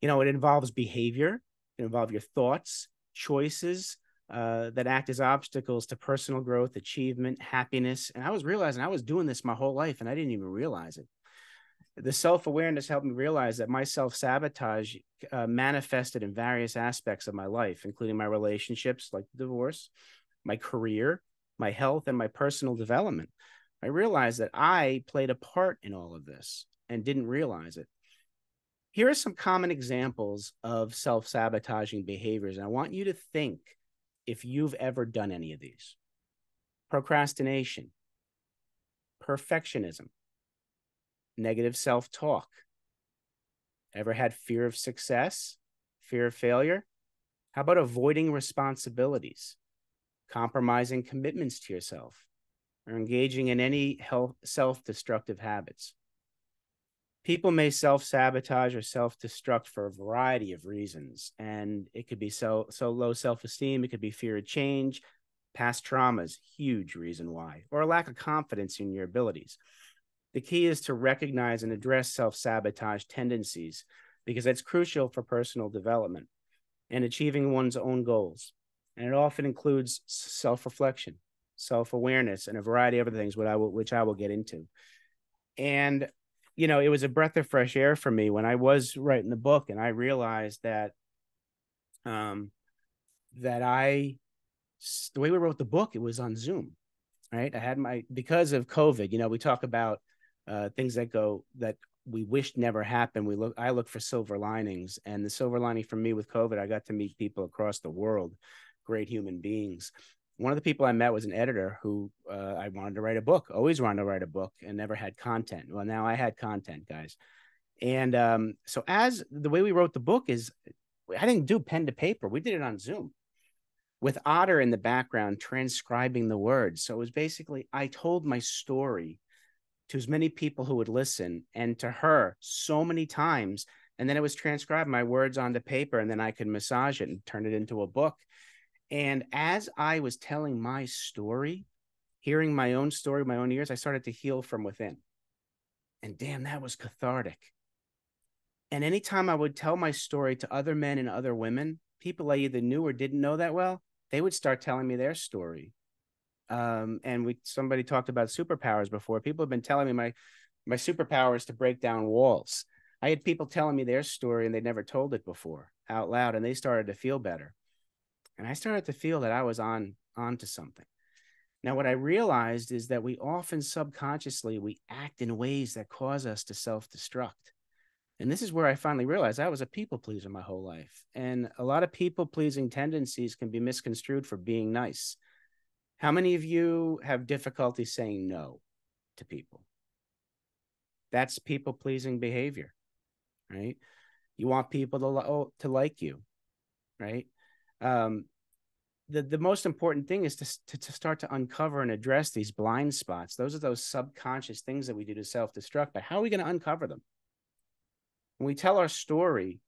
You know, it involves behavior, it involves your thoughts, choices that act as obstacles to personal growth, achievement, happiness. And I was realizing I was doing this my whole life and I didn't even realize it. The self-awareness helped me realize that my self-sabotage manifested in various aspects of my life, including my relationships, like divorce, my career, my health, and my personal development. I realized that I played a part in all of this and didn't realize it. Here are some common examples of self-sabotaging behaviors, and I want you to think if you've ever done any of these. Procrastination, perfectionism, negative self-talk. Ever had fear of success, fear of failure? How about avoiding responsibilities, compromising commitments to yourself, or engaging in any self-destructive habits? People may self-sabotage or self-destruct for a variety of reasons, and it could be so low self-esteem, it could be fear of change, past traumas, huge reason why, or a lack of confidence in your abilities. The key is to recognize and address self-sabotage tendencies because that's crucial for personal development and achieving one's own goals. And it often includes self-reflection, self-awareness, and a variety of other things, which I will get into. And, you know, it was a breath of fresh air for me when I was writing the book, and I realized that the way we wrote the book, it was on Zoom, right? I had because of COVID, you know, we talk about things that we wished never happened. I look for silver linings, and the silver lining for me with COVID, I got to meet people across the world, great human beings. One of the people I met was an editor who I wanted to write a book, always wanted to write a book, and never had content. Well, now I had content, guys. And so as the way we wrote the book is, I didn't do pen to paper. We did it on Zoom with Otter in the background transcribing the words. So it was basically, I told my story to as many people who would listen, and to her so many times. And then it was transcribed, my words onto paper, and then I could massage it and turn it into a book. And as I was telling my story, hearing my own story, my own ears, I started to heal from within. And damn, that was cathartic. And anytime I would tell my story to other men and other women, people I either knew or didn't know that well, they would start telling me their story. And somebody talked about superpowers before. People have been telling me my superpower is to break down walls. I had people telling me their story and they'd never told it before out loud, and they started to feel better. And I started to feel that I was onto something. Now, what I realized is that we often subconsciously, we act in ways that cause us to self-destruct. And this is where I finally realized I was a people pleaser my whole life. And a lot of people pleasing tendencies can be misconstrued for being nice. How many of you have difficulty saying no to people? That's people pleasing behavior, right? You want people to like you, right? The most important thing is to start to uncover and address these blind spots. Those are those subconscious things that we do to self-destruct. But how are we going to uncover them? When we tell our story,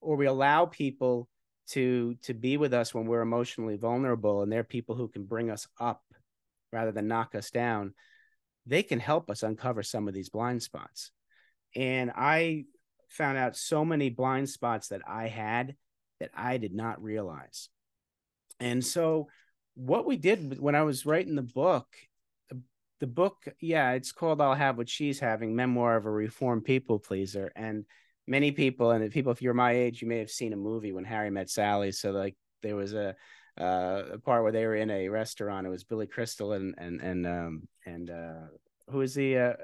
or we allow people to be with us when we're emotionally vulnerable, and they're people who can bring us up rather than knock us down, they can help us uncover some of these blind spots. And I found out so many blind spots that I had that I did not realize. And so what we did when I was writing the book, yeah, it's called I'll Have What She's Having, Memoir of a Reformed People Pleaser. And many people, and people, if you're my age, you may have seen a movie When Harry Met Sally. So like there was a part where they were in a restaurant. It was Billy Crystal and who is the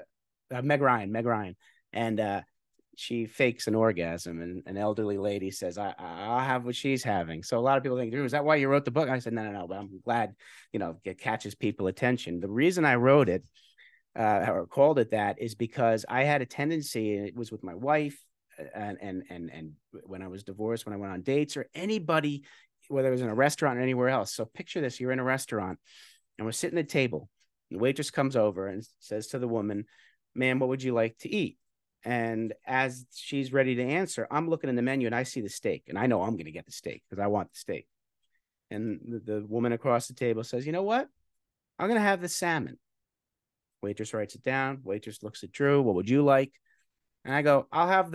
Meg Ryan. And she fakes an orgasm, and an elderly lady says, I'll have what she's having. So a lot of people think, Drew, is that why you wrote the book? I said, no, but I'm glad, it catches people attention. The reason I wrote it or called it that is because I had a tendency, and it was with my wife and when I was divorced, when I went on dates, or anybody, whether it was in a restaurant or anywhere else. So picture this, you're in a restaurant and we're sitting at the table. The waitress comes over and says to the woman, ma'am, what would you like to eat? And as she's ready to answer, I'm looking in the menu and I see the steak, and I know I'm going to get the steak because I want the steak. And the woman across the table says, you know what? I'm going to have the salmon. Waitress writes it down. Waitress looks at Drew. What would you like? And I go, I'll have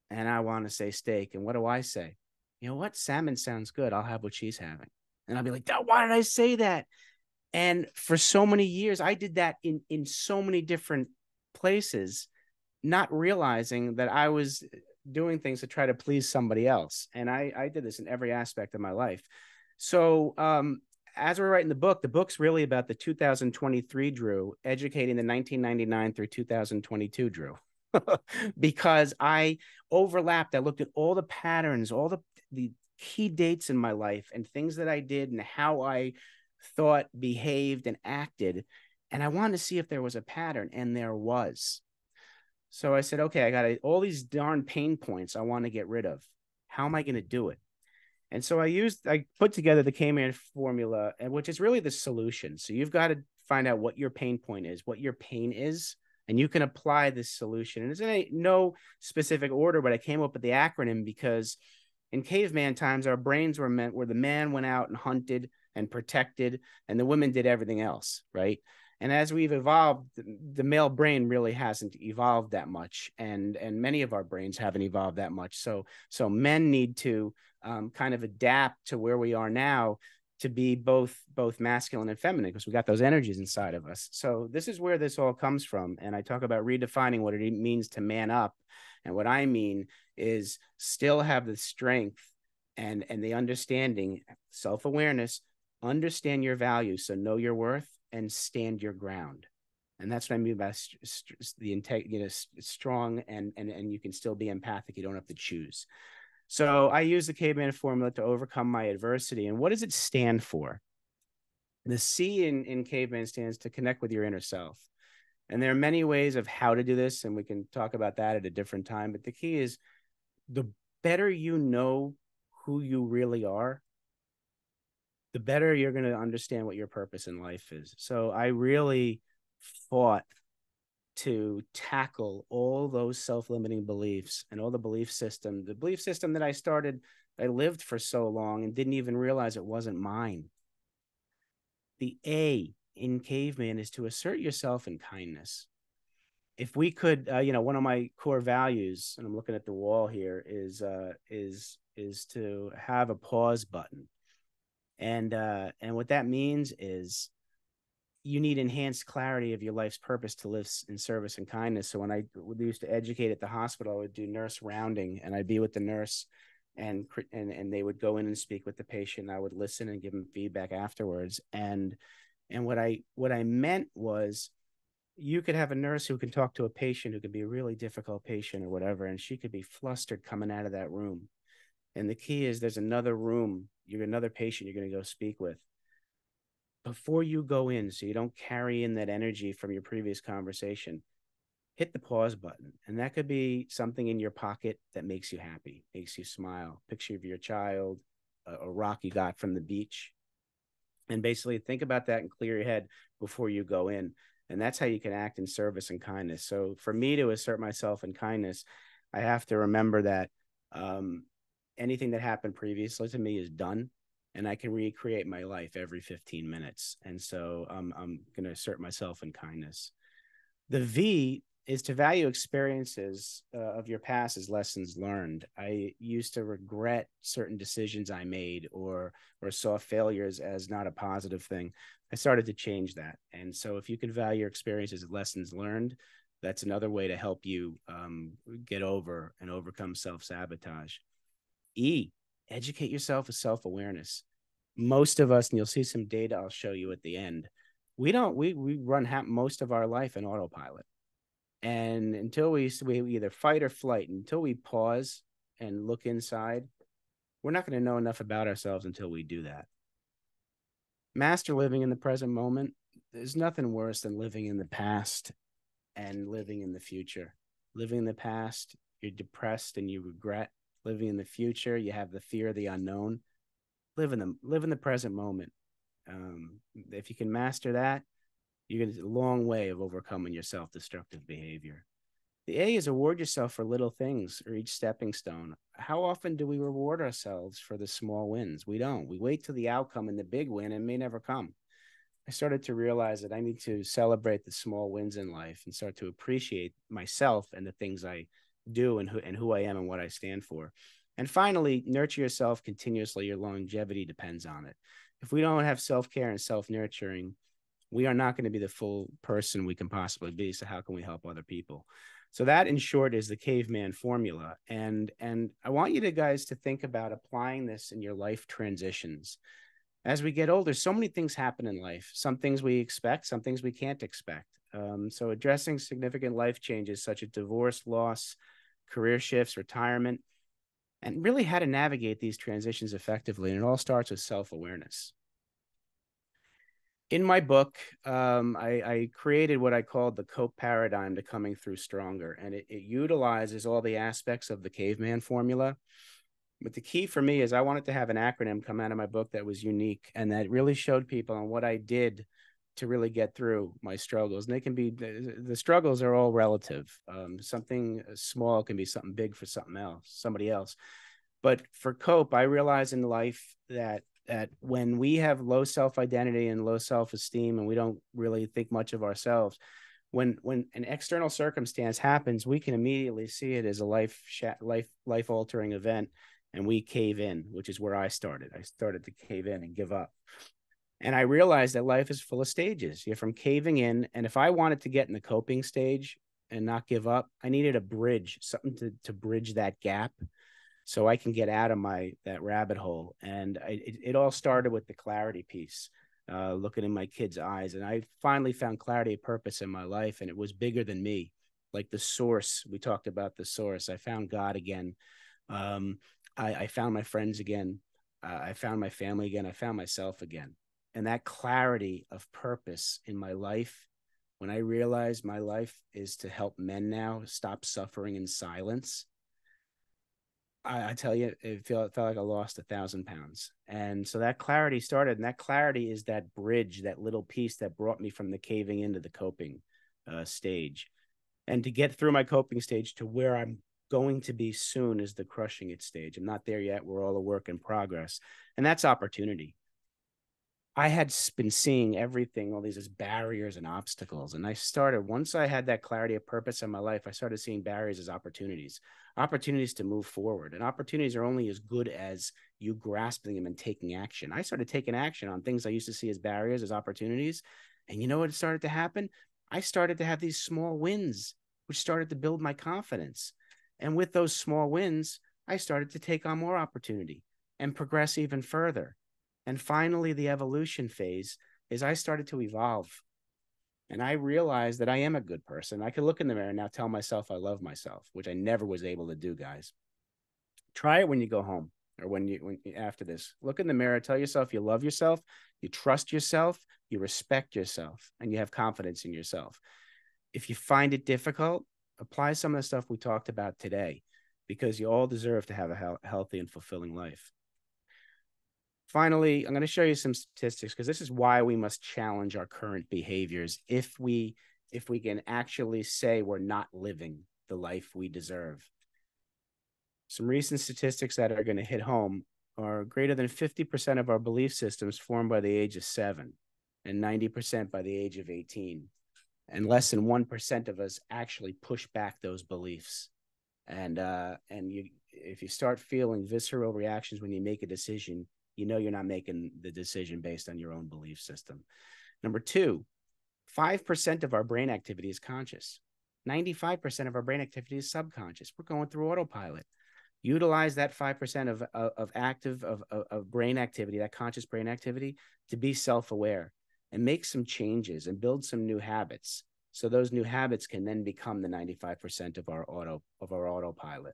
and I want to say steak. And what do I say? you know what? Salmon sounds good. I'll have what she's having. And I'll be like, why did I say that? And for so many years, I did that in so many different places, not realizing that I was doing things to try to please somebody else. And I did this in every aspect of my life. So as we're writing the book's really about the 2023 Drew educating the 1999 through 2022 Drew. Because I overlapped. I looked at all the patterns, all the key dates in my life and things that I did and how I thought, behaved, and acted. And I wanted to see if there was a pattern, and there was. So I said, okay, I got all these darn pain points I want to get rid of. How am I going to do it? And so I put together the C.A.V.E.M.A.N formula, which is really the solution. So you've got to find out what your pain point is, what your pain is, and you can apply this solution. And it's in no specific order, but I came up with the acronym because in caveman times, our brains were meant where the man went out and hunted and protected, and the women did everything else, right? And as we've evolved, the male brain really hasn't evolved that much, and many of our brains haven't evolved that much. So men need to kind of adapt to where we are now to be both masculine and feminine, because we got those energies inside of us. So this is where this all comes from. And I talk about redefining what it means to man up. And what I mean is still have the strength and the understanding, self-awareness, understand your value. So know your worth and stand your ground. And that's what I mean by the strong and you can still be empathic. You don't have to choose. So I use the C.A.V.E.M.A.N formula to overcome my adversity. And what does it stand for? The C in C.A.V.E.M.A.N stands to connect with your inner self. And there are many ways of how to do this, and we can talk about that at a different time. But the key is the better you know who you really are, the better you're going to understand what your purpose in life is. So I really fought to tackle all those self-limiting beliefs and all the belief system that I lived for so long and didn't even realize it wasn't mine. The A in C.A.V.E.M.A.N is to assert yourself in kindness. If we could, one of my core values, and I'm looking at the wall here, is to have a pause button. And what that means is you need enhanced clarity of your life's purpose to live in service and kindness. So when I used to educate at the hospital, I would do nurse rounding, and I'd be with the nurse, and they would go in and speak with the patient. I would listen and give them feedback afterwards. And what I meant was, you could have a nurse who can talk to a patient who could be a really difficult patient or whatever, and she could be flustered coming out of that room. And the key is there's another room, another patient you're going to go speak with. Before you go in, so you don't carry in that energy from your previous conversation, hit the pause button. And that could be something in your pocket that makes you happy, makes you smile. Picture of your child, a rock you got from the beach. And basically think about that and clear your head before you go in. And that's how you can act in service and kindness. So for me to assert myself in kindness, I have to remember that anything that happened previously to me is done. And I can recreate my life every 15 minutes. And so I'm going to assert myself in kindness. The V is to value experiences of your past as lessons learned. I used to regret certain decisions I made or saw failures as not a positive thing. I started to change that. And so if you can value your experiences as lessons learned, that's another way to help you get over and overcome self-sabotage. E, educate yourself with self-awareness. Most of us, and you'll see some data I'll show you at the end, we run most of our life in autopilot. And until we either fight or flight, until we pause and look inside, we're not going to know enough about ourselves until we do that. Master living in the present moment. There's nothing worse than living in the past and living in the future. Living in the past, you're depressed and you regret. Living in the future, you have the fear of the unknown. Live in the present moment. If you can master that, you're going to a long way of overcoming your self-destructive behavior. The A is award yourself for little things or each stepping stone. How often do we reward ourselves for the small wins? We don't. We wait till the outcome and the big win and may never come. I started to realize that I need to celebrate the small wins in life and start to appreciate myself and the things I do and who I am and what I stand for. And finally, nurture yourself continuously. Your longevity depends on it. If we don't have self-care and self-nurturing, we are not going to be the full person we can possibly be. So how can we help other people? So that, in short, is the C.A.V.E.M.A.N Formula. And I want you guys to think about applying this in your life transitions. As we get older, so many things happen in life. Some things we expect, some things we can't expect. So addressing significant life changes such as divorce, loss, career shifts, retirement, and really how to navigate these transitions effectively. And it all starts with self-awareness. In my book, I created what I called the COPE paradigm to coming through stronger. And it utilizes all the aspects of the C.A.V.E.M.A.N Formula. But the key for me is I wanted to have an acronym come out of my book that was unique and that really showed people on what I did to really get through my struggles. And they can be, the struggles are all relative. Something small can be something big for somebody else. But for COPE, I realized in life that when we have low self-identity and low self-esteem and we don't really think much of ourselves, when an external circumstance happens, we can immediately see it as a life-altering event, and we cave in, which is where I started. I started to cave in and give up. And I realized that life is full of stages. You're from caving in, and if I wanted to get in the coping stage and not give up, I needed a bridge, something to bridge that gap, so I can get out of that rabbit hole. And it all started with the clarity piece, looking in my kids' eyes. And I finally found clarity of purpose in my life, and it was bigger than me. Like the source, we talked about the source. I found God again. I found my friends again. I found my family again. I found myself again. And that clarity of purpose in my life, when I realized my life is to help men now stop suffering in silence, I tell you, it felt like I lost 1,000 pounds. And so that clarity started, and that clarity is that bridge, that little piece that brought me from the caving into the coping stage. And to get through my coping stage to where I'm going to be soon is the crushing it stage. I'm not there yet. We're all a work in progress. And that's opportunity. I had been seeing everything, all these as barriers and obstacles. And once I had that clarity of purpose in my life, I started seeing barriers as opportunities to move forward. And opportunities are only as good as you grasping them and taking action. I started taking action on things I used to see as barriers, as opportunities. And you know what started to happen? I started to have these small wins, which started to build my confidence. And with those small wins, I started to take on more opportunity and progress even further. And finally, the evolution phase is I started to evolve. And I realized that I am a good person. I can look in the mirror and now tell myself I love myself, which I never was able to do, guys. Try it when you go home or after this. Look in the mirror, tell yourself you love yourself, you trust yourself, you respect yourself, and you have confidence in yourself. If you find it difficult, apply some of the stuff we talked about today, because you all deserve to have a healthy and fulfilling life. Finally, I'm going to show you some statistics, because this is why we must challenge our current behaviors if we can actually say we're not living the life we deserve. Some recent statistics that are going to hit home are greater than 50% of our belief systems formed by the age of 7 and 90% by the age of 18. And less than 1% of us actually push back those beliefs. And if you start feeling visceral reactions when you make a decision, you know you're not making the decision based on your own belief system. Number 2, 5% of our brain activity is conscious. 95% of our brain activity is subconscious. We're going through autopilot. Utilize that 5% of brain activity, that conscious brain activity, to be self-aware and make some changes and build some new habits. So those new habits can then become the 95% of our autopilot.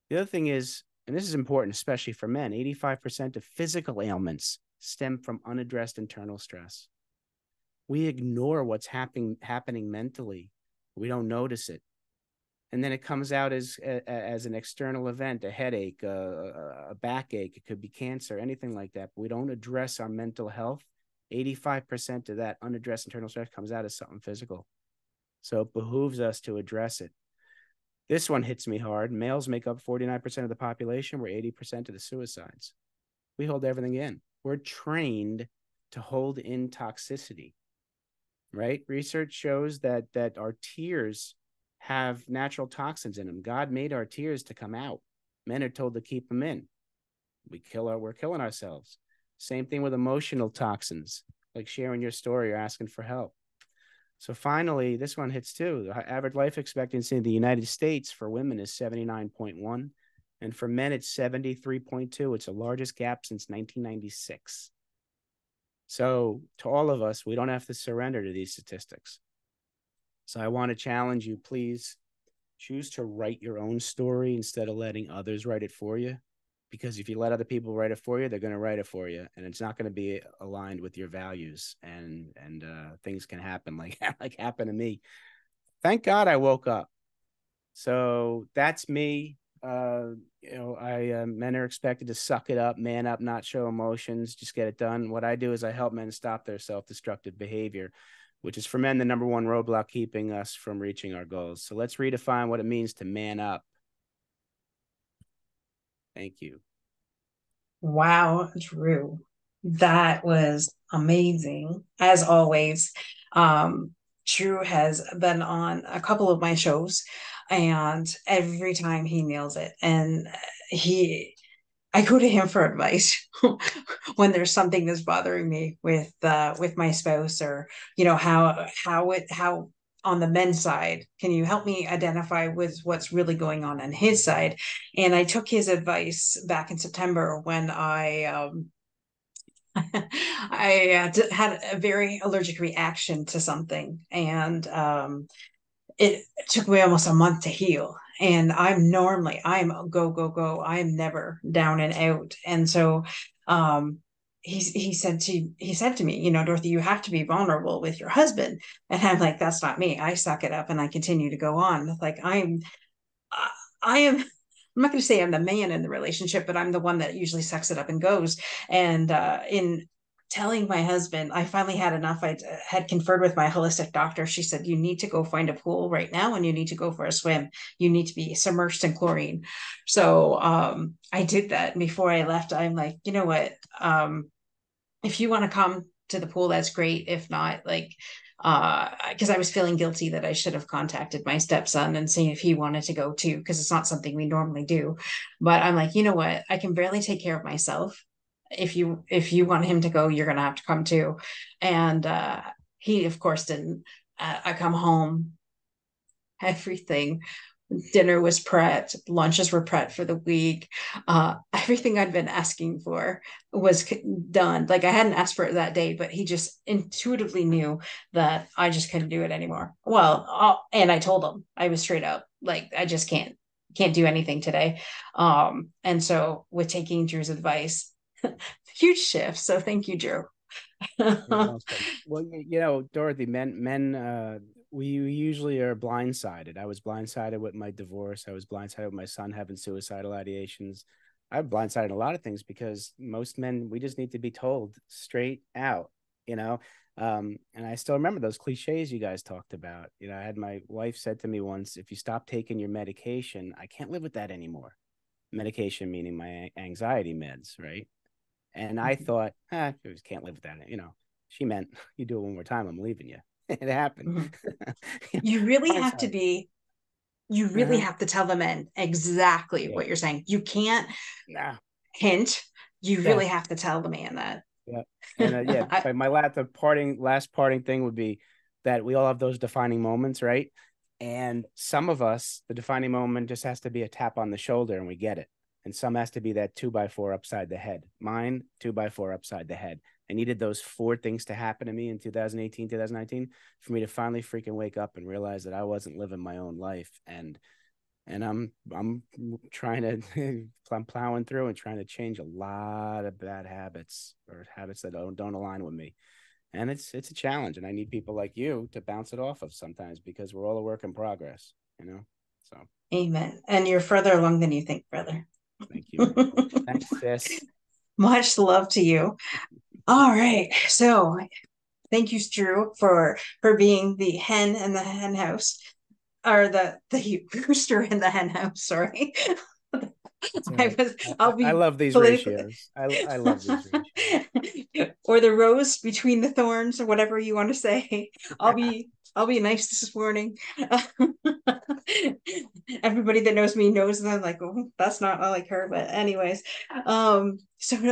The other thing is, and this is important, especially for men, 85% of physical ailments stem from unaddressed internal stress. We ignore what's happening mentally. We don't notice it. And then it comes out as an external event, a headache, a backache, it could be cancer, anything like that. But we don't address our mental health. 85% of that unaddressed internal stress comes out as something physical. So it behooves us to address it. This one hits me hard. Males make up 49% of the population. We're 80% of the suicides. We hold everything in. We're trained to hold in toxicity, right? Research shows that our tears have natural toxins in them. God made our tears to come out. Men are told to keep them in. We're killing ourselves. Same thing with emotional toxins, like sharing your story or asking for help. So finally, this one hits too. The average life expectancy in the United States for women is 79.1, and for men, it's 73.2. It's the largest gap since 1996. So to all of us, we don't have to surrender to these statistics. So I want to challenge you, please choose to write your own story instead of letting others write it for you. Because if you let other people write it for you, they're going to write it for you, and it's not going to be aligned with your values, and things can happen like happened to me. Thank God I woke up. So that's me. Men are expected to suck it up, man up, not show emotions, just get it done. What I do is I help men stop their self-destructive behavior, which is for men the number one roadblock keeping us from reaching our goals. So let's redefine what it means to man up. Thank you. Wow, Drew. That was amazing. As always, Drew has been on a couple of my shows, and every time he nails it. And I go to him for advice when there's something that's bothering me with my spouse, or how on the men's side, can you help me identify with what's really going on his side? And I took his advice back in September when I had a very allergic reaction to something, and it took me almost a month to heal. And I'm go, go, go. I'm never down and out. And so he said to me, Dorothy, you have to be vulnerable with your husband. And I'm like, that's not me. I suck it up and I continue to go on. Like I am, I'm not going to say I'm the man in the relationship, but I'm the one that usually sucks it up and goes. And in telling my husband, I finally had enough. I had conferred with my holistic doctor. She said, you need to go find a pool right now, and you need to go for a swim. You need to be submerged in chlorine. So I did that. And before I left, I'm like, you know what? If you want to come to the pool, that's great. If not, like, because I was feeling guilty that I should have contacted my stepson and seen if he wanted to go too, because it's not something we normally do. But I'm like, you know what? I can barely take care of myself. If you want him to go, you're gonna have to come too. And he, of course, didn't. I come home, everything. Dinner was prepped, lunches were prepped for the week. Everything I'd been asking for was done. Like, I hadn't asked for it that day, but he just intuitively knew that I just couldn't do it anymore. Well, and I told him, I was straight up like, I just can't do anything today. And so with taking Drew's advice, huge shift. So thank you, Drew. Well, Dorothy, men, we usually are blindsided. I was blindsided with my divorce. I was blindsided with my son having suicidal ideations. I'm blindsided a lot of things because most men, we just need to be told straight out, and I still remember those cliches you guys talked about. I had my wife said to me once, if you stop taking your medication, I can't live with that anymore. Medication meaning my anxiety meds, right? And I thought, I just can't live with that. She meant, you do it one more time, I'm leaving you. It happened. You really have to be, you really have to tell the men exactly what you're saying. You can't hint. You really have to tell the man that. Yeah. And my last parting thing would be that we all have those defining moments, right? And some of us, the defining moment just has to be a tap on the shoulder and we get it. And some has to be that 2x4 upside the head. Mine, 2x4 upside the head. I needed those 4 things to happen to me in 2018, 2019 for me to finally freaking wake up and realize that I wasn't living my own life. And I'm trying to, I'm plowing through and trying to change a lot of bad habits or habits that don't align with me. And it's a challenge. And I need people like you to bounce it off of sometimes because we're all a work in progress, so. Amen. And you're further along than you think, brother. Thank you. Thanks, sis. Much love to you. All right. So thank you, Drew, for being the hen in the hen house, or the rooster in the hen house. Sorry. Right. I'll I be love these politically ratios. I love these ratios. or the rose between the thorns or whatever you want to say. I'll be nice this morning. Everybody that knows me knows that I'm like, oh, that's not like her. But anyways, so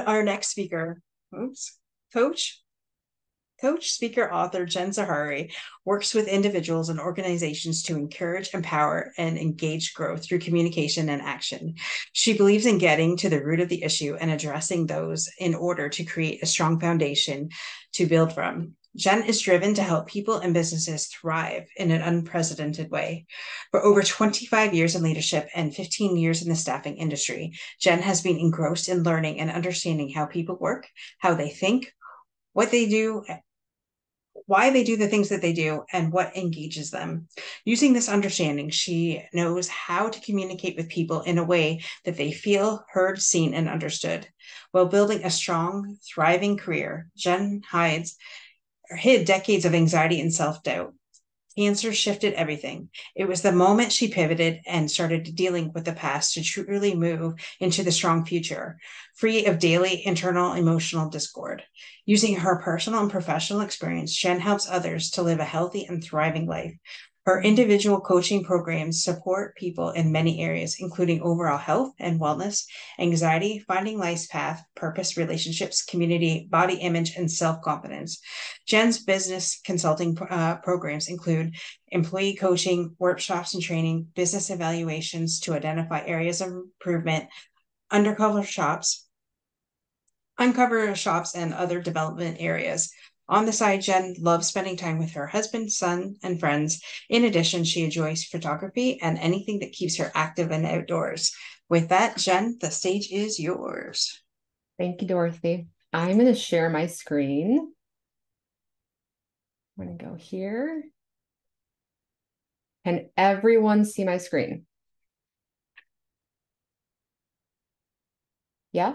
our next speaker, oops, coach. Coach, speaker, author Jen Zahari works with individuals and organizations to encourage, empower, and engage growth through communication and action. She believes in getting to the root of the issue and addressing those in order to create a strong foundation to build from. Jen is driven to help people and businesses thrive in an unprecedented way. For over 25 years in leadership and 15 years in the staffing industry, Jen has been engrossed in learning and understanding how people work, how they think, what they do, why they do the things that they do, and what engages them. Using this understanding, she knows how to communicate with people in a way that they feel heard, seen, and understood. While building a strong, thriving career, Jen hid decades of anxiety and self-doubt. Cancer shifted everything. It was the moment she pivoted and started dealing with the past to truly move into the strong future, free of daily internal emotional discord. Using her personal and professional experience, Jen helps others to live a healthy and thriving life. Her individual coaching programs support people in many areas, including overall health and wellness, anxiety, finding life's path, purpose, relationships, community, body image, and self-confidence. Jen's business consulting programs include employee coaching, workshops and training, business evaluations to identify areas of improvement, uncover shops, and other development areas. On the side, Jen loves spending time with her husband, son, and friends. In addition, she enjoys photography and anything that keeps her active and outdoors. With that, Jen, the stage is yours. Thank you, Dorothy. I'm going to share my screen. I'm going to go here. Can everyone see my screen? Yeah?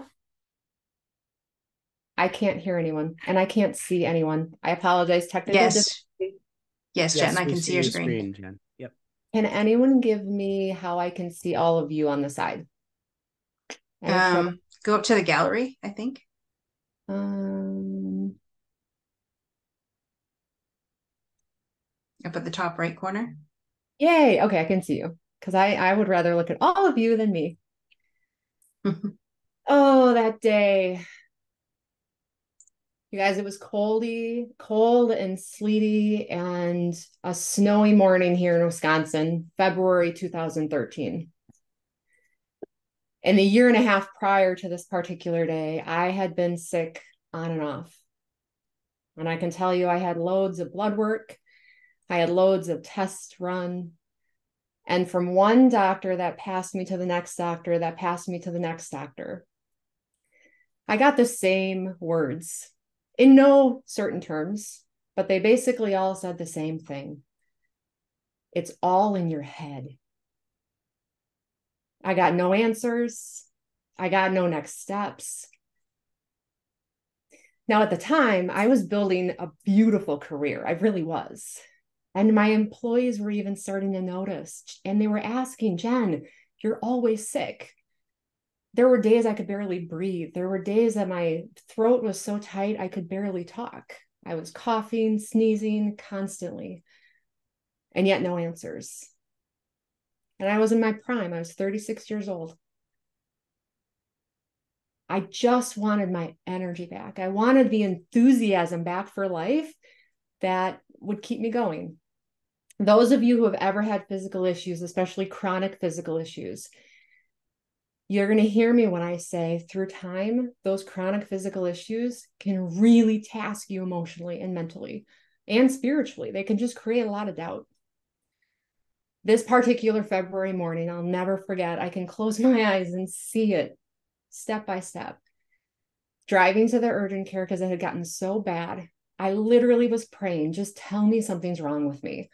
I can't hear anyone and I can't see anyone. I apologize. Technical difficulty. Yes, Jen, I can see your screen. Jen. Yep. Can anyone give me how I can see all of you on the side? Go up to the gallery, I think. Up at the top right corner. Yay. Okay, I can see you because I would rather look at all of you than me. Oh, that day. You guys, it was cold and sleety and a snowy morning here in Wisconsin, February 2013. And the year and a half prior to this particular day, I had been sick on and off. And I can tell you, I had loads of blood work. I had loads of tests run. And from one doctor that passed me to the next doctor, that passed me to the next doctor, I got the same words in no certain terms, but they basically all said the same thing. It's all in your head. I got no answers. I got no next steps. Now, at the time, I was building a beautiful career. I really was. And my employees were even starting to notice. And they were asking, Jen, you're always sick. There were days I could barely breathe. There were days that my throat was so tight, I could barely talk. I was coughing, sneezing constantly, and yet no answers. And I was in my prime. I was 36 years old. I just wanted my energy back. I wanted the enthusiasm back for life that would keep me going. Those of you who have ever had physical issues, especially chronic physical issues, you're going to hear me when I say through time, those chronic physical issues can really task you emotionally and mentally and spiritually. They can just create a lot of doubt. This particular February morning, I'll never forget. I can close my eyes and see it step by step. Driving to the urgent care because it had gotten so bad. I literally was praying, just tell me something's wrong with me.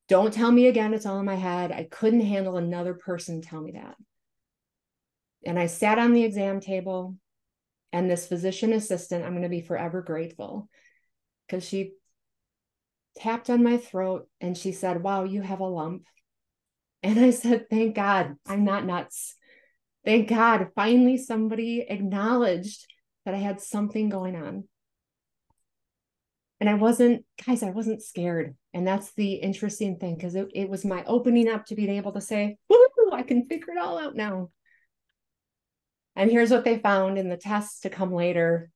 Don't tell me again, it's all in my head. I couldn't handle another person tell me that. And I sat on the exam table, and this physician assistant, I'm going to be forever grateful, because she tapped on my throat and she said, wow, you have a lump. And I said, thank God, I'm not nuts. Thank God, finally somebody acknowledged that I had something going on. And I wasn't scared. And that's the interesting thing, because it was my opening up to being able to say, woo, I can figure it all out now. And here's what they found in the tests to come later.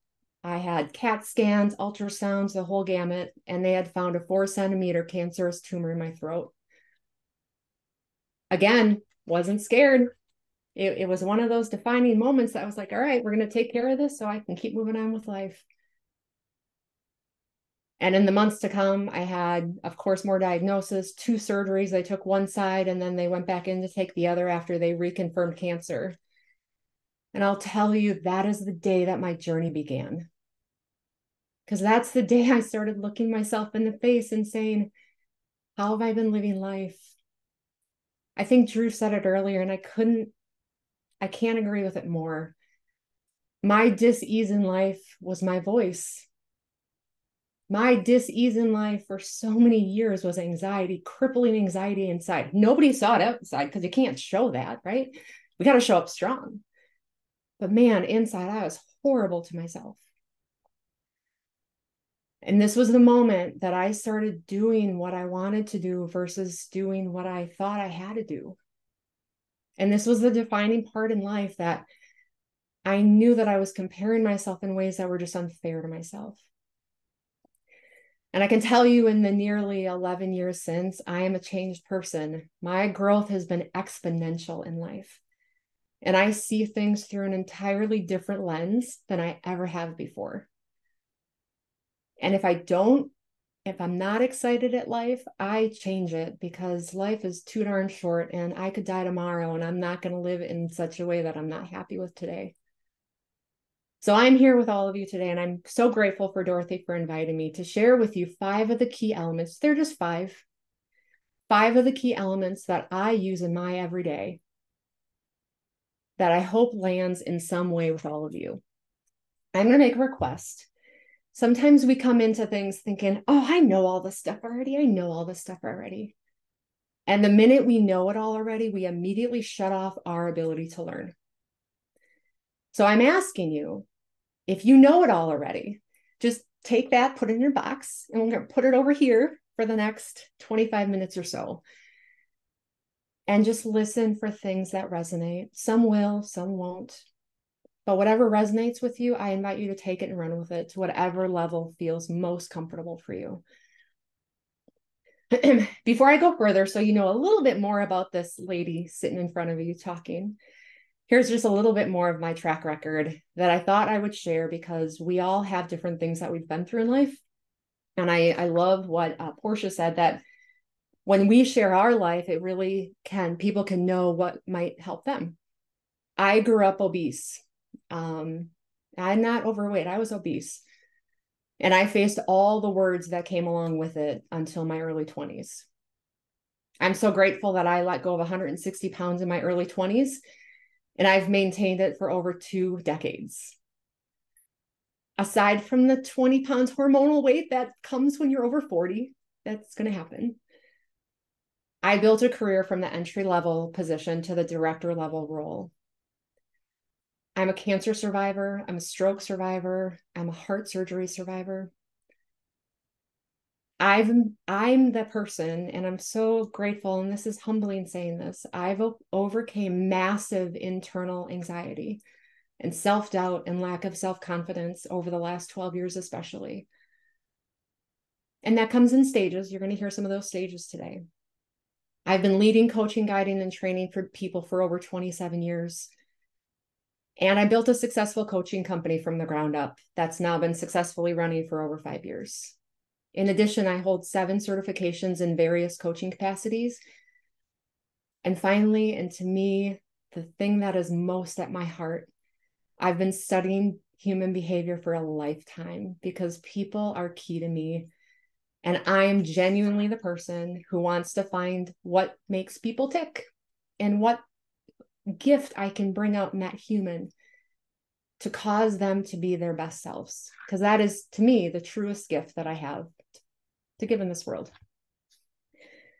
I had CAT scans, ultrasounds, the whole gamut, and they had found a 4-centimeter cancerous tumor in my throat. Again, wasn't scared. It was one of those defining moments that I was like, all right, we're going to take care of this so I can keep moving on with life. And in the months to come, I had, of course, more diagnosis, 2 surgeries. They took one side and then they went back in to take the other after they reconfirmed cancer. And I'll tell you, that is the day that my journey began. Because that's the day I started looking myself in the face and saying, how have I been living life? I think Drew said it earlier, and I can't agree with it more. My dis-ease in life was my voice. My dis-ease in life for so many years was anxiety, crippling anxiety inside. Nobody saw it outside because you can't show that, right? We got to show up strong. But man, inside I was horrible to myself. And this was the moment that I started doing what I wanted to do versus doing what I thought I had to do. And this was the defining part in life that I knew that I was comparing myself in ways that were just unfair to myself. And I can tell you, in the nearly 11 years since, I am a changed person. My growth has been exponential in life. And I see things through an entirely different lens than I ever have before. And if I'm not excited at life, I change it, because life is too darn short and I could die tomorrow, and I'm not going to live in such a way that I'm not happy with today. So I'm here with all of you today, and I'm so grateful for Dorothy for inviting me to share with you 5 of the key elements. They're just 5 of the key elements that I use in my everyday that I hope lands in some way with all of you. I'm going to make a request. Sometimes we come into things thinking, oh, I know all this stuff already. And the minute we know it all already, we immediately shut off our ability to learn. So I'm asking you, if you know it all already, just take that, put it in your box, and we're going to put it over here for the next 25 minutes or so. And just listen for things that resonate. Some will, some won't. But whatever resonates with you, I invite you to take it and run with it to whatever level feels most comfortable for you. Before I go further, so you know a little bit more about this lady sitting in front of you talking, here's just a little bit more of my track record that I thought I would share, because we all have different things that we've been through in life. And I love what Portia said, that when we share our life, it really people can know what might help them. I grew up obese. I'm not overweight. I was obese. And I faced all the words that came along with it until my early 20s. I'm so grateful that I let go of 160 pounds in my early 20s, and I've maintained it for over 2 decades. Aside from the 20 pounds hormonal weight that comes when you're over 40, that's going to happen. I built a career from the entry-level position to the director-level role. I'm a cancer survivor. I'm a stroke survivor. I'm a heart surgery survivor. I'm the person, and I'm so grateful, and this is humbling saying this, I've overcame massive internal anxiety and self-doubt and lack of self-confidence over the last 12 years especially. And that comes in stages. You're going to hear some of those stages today. I've been leading, coaching, guiding, and training for people for over 27 years. And I built a successful coaching company from the ground up that's now been successfully running for over 5 years. In addition, I hold 7 certifications in various coaching capacities. And finally, and to me, the thing that is most at my heart, I've been studying human behavior for a lifetime, because people are key to me. And I am genuinely the person who wants to find what makes people tick and what gift I can bring out in that human to cause them to be their best selves. Because that is, to me, the truest gift that I have to give in this world.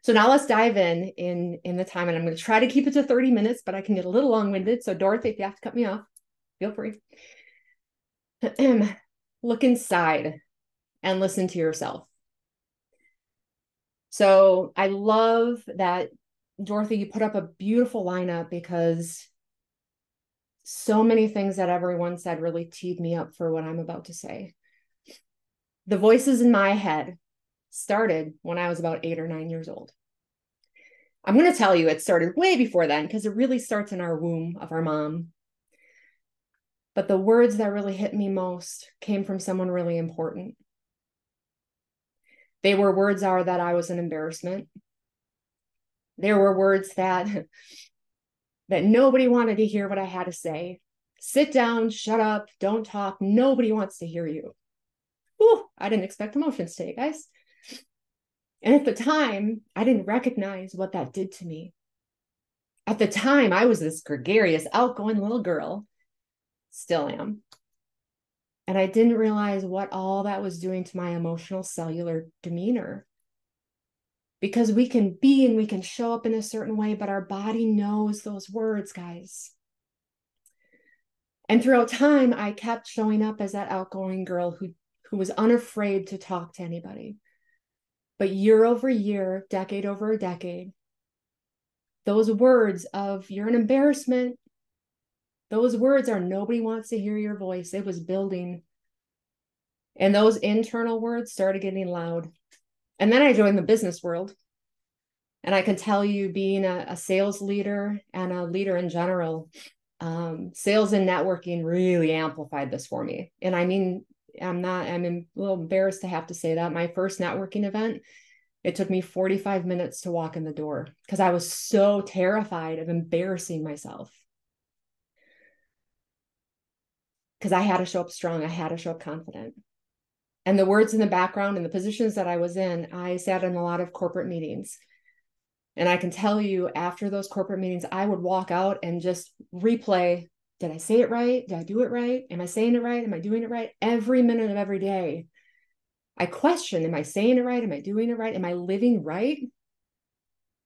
So now let's dive in the time, and I'm going to try to keep it to 30 minutes, but I can get a little long-winded. So Dorothy, if you have to cut me off, feel free. Look inside and listen to yourself. So I love that, Dorothy, you put up a beautiful lineup, because so many things that everyone said really teed me up for what I'm about to say. The voices in my head started when I was about 8 or 9 years old. I'm going to tell you it started way before then, because it really starts in our womb of our mom. But the words that really hit me most came from someone really important. They were words that I was an embarrassment. There were words that nobody wanted to hear what I had to say. Sit down, shut up, don't talk. Nobody wants to hear you. Ooh, I didn't expect emotions today, guys. And at the time, I didn't recognize what that did to me. At the time, I was this gregarious, outgoing little girl. Still am. And I didn't realize what all that was doing to my emotional cellular demeanor. Because we can be and we can show up in a certain way, but our body knows those words, guys. And throughout time, I kept showing up as that outgoing girl who was unafraid to talk to anybody. But year over year, decade over a decade, those words of "you're an embarrassment," those words are "nobody wants to hear your voice," it was building. And those internal words started getting loud. And then I joined the business world. And I can tell you, being a sales leader and a leader in general, sales and networking really amplified this for me. And I mean, I'm a little embarrassed to have to say that. My first networking event, it took me 45 minutes to walk in the door, because I was so terrified of embarrassing myself. Because I had to show up strong. I had to show up confident. And the words in the background and the positions that I was in, I sat in a lot of corporate meetings. And I can tell you, after those corporate meetings, I would walk out and just replay, did I say it right? Did I do it right? Am I saying it right? Am I doing it right? Every minute of every day, I question, am I saying it right? Am I doing it right? Am I living right?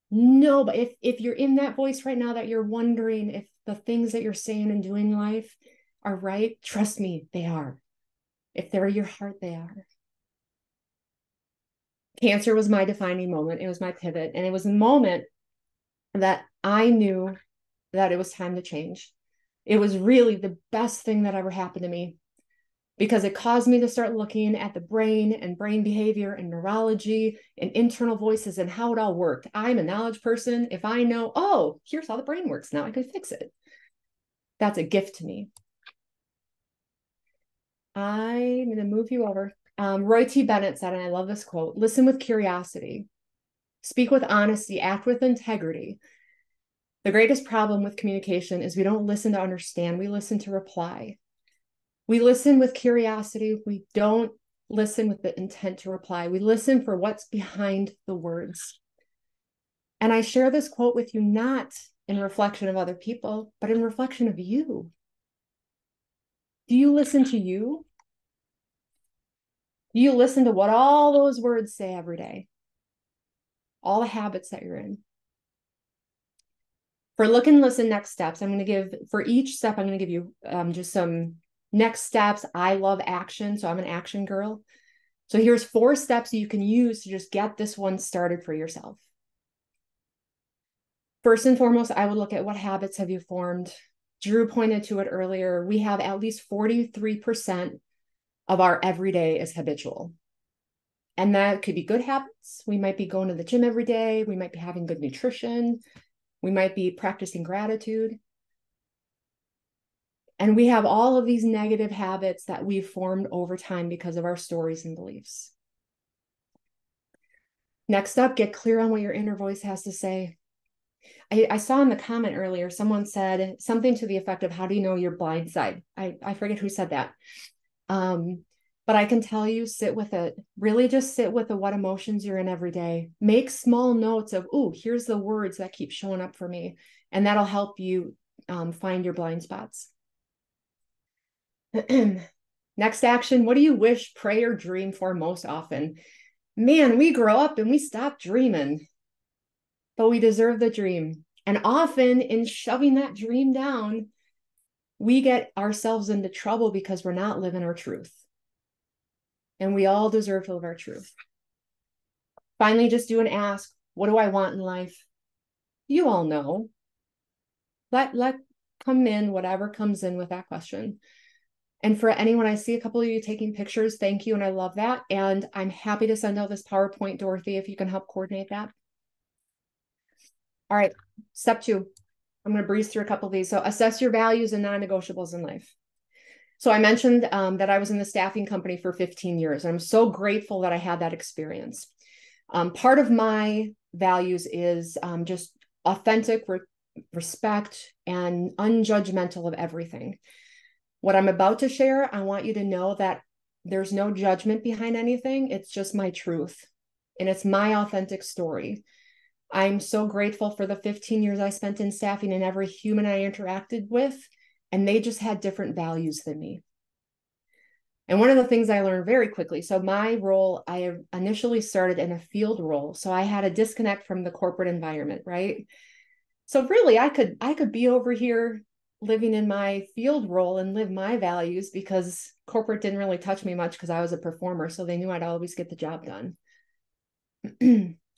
No, but if you're in that voice right now that you're wondering if the things that you're saying and doing in life are right, trust me, they are. If they're your heart, they are. Cancer was my defining moment. It was my pivot. And it was a moment that I knew that it was time to change. It was really the best thing that ever happened to me, because it caused me to start looking at the brain and brain behavior and neurology and internal voices and how it all worked. I'm a knowledge person. If I know, oh, here's how the brain works, now I can fix it. That's a gift to me. I'm going to move you over. Roy T. Bennett said, and I love this quote, "Listen with curiosity, speak with honesty, act with integrity. The greatest problem with communication is we don't listen to understand, we listen to reply. We listen with curiosity, we don't listen with the intent to reply. We listen for what's behind the words." And I share this quote with you not in reflection of other people, but in reflection of you. Do you listen to you? Do you listen to what all those words say every day? All the habits that you're in. For look and listen next steps, I'm going to give, for each step, I'm going to give you just some next steps. I love action, so I'm an action girl. So here's 4 steps you can use to just get this one started for yourself. First and foremost, I would look at what habits have you formed. Drew pointed to it earlier. We have at least 43% of our everyday is habitual. And that could be good habits. We might be going to the gym every day. We might be having good nutrition. We might be practicing gratitude. And we have all of these negative habits that we've formed over time because of our stories and beliefs. Next up, get clear on what your inner voice has to say. I saw in the comment earlier, someone said something to the effect of, how do you know your blind side? I forget who said that. But I can tell you, sit with it. Really just sit with what emotions you're in every day. Make small notes of, ooh, here's the words that keep showing up for me. And that'll help you find your blind spots. Next action, what do you wish, pray, or dream for most often? Man, we grow up and we stop dreaming. but we deserve the dream. And often in shoving that dream down, we get ourselves into trouble because we're not living our truth. And we all deserve to live our truth. Finally, just do an ask. What do I want in life? You all know. Let come in whatever comes in with that question. And for anyone, I see a couple of you taking pictures. Thank you. And I love that. And I'm happy to send out this PowerPoint, Dorothy, if you can help coordinate that. All right. Step 2. I'm going to breeze through a couple of these. So assess your values and non-negotiables in life. So I mentioned that I was in the staffing company for 15 years. And I'm so grateful that I had that experience. Part of my values is just authentic respect and unjudgmental of everything. What I'm about to share, I want you to know that there's no judgment behind anything. It's just my truth. And it's my authentic story. I'm so grateful for the 15 years I spent in staffing and every human I interacted with, and they just had different values than me. And one of the things I learned very quickly, so my role, I initially started in a field role. So I had a disconnect from the corporate environment, right? So really I could be over here living in my field role and live my values because corporate didn't really touch me much because I was a performer. So they knew I'd always get the job done.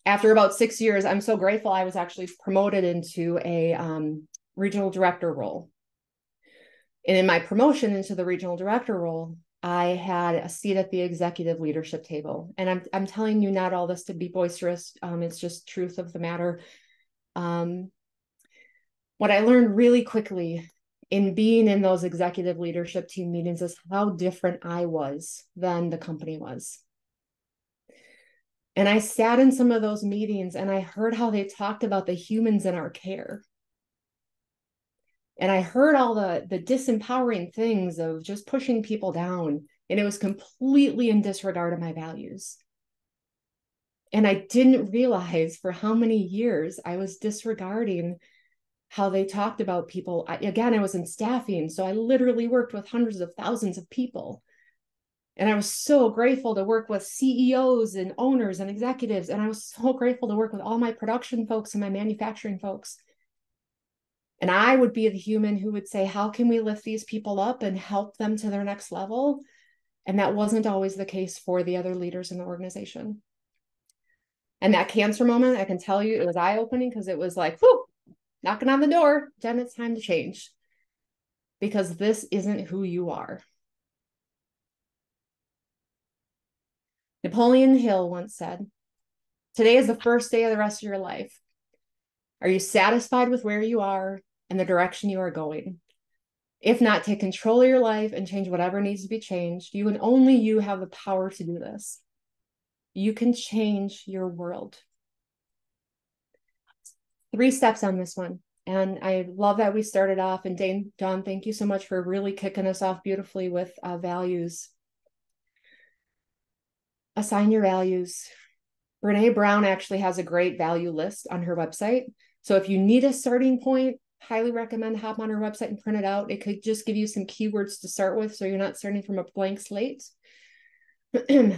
After about 6 years, I'm so grateful I was actually promoted into a regional director role. And in my promotion into the regional director role, I had a seat at the executive leadership table. And I'm telling you not all this to be boisterous. It's just truth of the matter. What I learned really quickly in being in those executive leadership team meetings is how different I was than the company was. And I sat in some of those meetings and I heard how they talked about the humans in our care. And I heard all the disempowering things of just pushing people down. And it was completely in disregard of my values. And I didn't realize for how many years I was disregarding how they talked about people. Again, I was in staffing, so I literally worked with hundreds of thousands of people. And I was so grateful to work with CEOs and owners and executives. And I was so grateful to work with all my production folks and my manufacturing folks. And I would be the human who would say, how can we lift these people up and help them to their next level? And that wasn't always the case for the other leaders in the organization. And that cancer moment, I can tell you, it was eye-opening because it was like, whew, knocking on the door, Jen, it's time to change. Because this isn't who you are. Napoleon Hill once said, today is the first day of the rest of your life. Are you satisfied with where you are and the direction you are going? If not, take control of your life and change whatever needs to be changed. You and only you have the power to do this. You can change your world. 3 steps on this one. And I love that we started off. And Dawn, thank you so much for really kicking us off beautifully with values. Assign your values. Brene Brown actually has a great value list on her website. So if you need a starting point, highly recommend hop on her website and print it out. It could just give you some keywords to start with, so you're not starting from a blank slate.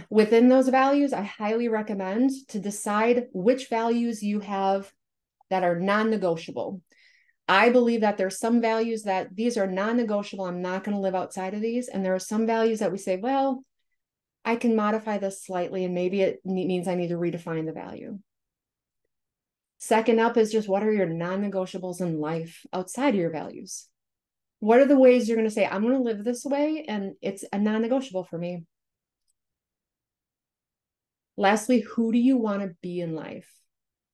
Within those values, I highly recommend to decide which values you have that are non-negotiable. I believe that there's some values that these are non-negotiable. I'm not going to live outside of these. And there are some values that we say, well, I can modify this slightly, and maybe it means I need to redefine the value. Second up is just, what are your non-negotiables in life outside of your values? What are the ways you're going to say, I'm going to live this way, and it's a non-negotiable for me? Lastly, who do you want to be in life?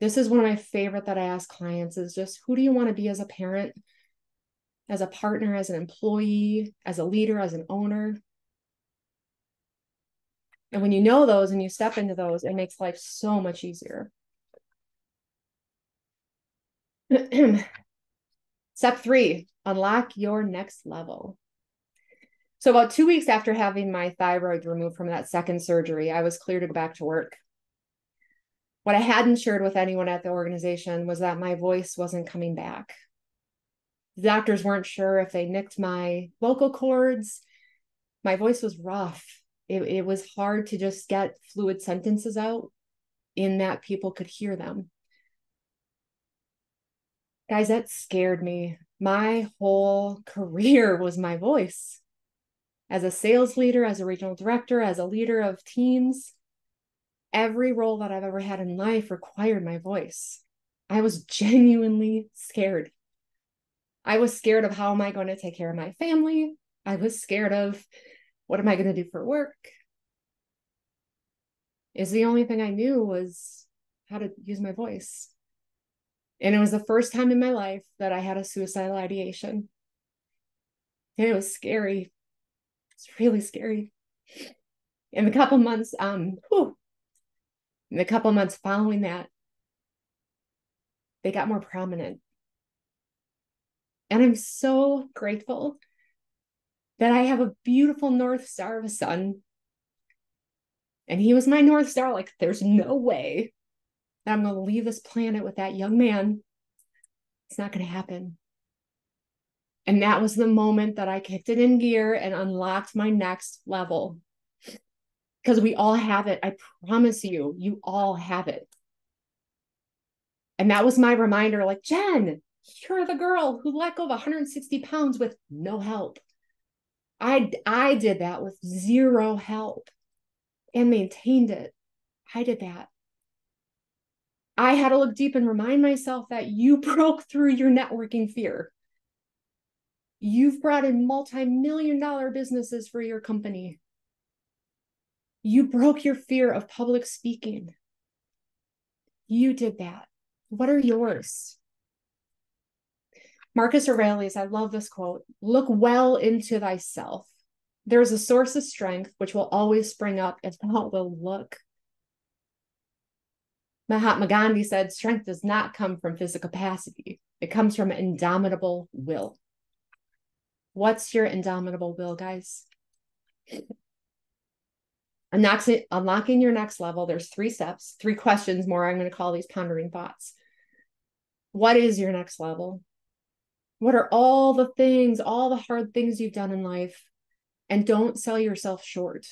This is one of my favorite that I ask clients is just, who do you want to be as a parent, as a partner, as an employee, as a leader, as an owner? And when you know those and you step into those, it makes life so much easier. Step 3, unlock your next level. So about 2 weeks after having my thyroid removed from that second surgery, I was cleared to go back to work. What I hadn't shared with anyone at the organization was that my voice wasn't coming back. The doctors weren't sure if they nicked my vocal cords. My voice was rough. It was hard to just get fluid sentences out in that people could hear them. Guys, that scared me. My whole career was my voice. As a sales leader, as a regional director, as a leader of teams, every role that I've ever had in life required my voice. I was genuinely scared. I was scared of how am I going to take care of my family? I was scared of what am I going to do for work? Is the only thing I knew was how to use my voice. And it was the first time in my life that I had a suicidal ideation. And it was scary. It's really scary. In the couple months, in the couple months following that, they got more prominent. And I'm so grateful that I have a beautiful North Star of a son. And he was my North Star. Like, there's no way that I'm going to leave this planet with that young man. It's not going to happen. And that was the moment that I kicked it in gear and unlocked my next level. Because we all have it. I promise you, you all have it. And that was my reminder, like, Jen, you're the girl who let go of 160 pounds with no help. I did that with zero help and maintained it. I did that. I had to look deep and remind myself that you broke through your networking fear. You've brought in multi-million-dollar businesses for your company. You broke your fear of public speaking. You did that. What are yours? Marcus Aurelius, I love this quote. Look well into thyself. There is a source of strength which will always spring up if thou will look. Mahatma Gandhi said, strength does not come from physical capacity. It comes from indomitable will. What's your indomitable will, guys? Unlocking your next level, there's 3 steps, 3 questions more. I'm going to call these pondering thoughts. What is your next level? What are all the things, all the hard things you've done in life? And don't sell yourself short.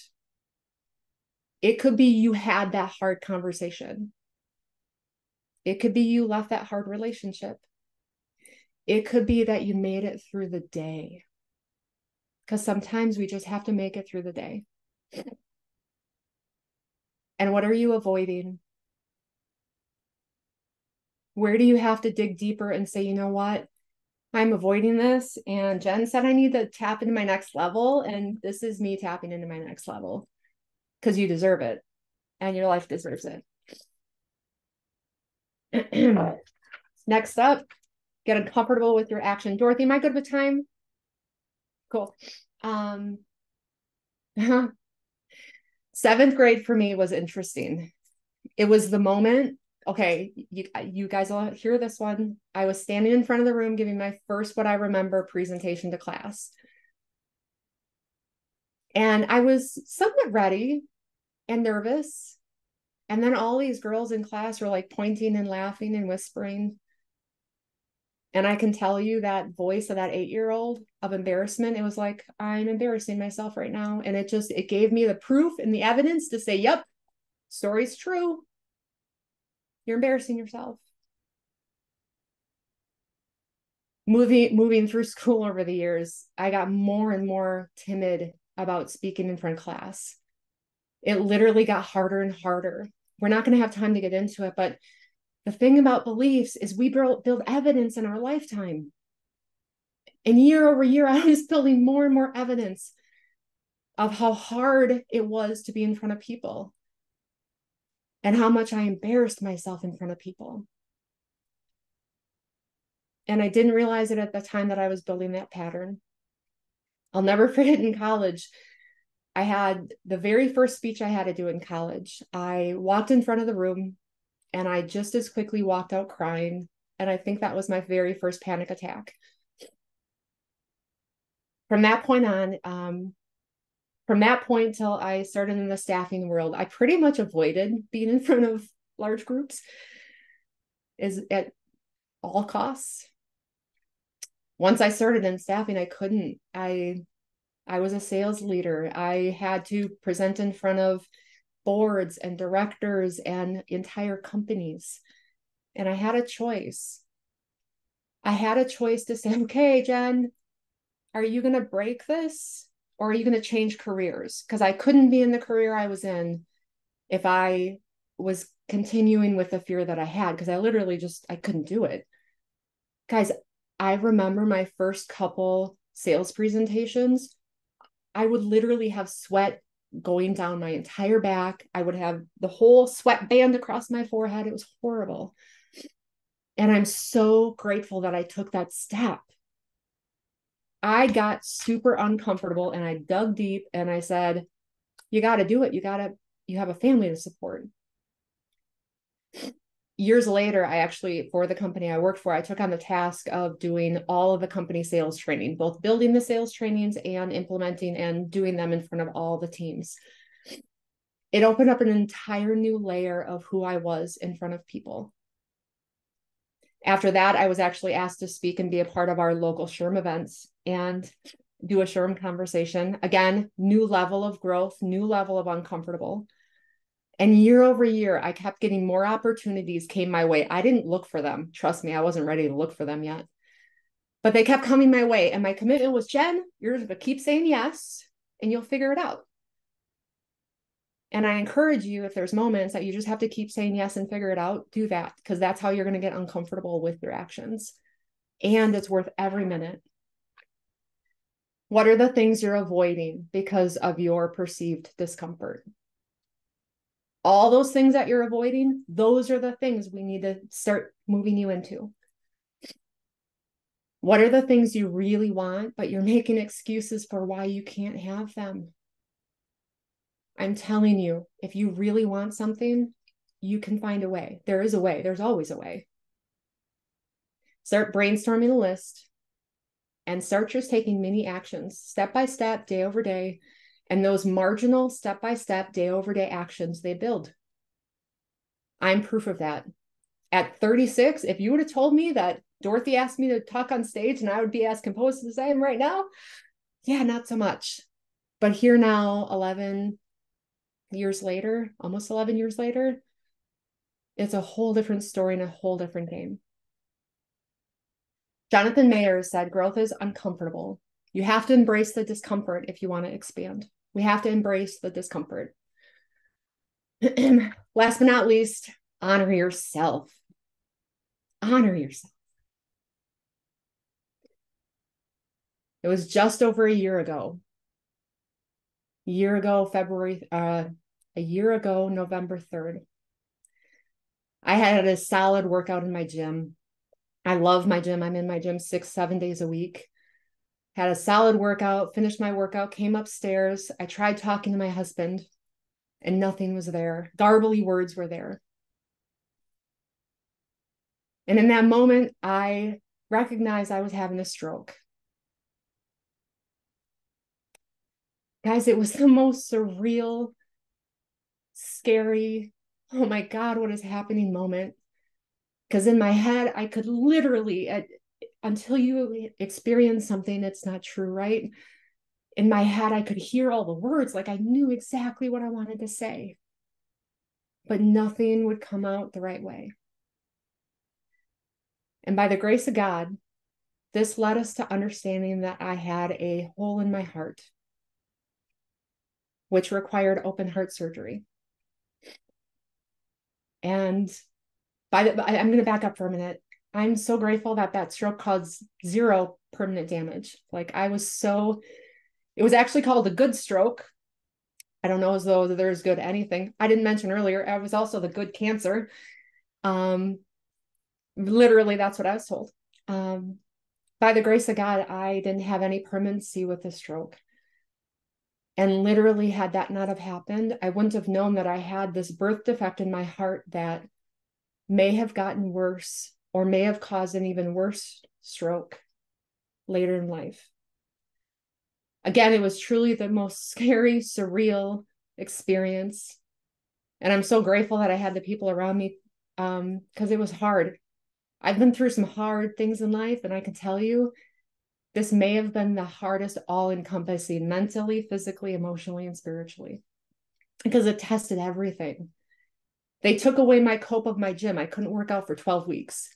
It could be you had that hard conversation. It could be you left that hard relationship. It could be that you made it through the day. Because sometimes we just have to make it through the day. And what are you avoiding? Where do you have to dig deeper and say, you know what? I'm avoiding this. And Jen said I need to tap into my next level. And this is me tapping into my next level. Because you deserve it. And your life deserves it. Next up, get uncomfortable with your action. Dorothy, am I good with time? Cool. 7th grade for me was interesting. It was the moment. Okay, you guys will hear this one. I was standing in front of the room giving my first, what I remember, presentation to class. And I was somewhat ready and nervous. And then all these girls in class were like pointing and laughing and whispering. And I can tell you that voice of that 8-year-old of embarrassment, it was like, I'm embarrassing myself right now. And it gave me the proof and the evidence to say, yep, story's true. You're embarrassing yourself. Moving through school over the years, I got more and more timid about speaking in front of class. It literally got harder and harder. We're not going to have time to get into it, but the thing about beliefs is we build evidence in our lifetime. And year over year, I was building more and more evidence of how hard it was to be in front of people and how much I embarrassed myself in front of people. And I didn't realize it at the time that I was building that pattern. I'll never forget in college, I had the very first speech I had to do in college. I walked in front of the room and I just as quickly walked out crying. And I think that was my very first panic attack. From that point on, from that point till I started in the staffing world, I pretty much avoided being in front of large groups is at all costs. Once I started in staffing, I couldn't. I was a sales leader. I had to present in front of boards and directors and entire companies. And I had a choice. I had a choice to say, okay, Jen, are you going to break this or are you going to change careers? Because I couldn't be in the career I was in if I was continuing with the fear that I had, because I literally I couldn't do it. Guys, I remember my first couple sales presentations. I would literally have sweat going down my entire back. I would have the whole sweat band across my forehead. It was horrible. And I'm so grateful that I took that step. I got super uncomfortable and I dug deep and I said, you got to do it. You have a family to support. Years later, I actually, for the company I worked for, I took on the task of doing all of the company sales training, both building the sales trainings and implementing and doing them in front of all the teams. It opened up an entire new layer of who I was in front of people. After that, I was actually asked to speak and be a part of our local C.A.V.E.M.A.N events and do a C.A.V.E.M.A.N conversation. Again, new level of growth, new level of uncomfortable. And year over year, I kept getting more opportunities came my way. I didn't look for them. Trust me, I wasn't ready to look for them yet. But they kept coming my way. And my commitment was, Jen, you're going to keep saying yes, and you'll figure it out. And I encourage you, if there's moments that you just have to keep saying yes and figure it out, do that, because that's how you're going to get uncomfortable with your actions. And it's worth every minute. What are the things you're avoiding because of your perceived discomfort? All those things that you're avoiding, those are the things we need to start moving you into. What are the things you really want, but you're making excuses for why you can't have them? I'm telling you, if you really want something, you can find a way. There is a way. There's always a way. Start brainstorming a list and start just taking mini actions, step by step, day over day. And those marginal step-by-step, day-over-day actions, they build. I'm proof of that. At 36, if you would have told me that Dorothy asked me to talk on stage and I would be as composed as I am right now, yeah, not so much. But here now, 11 years later, almost 11 years later, it's a whole different story and a whole different game. Jonathan Mayer said, growth is uncomfortable. You have to embrace the discomfort if you want to expand. We have to embrace the discomfort. Last but not least, honor yourself. Honor yourself. It was just over a year ago. November 3rd. I had a solid workout in my gym. I love my gym. I'm in my gym 6-7 days a week. Had a solid workout, finished my workout, came upstairs. I tried talking to my husband and nothing was there. Garbly words were there. And in that moment, I recognized I was having a stroke. Guys, it was the most surreal, scary, oh my God, what is happening moment. Because in my head, I could literally, until you experience something, it's not true, right? In my head, I could hear all the words, like I knew exactly what I wanted to say, but nothing would come out the right way. And by the grace of God, this led us to understanding that I had a hole in my heart, which required open heart surgery. And I'm going to back up for a minute. I'm so grateful that that stroke caused 0 permanent damage. Like it was actually called a good stroke. I don't know as though there's good anything. I didn't mention earlier, I was also the good cancer. Literally, that's what I was told. By the grace of God, I didn't have any permanency with the stroke. And literally, had that not have happened, I wouldn't have known that I had this birth defect in my heart that may have gotten worse or may have caused an even worse stroke later in life. Again, it was truly the most scary, surreal experience. And I'm so grateful that I had the people around me because it was hard. I've been through some hard things in life, and I can tell you, this may have been the hardest, all-encompassing, mentally, physically, emotionally, and spiritually, because it tested everything. They took away my cope of my gym. I couldn't work out for 12 weeks.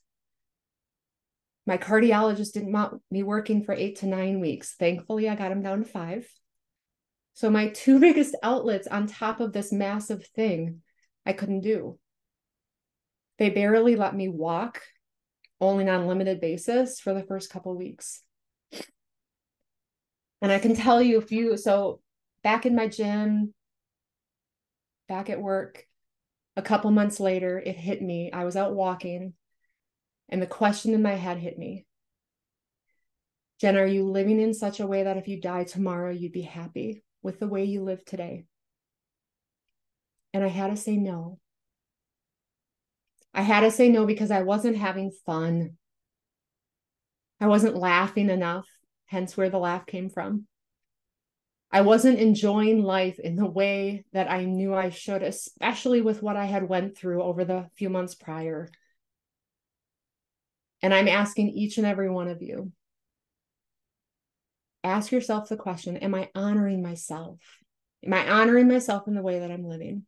My cardiologist didn't want me working for 8 to 9 weeks. Thankfully, I got him down to 5. So my 2 biggest outlets on top of this massive thing, I couldn't do. They barely let me walk, only on a limited basis for the first couple of weeks. And I can tell you so back in my gym, back at work, a couple months later, it hit me. I was out walking and the question in my head hit me. Jen, are you living in such a way that if you die tomorrow, you'd be happy with the way you live today? And I had to say no. I had to say no because I wasn't having fun. I wasn't laughing enough, hence where the laugh came from. I wasn't enjoying life in the way that I knew I should, especially with what I had went through over the few months prior. And I'm asking each and every one of you, ask yourself the question, am I honoring myself? Am I honoring myself in the way that I'm living?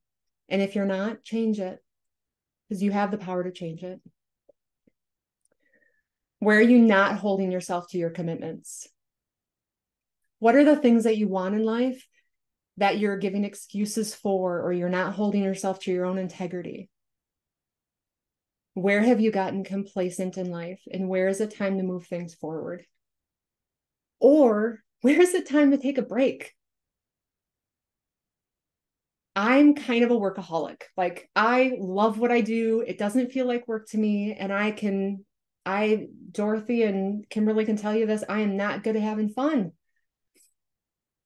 And if you're not, change it, because you have the power to change it. Where are you not holding yourself to your commitments? What are the things that you want in life that you're giving excuses for, or you're not holding yourself to your own integrity? Where have you gotten complacent in life, and where is it time to move things forward? Or where is it time to take a break? I'm kind of a workaholic. Like, I love what I do. It doesn't feel like work to me. And Dorothy and Kimberly can tell you this, I am not good at having fun.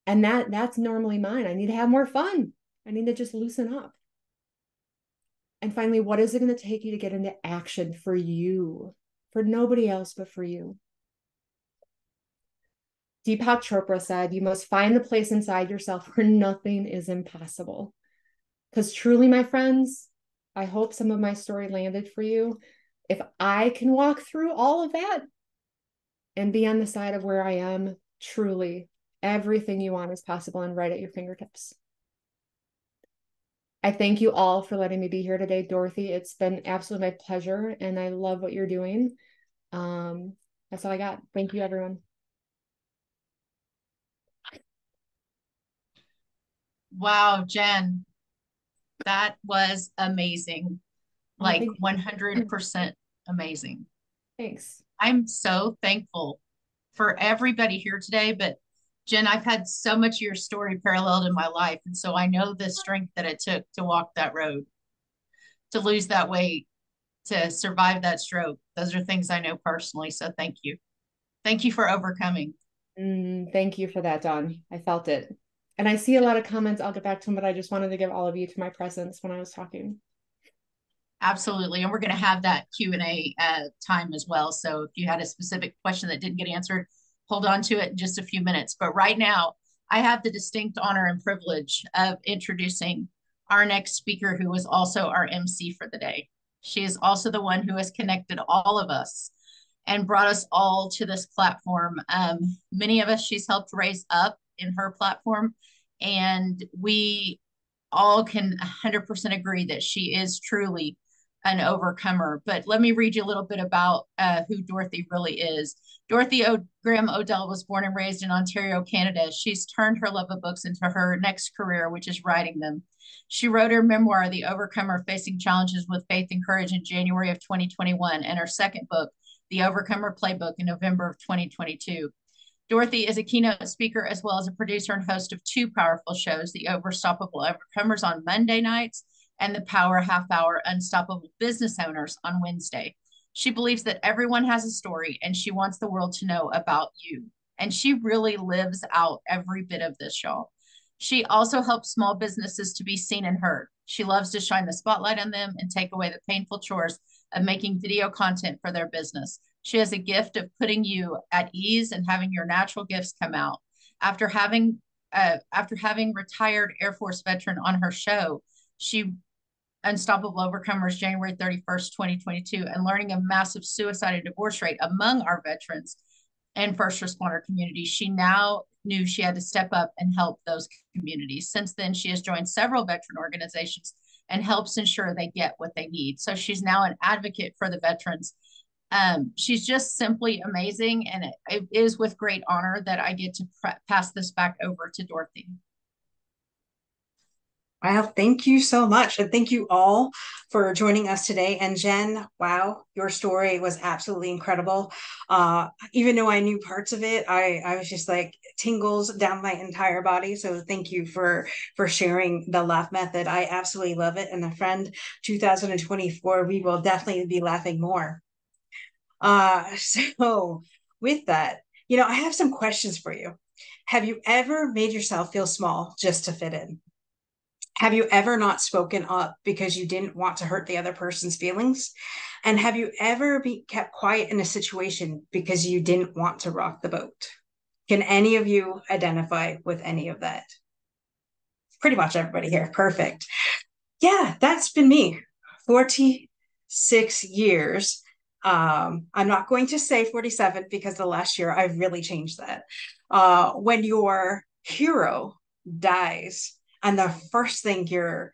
And that's normally mine. I need to have more fun. I need to just loosen up. And finally, what is it going to take you to get into action for you? For nobody else, but for you. Deepak Chopra said, you must find the place inside yourself where nothing is impossible. Because truly, my friends, I hope some of my story landed for you. If I can walk through all of that and be on the side of where I am, truly, everything you want is possible and right at your fingertips. I thank you all for letting me be here today, Dorothy. It's been absolutely my pleasure, and I love what you're doing. That's all I got. Thank you, everyone. Wow, Jen, that was amazing. Like 100% amazing. Thanks. I'm so thankful for everybody here today, but Jen, I've had so much of your story paralleled in my life. And so I know the strength that it took to walk that road, to lose that weight, to survive that stroke. Those are things I know personally. So thank you. Thank you for overcoming. Thank you for that, Dawn. I felt it. And I see a lot of comments. I'll get back to them, but I just wanted to give all of you to my presence when I was talking. Absolutely. And we're going to have that Q&A time as well. So if you had a specific question that didn't get answered, hold on to it in just a few minutes. But right now, I have the distinct honor and privilege of introducing our next speaker, who is also our MC for the day. She is also the one who has connected all of us and brought us all to this platform. Many of us she's helped raise up in her platform, and we all can 100% agree that she is truly an overcomer. But let me read you a little bit about who Dorothy really is. Dorothy Graham Odell was born and raised in Ontario, Canada. She's turned her love of books into her next career, which is writing them. She wrote her memoir, The Overcomer, Facing Challenges with Faith and Courage, in January of 2021, and her second book, The Overcomer Playbook, in November of 2022. Dorothy is a keynote speaker as well as a producer and host of two powerful shows, The Overstoppable Overcomers on Monday nights and The Power Half Hour Unstoppable Business Owners on Wednesday. She believes that everyone has a story, and she wants the world to know about you. And she really lives out every bit of this, y'all. She also helps small businesses to be seen and heard. She loves to shine the spotlight on them and take away the painful chores of making video content for their business. She has a gift of putting you at ease and having your natural gifts come out. After having retired Air Force veteran on her show, she Unstoppable Overcomers, January 31st, 2022, and learning a massive suicide and divorce rate among our veterans and first responder community, she now knew she had to step up and help those communities. Since then, she has joined several veteran organizations and helps ensure they get what they need. So she's now an advocate for the veterans She's just simply amazing. And it is with great honor that I get to pass this back over to Dorothy. Wow, thank you so much. And thank you all for joining us today. And Jen, wow, your story was absolutely incredible. Even though I knew parts of it, I was just like tingles down my entire body. So thank you for sharing the laugh method. I absolutely love it. And a friend, 2024, we will definitely be laughing more. So with that, I have some questions for you. Have you ever made yourself feel small just to fit in? Have you ever not spoken up because you didn't want to hurt the other person's feelings? And have you ever been kept quiet in a situation because you didn't want to rock the boat? Can any of you identify with any of that? Pretty much everybody here. Perfect. Yeah, that's been me. 46 years. I'm not going to say 47 because the last year I've really changed that. When your hero dies, and the first thing your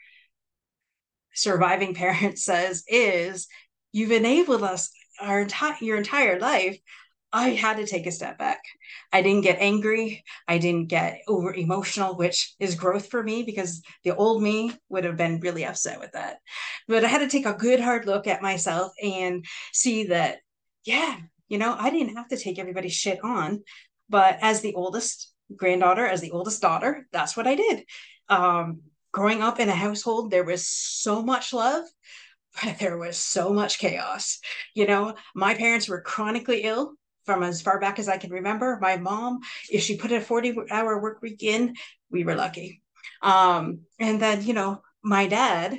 surviving parent says is, you've enabled us your entire life. I had to take a step back. I didn't get angry. I didn't get over emotional, which is growth for me because the old me would have been really upset with that. But I had to take a good hard look at myself and see that, yeah, I didn't have to take everybody's shit on. But as the oldest granddaughter, as the oldest daughter, that's what I did. Growing up in a household, there was so much love, but there was so much chaos. My parents were chronically ill from as far back as I can remember. My mom, if she put a 40-hour work week in, we were lucky. And then, my dad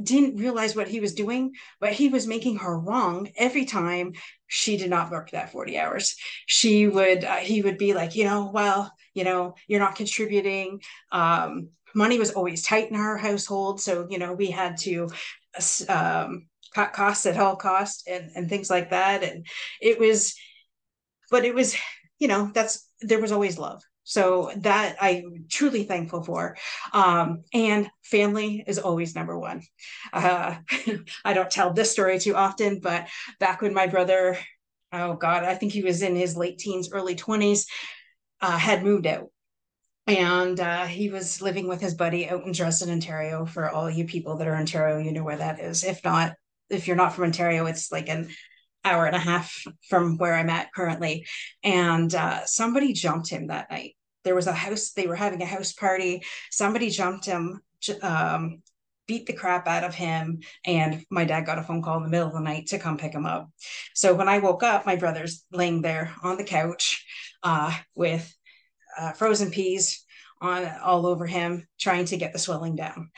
didn't realize what he was doing, but he was making her wrong every time she did not work that 40 hours. He would be like, well, you're not contributing. Money was always tight in our household. So, we had to cut costs at all costs and things like that. And it was, there was always love. So that I'm truly thankful for. And family is always number one. I don't tell this story too often, but back when my brother, oh God, I think he was in his late teens, early 20s, had moved out. And he was living with his buddy out in Dresden, Ontario. For all you people that are in Ontario, you know where that is. If you're not from Ontario, it's like an hour and a half from where I'm at currently. And somebody jumped him that night. There was a house, they were having a house party. Somebody jumped him, beat the crap out of him. And my dad got a phone call in the middle of the night to come pick him up. So when I woke up, my brother's laying there on the couch with frozen peas all over him, trying to get the swelling down.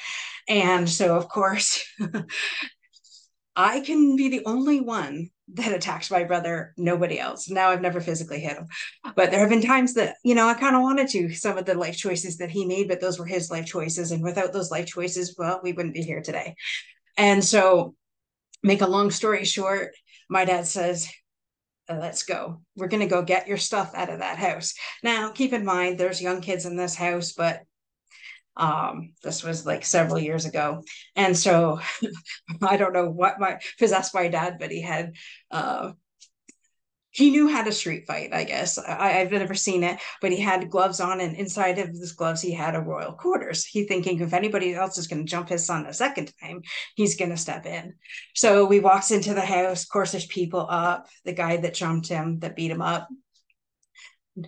And so, of course, I can be the only one that attacks my brother, nobody else. Now I've never physically hit him, but there have been times that, I kind of wanted to, some of the life choices that he made, but those were his life choices. And without those life choices, well, we wouldn't be here today. And so, make a long story short, my dad says, let's go. We're going to go get your stuff out of that house. Now, keep in mind, there's young kids in this house, but this was like several years ago. And so I don't know what possessed my dad, but he knew how to street fight, I guess. I've never seen it, but he had gloves on, and inside of his gloves, he had a royal quarters. He thinking if anybody else is going to jump his son a second time, he's going to step in. So we walks into the house. Of course, there's people up. The guy that jumped him, that beat him up,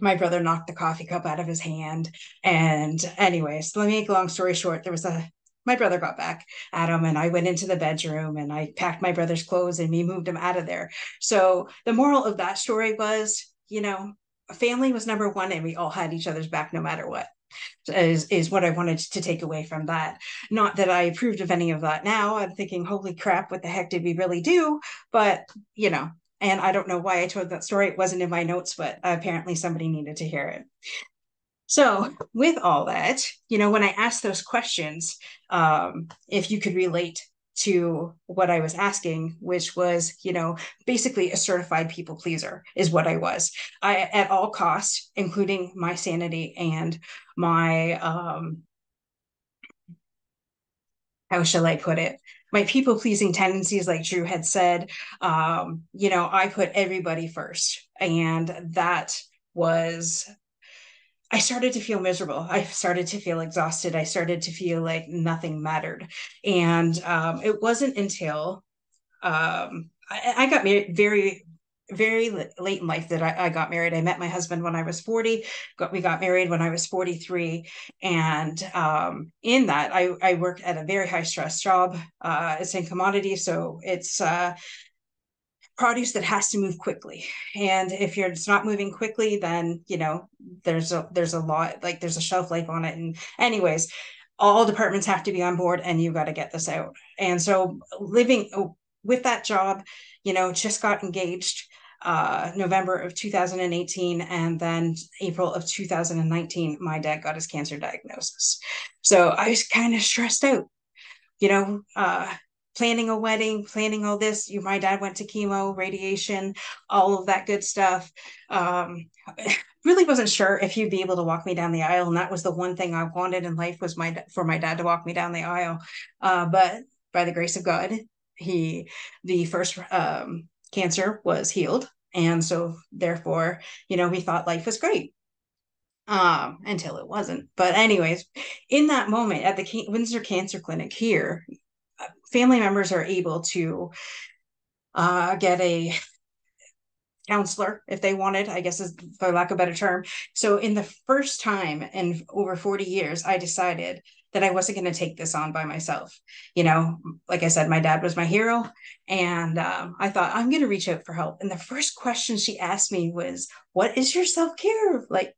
my brother knocked the coffee cup out of his hand. And anyways, let me make a long story short, my brother got back at him, and I went into the bedroom and I packed my brother's clothes and we moved him out of there. So the moral of that story was, family was number one, and we all had each other's back no matter what. Is what I wanted to take away from that. Not that I approved of any of that now. I'm thinking, holy crap, what the heck did we really do? But, and I don't know why I told that story. It wasn't in my notes, but apparently somebody needed to hear it. So with all that, when I asked those questions, if you could relate to what I was asking, which was, basically a certified people pleaser is what I was. At all costs, including my sanity and my, how shall I put it? my people pleasing tendencies, like Drew had said, I put everybody first. And that was, I started to feel miserable. I started to feel exhausted. I started to feel like nothing mattered. And it wasn't until I got married very late in life that I got married. I met my husband when I was 40. We got married when I was 43. And in that, I worked at a very high stress job. It's in commodity, so it's produce that has to move quickly. And if it's not moving quickly, then there's a lot, like there's a shelf life on it. And anyways, all departments have to be on board, and you got to get this out. And so living with that job, just got engaged November of 2018, and then April of 2019, my dad got his cancer diagnosis. So I was kind of stressed out, planning a wedding, planning all this. My dad went to chemo, radiation, all of that good stuff. Really wasn't sure if he'd be able to walk me down the aisle, and that was the one thing I wanted in life, was for my dad to walk me down the aisle. But by the grace of God, the first cancer was healed, and so therefore, we thought life was great. Until it wasn't. But anyways, in that moment at the Windsor Cancer Clinic here, family members are able to get a counselor if they wanted, I guess, is for lack of a better term. So in the first time in over 40 years, I decided that I wasn't going to take this on by myself. Like I said, my dad was my hero, and I thought, I'm going to reach out for help. And the first question she asked me was, what is your self-care like?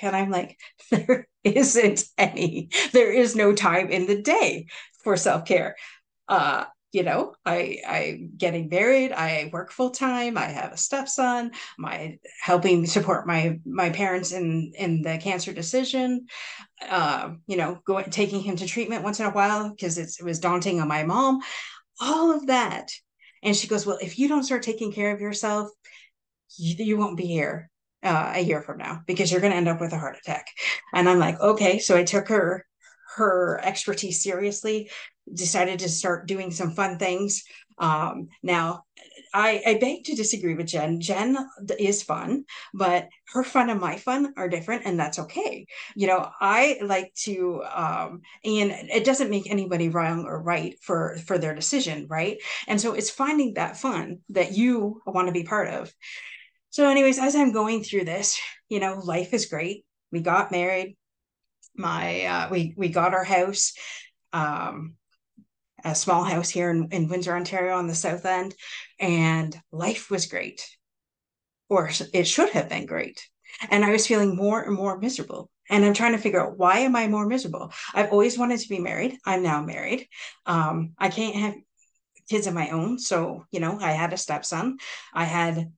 And I'm like, there isn't any. There is no time in the day for self-care. I'm getting married, I work full time, I have a stepson, helping support my parents in the cancer decision, taking him to treatment once in a while because it was daunting on my mom, all of that. And she goes, well, if you don't start taking care of yourself, you won't be here a year from now, because you're going to end up with a heart attack. And I'm like, okay. So I took her expertise seriously, decided to start doing some fun things. Now, I beg to disagree with Jen. Jen is fun, but her fun and my fun are different, and that's okay. I like to, and it doesn't make anybody wrong or right for their decision, right? And so it's finding that fun that you want to be part of. So anyways, as I'm going through this, life is great. We got married. We got our house, a small house here in Windsor, Ontario on the south end, and life was great, or it should have been great. And I was feeling more and more miserable. And I'm trying to figure out, why am I more miserable? I've always wanted to be married. I'm now married. I can't have kids of my own. So, I had a stepson. I had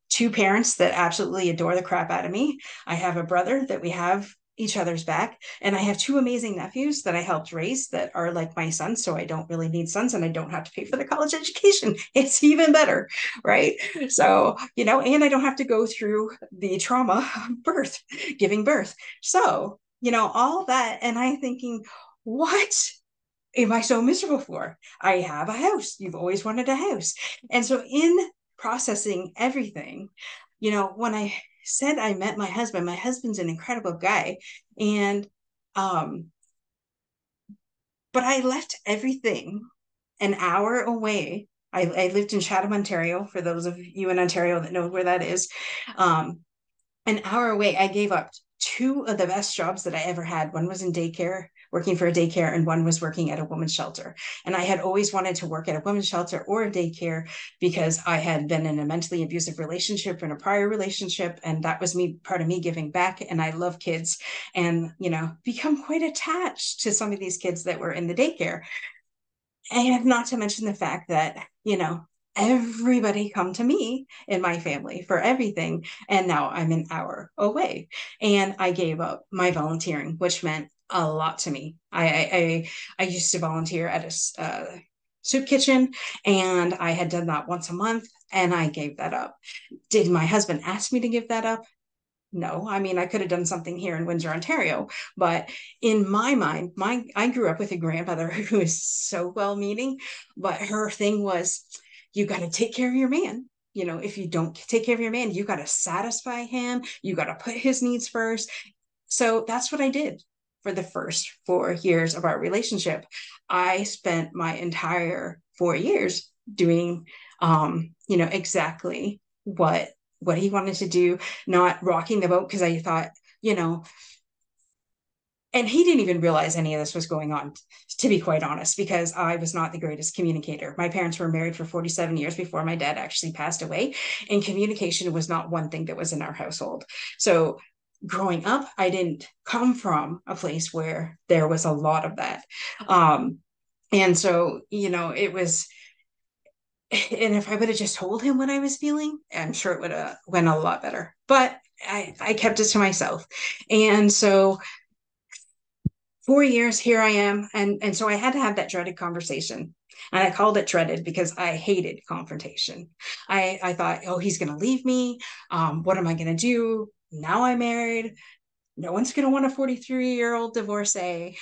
two parents that absolutely adore the crap out of me. I have a brother that we have each other's back. And I have two amazing nephews that I helped raise that are like my sons. So I don't really need sons, and I don't have to pay for the college education. It's even better, right? So, and I don't have to go through the trauma of giving birth. So, all that. And I'm thinking, what am I so miserable for? I have a house. You've always wanted a house. And so in processing everything, when I said I met my husband's an incredible guy. And, but I left everything an hour away. I lived in Chatham, Ontario, for those of you in Ontario that know where that is. An hour away, I gave up two of the best jobs that I ever had. One was in daycare, working for a daycare, and one was working at a women's shelter. And I had always wanted to work at a women's shelter or a daycare because I had been in a mentally abusive relationship in a prior relationship. And that was part of me giving back. And I love kids, and, become quite attached to some of these kids that were in the daycare. And not to mention the fact that, everybody come to me in my family for everything. And now I'm an hour away. And I gave up my volunteering, which meant a lot to me. I used to volunteer at a soup kitchen, and I had done that once a month, and I gave that up. Did my husband ask me to give that up? No, I mean, I could have done something here in Windsor, Ontario, but in my mind, I grew up with a grandmother who is so well-meaning, but her thing was, you got to take care of your man. You know, if you don't take care of your man, you got to satisfy him. You got to put his needs first. So that's what I did for the first 4 years of our relationship. I spent my entire 4 years doing, exactly what he wanted to do, not rocking the boat because I thought, you know, and he didn't even realize any of this was going on, to be quite honest, because I was not the greatest communicator. My parents were married for 47 years before my dad actually passed away, and communication was not one thing that was in our household. So growing up, I didn't come from a place where there was a lot of that. And so, it was, and if I would have just told him what I was feeling, I'm sure it would have went a lot better. But I kept it to myself. And so 4 years, here I am. And so I had to have that dreaded conversation. And I called it dreaded because I hated confrontation. I thought, oh, he's going to leave me. What am I going to do? Now I'm married. No one's going to want a 43-year-old divorcee,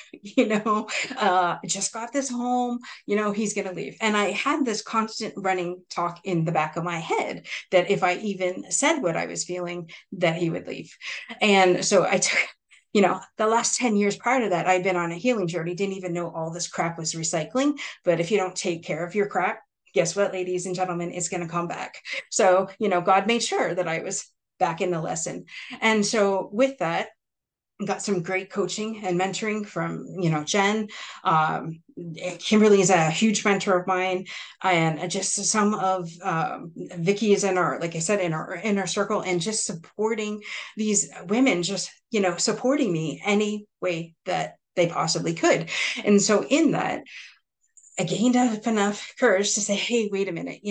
just got this home, he's going to leave. And I had this constant running talk in the back of my head that if I even said what I was feeling, that he would leave. And so I took, the last 10 years prior to that, I'd been on a healing journey, didn't even know all this crap was recycling. But if you don't take care of your crap, guess what, ladies and gentlemen, it's going to come back. So, God made sure that I was back in the lesson. And so with that, got some great coaching and mentoring from, Jen. Kimberly is a huge mentor of mine, and just some of Vicky is in our, like I said, in our inner circle, and just supporting these women, just, supporting me any way that they possibly could. And so in that, I gained up enough courage to say, hey, wait a minute,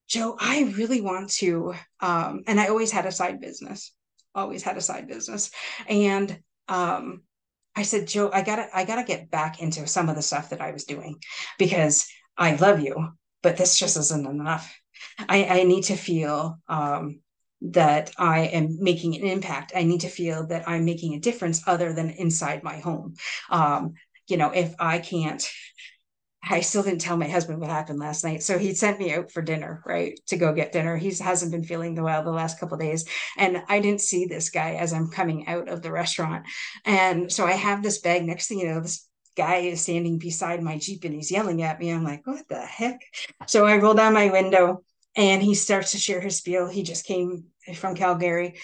Joe, I really want to, and I always had a side business. And I said, Joe, I gotta get back into some of the stuff that I was doing because I love you, but this just isn't enough. I need to feel that I am making an impact. I need to feel that I'm making a difference other than inside my home. If I can't, I still didn't tell my husband what happened last night. So he sent me out for dinner, right? To go get dinner. He hasn't been feeling well the last couple of days. And I didn't see this guy as I'm coming out of the restaurant. And so I have this bag. Next thing you know, this guy is standing beside my Jeep and he's yelling at me. I'm like, what the heck? So I roll down my window and he starts to share his spiel. He just came from Calgary.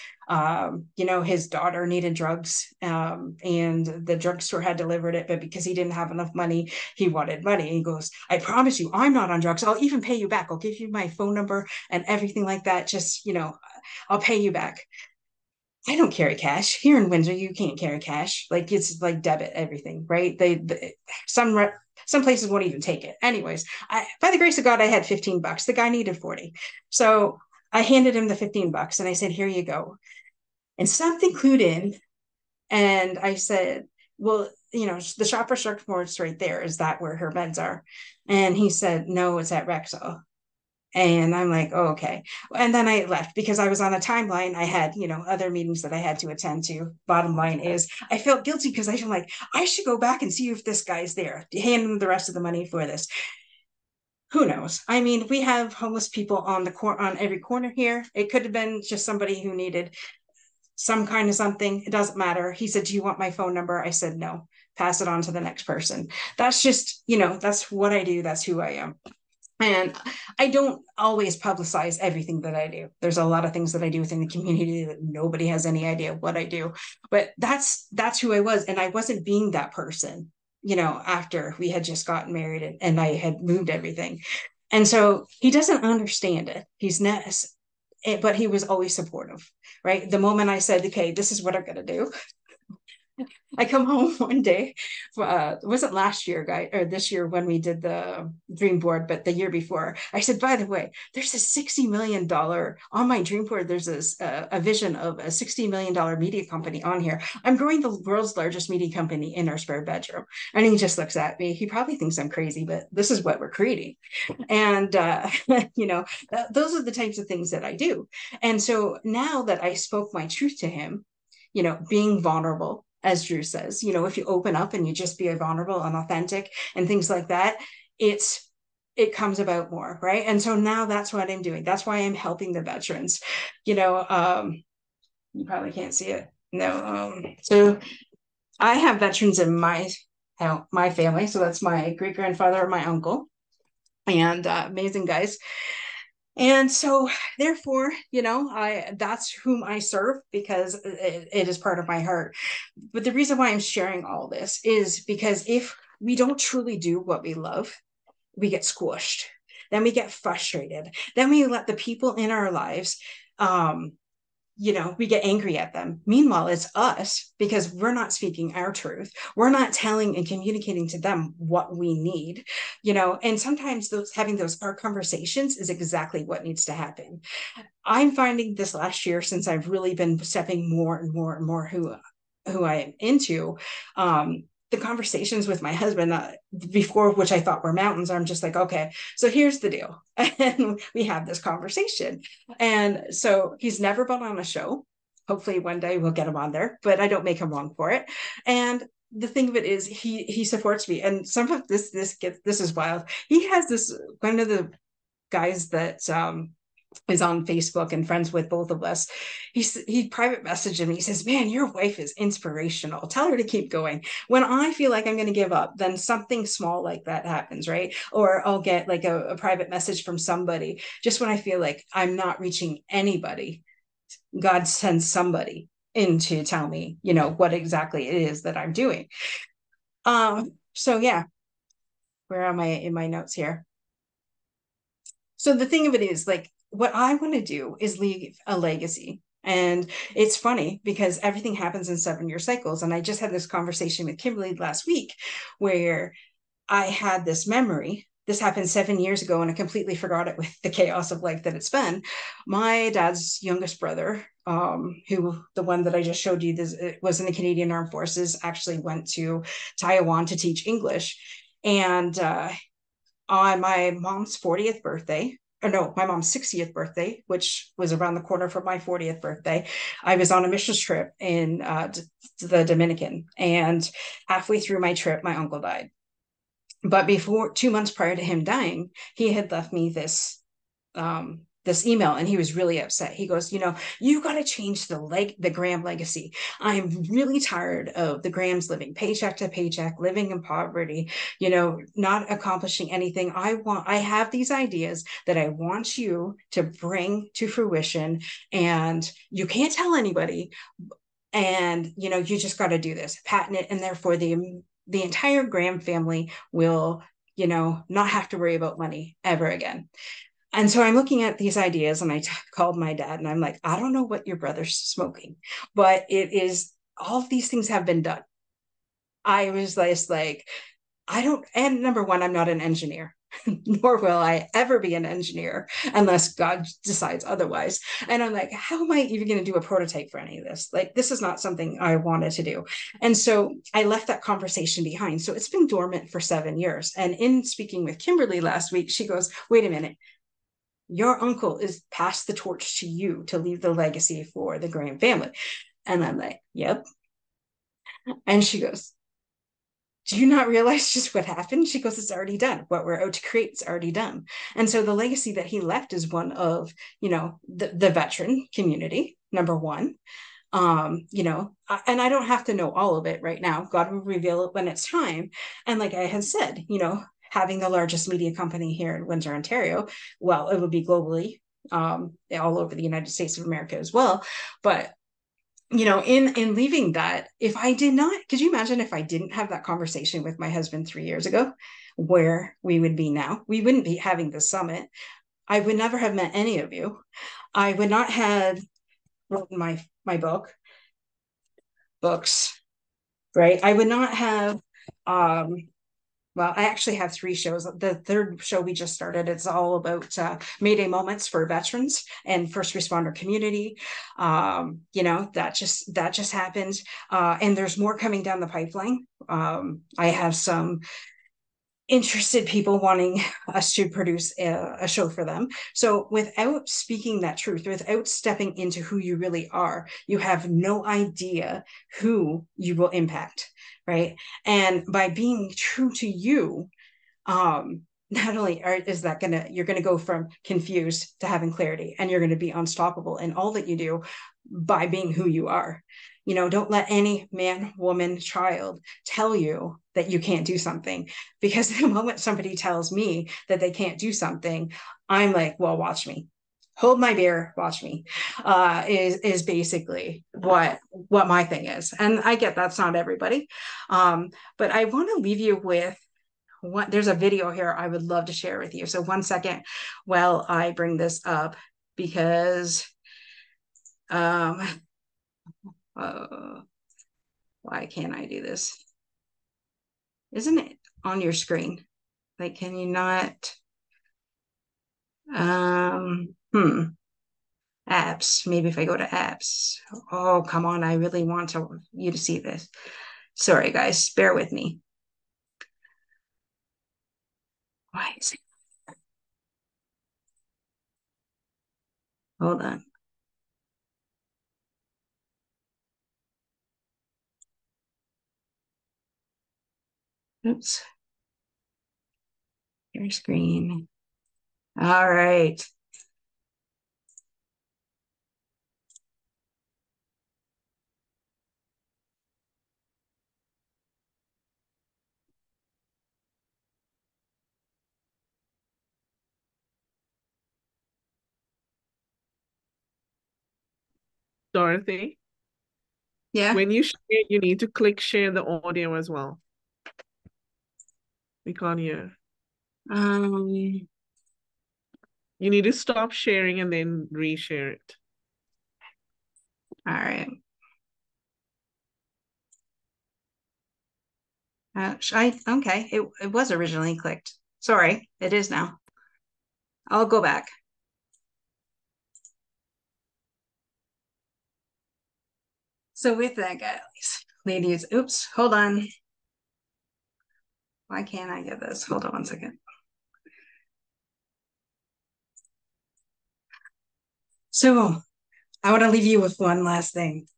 His daughter needed drugs, and the drugstore had delivered it, but because he didn't have enough money, he wanted money. He goes, I promise you, I'm not on drugs. I'll even pay you back. I'll give you my phone number and everything like that. Just, I'll pay you back. I don't carry cash here in Windsor. You can't carry cash. Like it's like debit everything, right? Some places won't even take it. Anyways, by the grace of God, I had $15. The guy needed 40. So I handed him the $15 and I said, here you go. And something clued in. And I said, well, the Shoppers Drug Mart's right there. Is that where her meds are? And he said, no, it's at Rexall. And I'm like, oh, okay. And then I left because I was on a timeline. I had, other meetings that I had to attend to. Bottom line is I felt guilty because I feel like I should go back and see if this guy's there, hand him the rest of the money for this. Who knows? I mean, we have homeless people on every corner here. It could have been just somebody who needed some kind of something. It doesn't matter. He said, do you want my phone number? I said, no, pass it on to the next person. That's just, that's what I do. That's who I am. And I don't always publicize everything that I do. There's a lot of things that I do within the community that nobody has any idea what I do. But that's who I was. And I wasn't being that person, after we had just gotten married and I had moved everything. And so he doesn't understand it. He's not, but he was always supportive, right? The moment I said, okay, this is what I'm going to do, I come home one day, it wasn't last year, guy, or this year when we did the dream board, but the year before. I said, by the way, there's a $60 million on my dream board. There's a vision of a $60 million media company on here. I'm growing the world's largest media company in our spare bedroom. And he just looks at me. He probably thinks I'm crazy, but this is what we're creating. And, those are the types of things that I do. And so now that I spoke my truth to him, being vulnerable, as Drew says, if you open up and you just be vulnerable and authentic and things like that, it comes about more, right? And so now that's what I'm doing. That's why I'm helping the veterans. You probably can't see it. No. So I have veterans in my family. So that's my great grandfather and my uncle, and amazing guys. And so therefore, that's whom I serve, because it is part of my heart. But the reason why I'm sharing all this is because if we don't truly do what we love, we get squished. Then we get frustrated. Then we let the people in our lives, we get angry at them. Meanwhile, it's us, because we're not speaking our truth. We're not telling and communicating to them what we need, and sometimes having those hard conversations is exactly what needs to happen. I'm finding this last year, since I've really been stepping more and more and more who I am into, the conversations with my husband before, which I thought were mountains, I'm just like, okay, so here's the deal. And we have this conversation. And so he's never been on a show. Hopefully one day we'll get him on there, but I don't make him wrong for it. And the thing of it is he supports me. And some of this is wild. He has this, one of the guys that is on Facebook and friends with both of us. He private messaged him. He says, "Man, your wife is inspirational. Tell her to keep going." When I feel like I'm going to give up, then something small like that happens, right? Or I'll get like a private message from somebody. Just when I feel like I'm not reaching anybody, God sends somebody in to tell me, what exactly it is that I'm doing. So yeah, where am I in my notes here? So the thing of it is, like, what I want to do is leave a legacy. And it's funny because everything happens in 7-year cycles. And I just had this conversation with Kimberly last week where I had this memory. This happened 7 years ago, and I completely forgot it with the chaos of life that it's been. My dad's youngest brother, who the one that I just showed you, this was in the Canadian Armed Forces, actually went to Taiwan to teach English. And on my mom's 40th birthday, or no, my mom's 60th birthday, which was around the corner from my 40th birthday, I was on a missions trip in the Dominican. And halfway through my trip, my uncle died. But 2 months prior to him dying, he had left me this email, and he was really upset. He goes, you got to change the Graham legacy. I'm really tired of the Grahams living paycheck to paycheck, living in poverty, not accomplishing anything. I have these ideas that I want you to bring to fruition, and you can't tell anybody. And, you just got to do this, patent it. And therefore the entire Graham family will, not have to worry about money ever again. And so I'm looking at these ideas, and I called my dad, and I'm like, I don't know what your brother's smoking, but it is, all of these things have been done. I was like, and number one, I'm not an engineer, nor will I ever be an engineer unless God decides otherwise. And I'm like, how am I even going to do a prototype for any of this? Like, this is not something I wanted to do. And so I left that conversation behind. So it's been dormant for 7 years. And in speaking with Kimberly last week, she goes, wait a minute. Your uncle is passed the torch to you to leave the legacy for the Graham family. And I'm like, yep. And she goes, do you not realize just what happened? She goes, it's already done. What we're out to create is already done. And so the legacy that he left is one of, the veteran community, number one. And I don't have to know all of it right now. God will reveal it when it's time. And like I had said, having the largest media company here in Windsor, Ontario, well, it would be globally, all over the United States of America as well. But in leaving that, if I did not, could you imagine if I didn't have that conversation with my husband 3 years ago, where we would be now? We wouldn't be having the summit. I would never have met any of you. I would not have written my books. right? I would not have, well, I actually have 3 shows. The third show we just started, it's all about Mayday moments for veterans and first responder community. That just happened. And there's more coming down the pipeline. I have some interested people wanting us to produce a show for them. So without speaking that truth, without stepping into who you really are, you have no idea who you will impact, right? And by being true to you, not only is that you're gonna go from confused to having clarity, and you're gonna be unstoppable in all that you do by being who you are. Don't let any man, woman, child tell you that you can't do something, because the moment somebody tells me that they can't do something, I'm like, well, watch me. Hold my beer, watch me, is basically what my thing is. And I get that's not everybody. But I want to leave you with there's a video here I would love to share with you. So 1 second while I bring this up, because why can't I do this? Isn't it on your screen? Like, can you not? Apps. Maybe if I go to apps. Oh, come on. I really want you to see this. Sorry, guys. Bear with me. Why is it? Hold on. Oops. Your screen. All right. Dorothy, Yeah. when you share, you need to click share the audio as well. We can't hear. You need to stop sharing and then reshare it. All right. Okay. It was originally clicked. Sorry, it is now. I'll go back. So with that, guys, ladies, oops, hold on. Why can't I get this? Hold on 1 second. So I want to leave you with one last thing.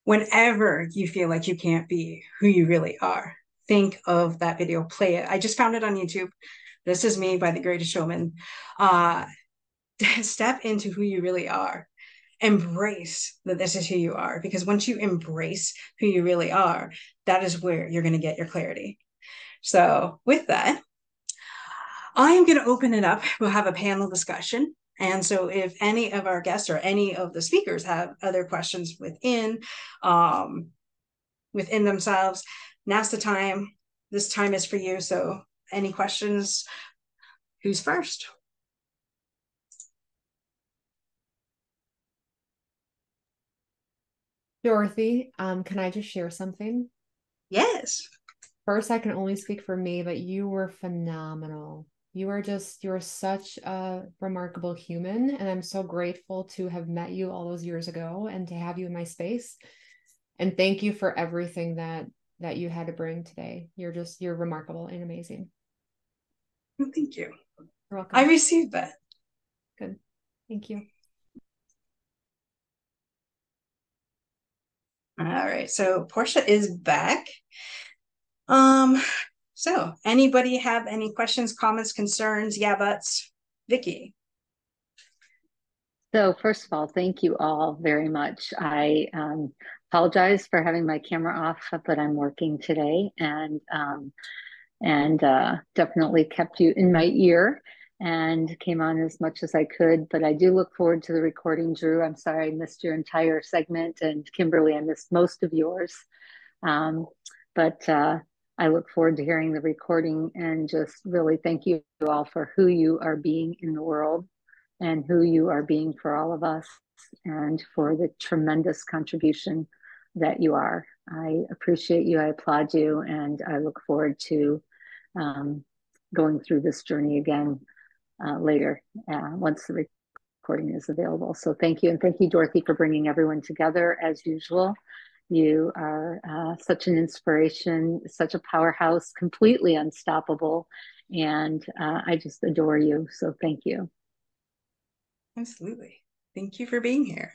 Whenever you feel like you can't be who you really are, think of that video, play it. I just found it on YouTube. This is me by The Greatest Showman. Step into who you really are. Embrace that this is who you are, because once you embrace who you really are, that is where you're going to get your clarity. So with that, I am going to open it up. We'll have a panel discussion. And so if any of our guests or any of the speakers have other questions within themselves, now's the time. This time is for you. So any questions? Who's first? Dorothy, can I just share something? Yes. First, I can only speak for me, but you were phenomenal. You're such a remarkable human, and I'm so grateful to have met you all those years ago and to have you in my space. And thank you for everything that you had to bring today. You're remarkable and amazing. Well, thank you. You're welcome. I received that. Good. Thank you. All right. So Portia is back. So anybody have any questions, comments, concerns? Yeah, buts. Vicky. So first of all, thank you all very much. I apologize for having my camera off, but I'm working today, and definitely kept you in my ear and came on as much as I could. But I do look forward to the recording, Drew. I'm sorry I missed your entire segment, and Kimberly, I missed most of yours. But I look forward to hearing the recording, and just really thank you all for who you are being in the world and who you are being for all of us, and for the tremendous contribution that you are. I appreciate you. I applaud you. And I look forward to going through this journey again later once the recording is available. So thank you. And thank you, Dorothy, for bringing everyone together as usual. You are such an inspiration, such a powerhouse, completely unstoppable. And I just adore you. So thank you. Absolutely. Thank you for being here.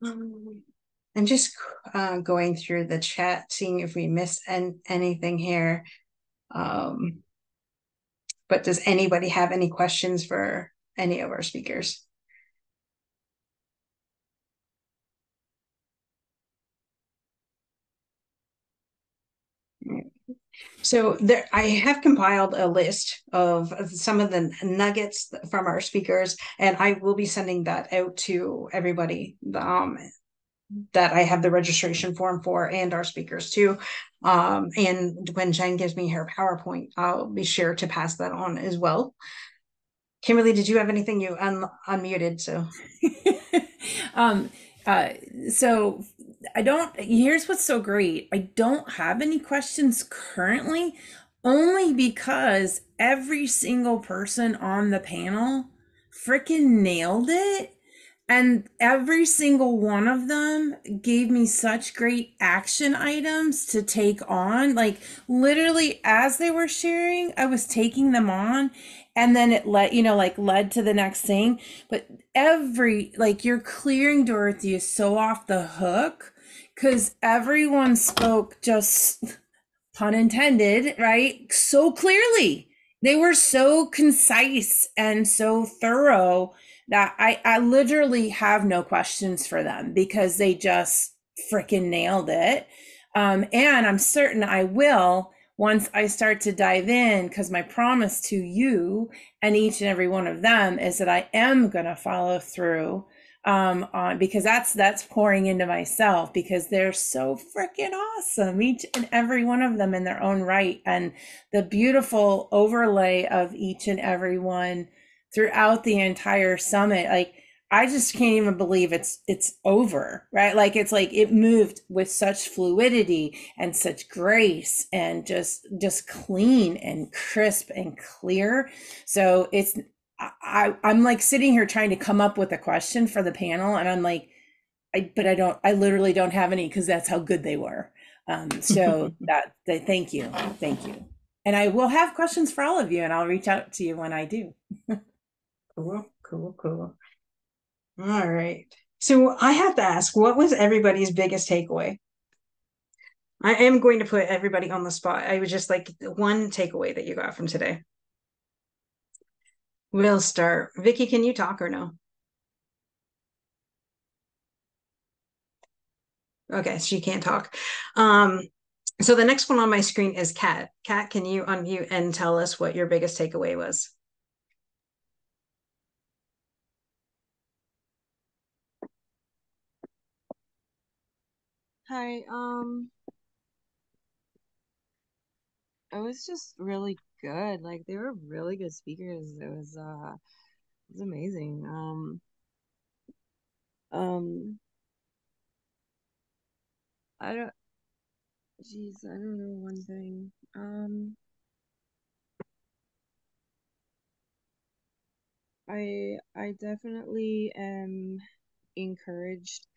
I'm just going through the chat, seeing if we missed anything here. But does anybody have any questions for any of our speakers? So there, I have compiled a list of some of the nuggets from our speakers, and I will be sending that out to everybody that I have the registration form for, and our speakers too. And when Jen gives me her PowerPoint, I'll be sure to pass that on as well. Kimberly, did you have anything? You unmuted, so. So I don't, here's what's so great. I don't have any questions currently, only because every single person on the panel freaking nailed it. And every single one of them gave me such great action items to take on. Like literally as they were sharing, I was taking them on, and then it led to the next thing. But your clearing, Dorothy, is so off the hook because everyone spoke, just pun intended, right? So clearly. They were so concise and so thorough that I literally have no questions for them because they just freaking nailed it. And I'm certain I will once I start to dive in, because my promise to you and each and every one of them is that I am going to follow through on, because that's pouring into myself, because they're so freaking awesome, each and every one of them in their own right. And the beautiful overlay of each and every one throughout the entire summit, like I just can't even believe it's over, right? Like it's like it moved with such fluidity and such grace and just clean and crisp and clear. So it's I'm like sitting here trying to come up with a question for the panel, and I'm like, I literally don't have any, because that's how good they were. So thank you, and I will have questions for all of you, and I'll reach out to you when I do. Cool. All right. So I have to ask, what was everybody's biggest takeaway? I am going to put everybody on the spot. I would just like one takeaway that you got from today. We'll start. Vicky, can you talk or no? Okay, she can't talk. So the next one on my screen is Kat. Kat, can you unmute and tell us what your biggest takeaway was? Hi, it was just really good. Like they were really good speakers. It was amazing. I don't I don't know one thing. I definitely am encouraged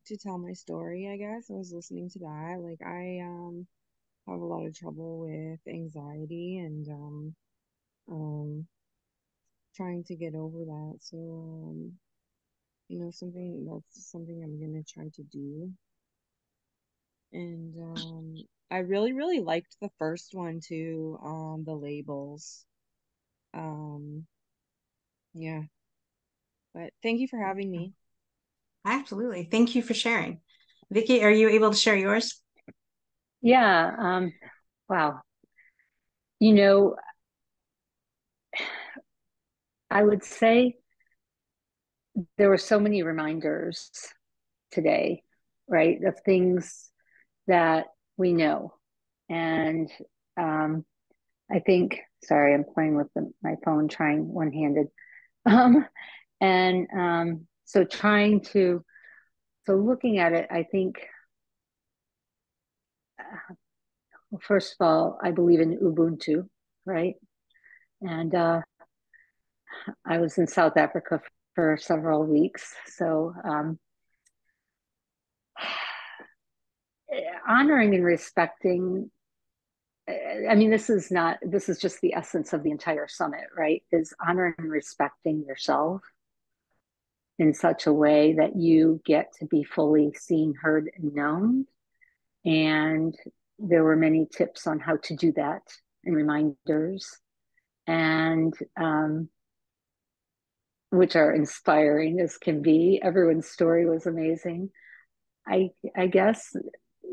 to tell my story, I guess. I was listening to that. Like I have a lot of trouble with anxiety and trying to get over that. So that's something I'm gonna try to do. And I really, really liked the first one too, the labels. Yeah. But thank you for having me. Absolutely. Thank you for sharing. Vicky, are you able to share yours? Yeah. Wow. You know, I would say there were so many reminders today, right, of things that we know. And I think, sorry, I'm playing with my phone, trying one-handed. So trying to So looking at it, I think, first of all, I believe in Ubuntu, right? And I was in South Africa for several weeks. So honoring and respecting, I mean, this is just the essence of the entire summit, right? Is honoring and respecting yourself in such a way that you get to be fully seen, heard, and known. And there were many tips on how to do that and reminders, and which are inspiring as can be. Everyone's story was amazing. I guess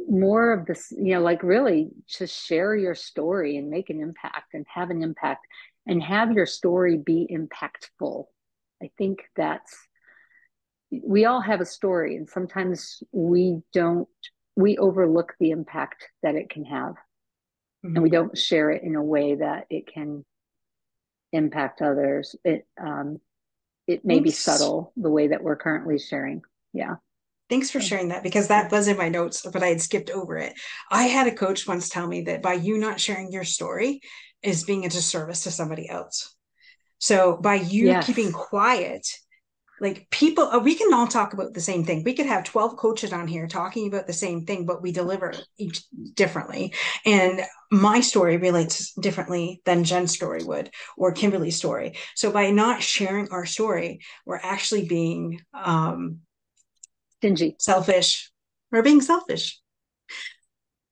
more of this, like really just share your story and make an impact and have an impact and have your story be impactful. I think we all have a story, and sometimes we overlook the impact that it can have. Mm-hmm. And we don't share it in a way that it can impact others. It may be subtle the way that we're currently sharing. Yeah. Thanks for sharing that, because that was in my notes, but I had skipped over it. I had a coach once tell me that by you not sharing your story is being a disservice to somebody else. So by you keeping quiet, like people, we can all talk about the same thing. We could have 12 coaches on here talking about the same thing, but we deliver each differently. And my story relates differently than Jen's story would, or Kimberly's story. So by not sharing our story, we're actually being stingy, selfish. We're being selfish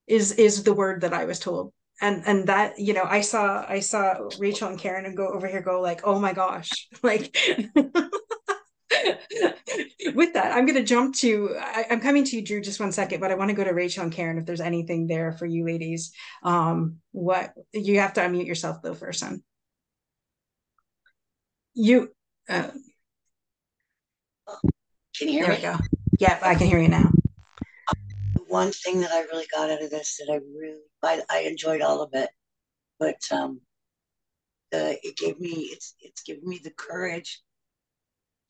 is the word that I was told. And that, I saw Rachel and Karen and go over here, go like, oh my gosh, like with that, I'm going to jump to, I'm coming to you, Drew, just one second, but I want to go to Rachel and Karen if there's anything there for you ladies. What you have to unmute yourself though first, son. You, can you hear me? There we go. Yeah, I can hear you now. One thing that I really got out of this that I enjoyed all of it, but it's given me the courage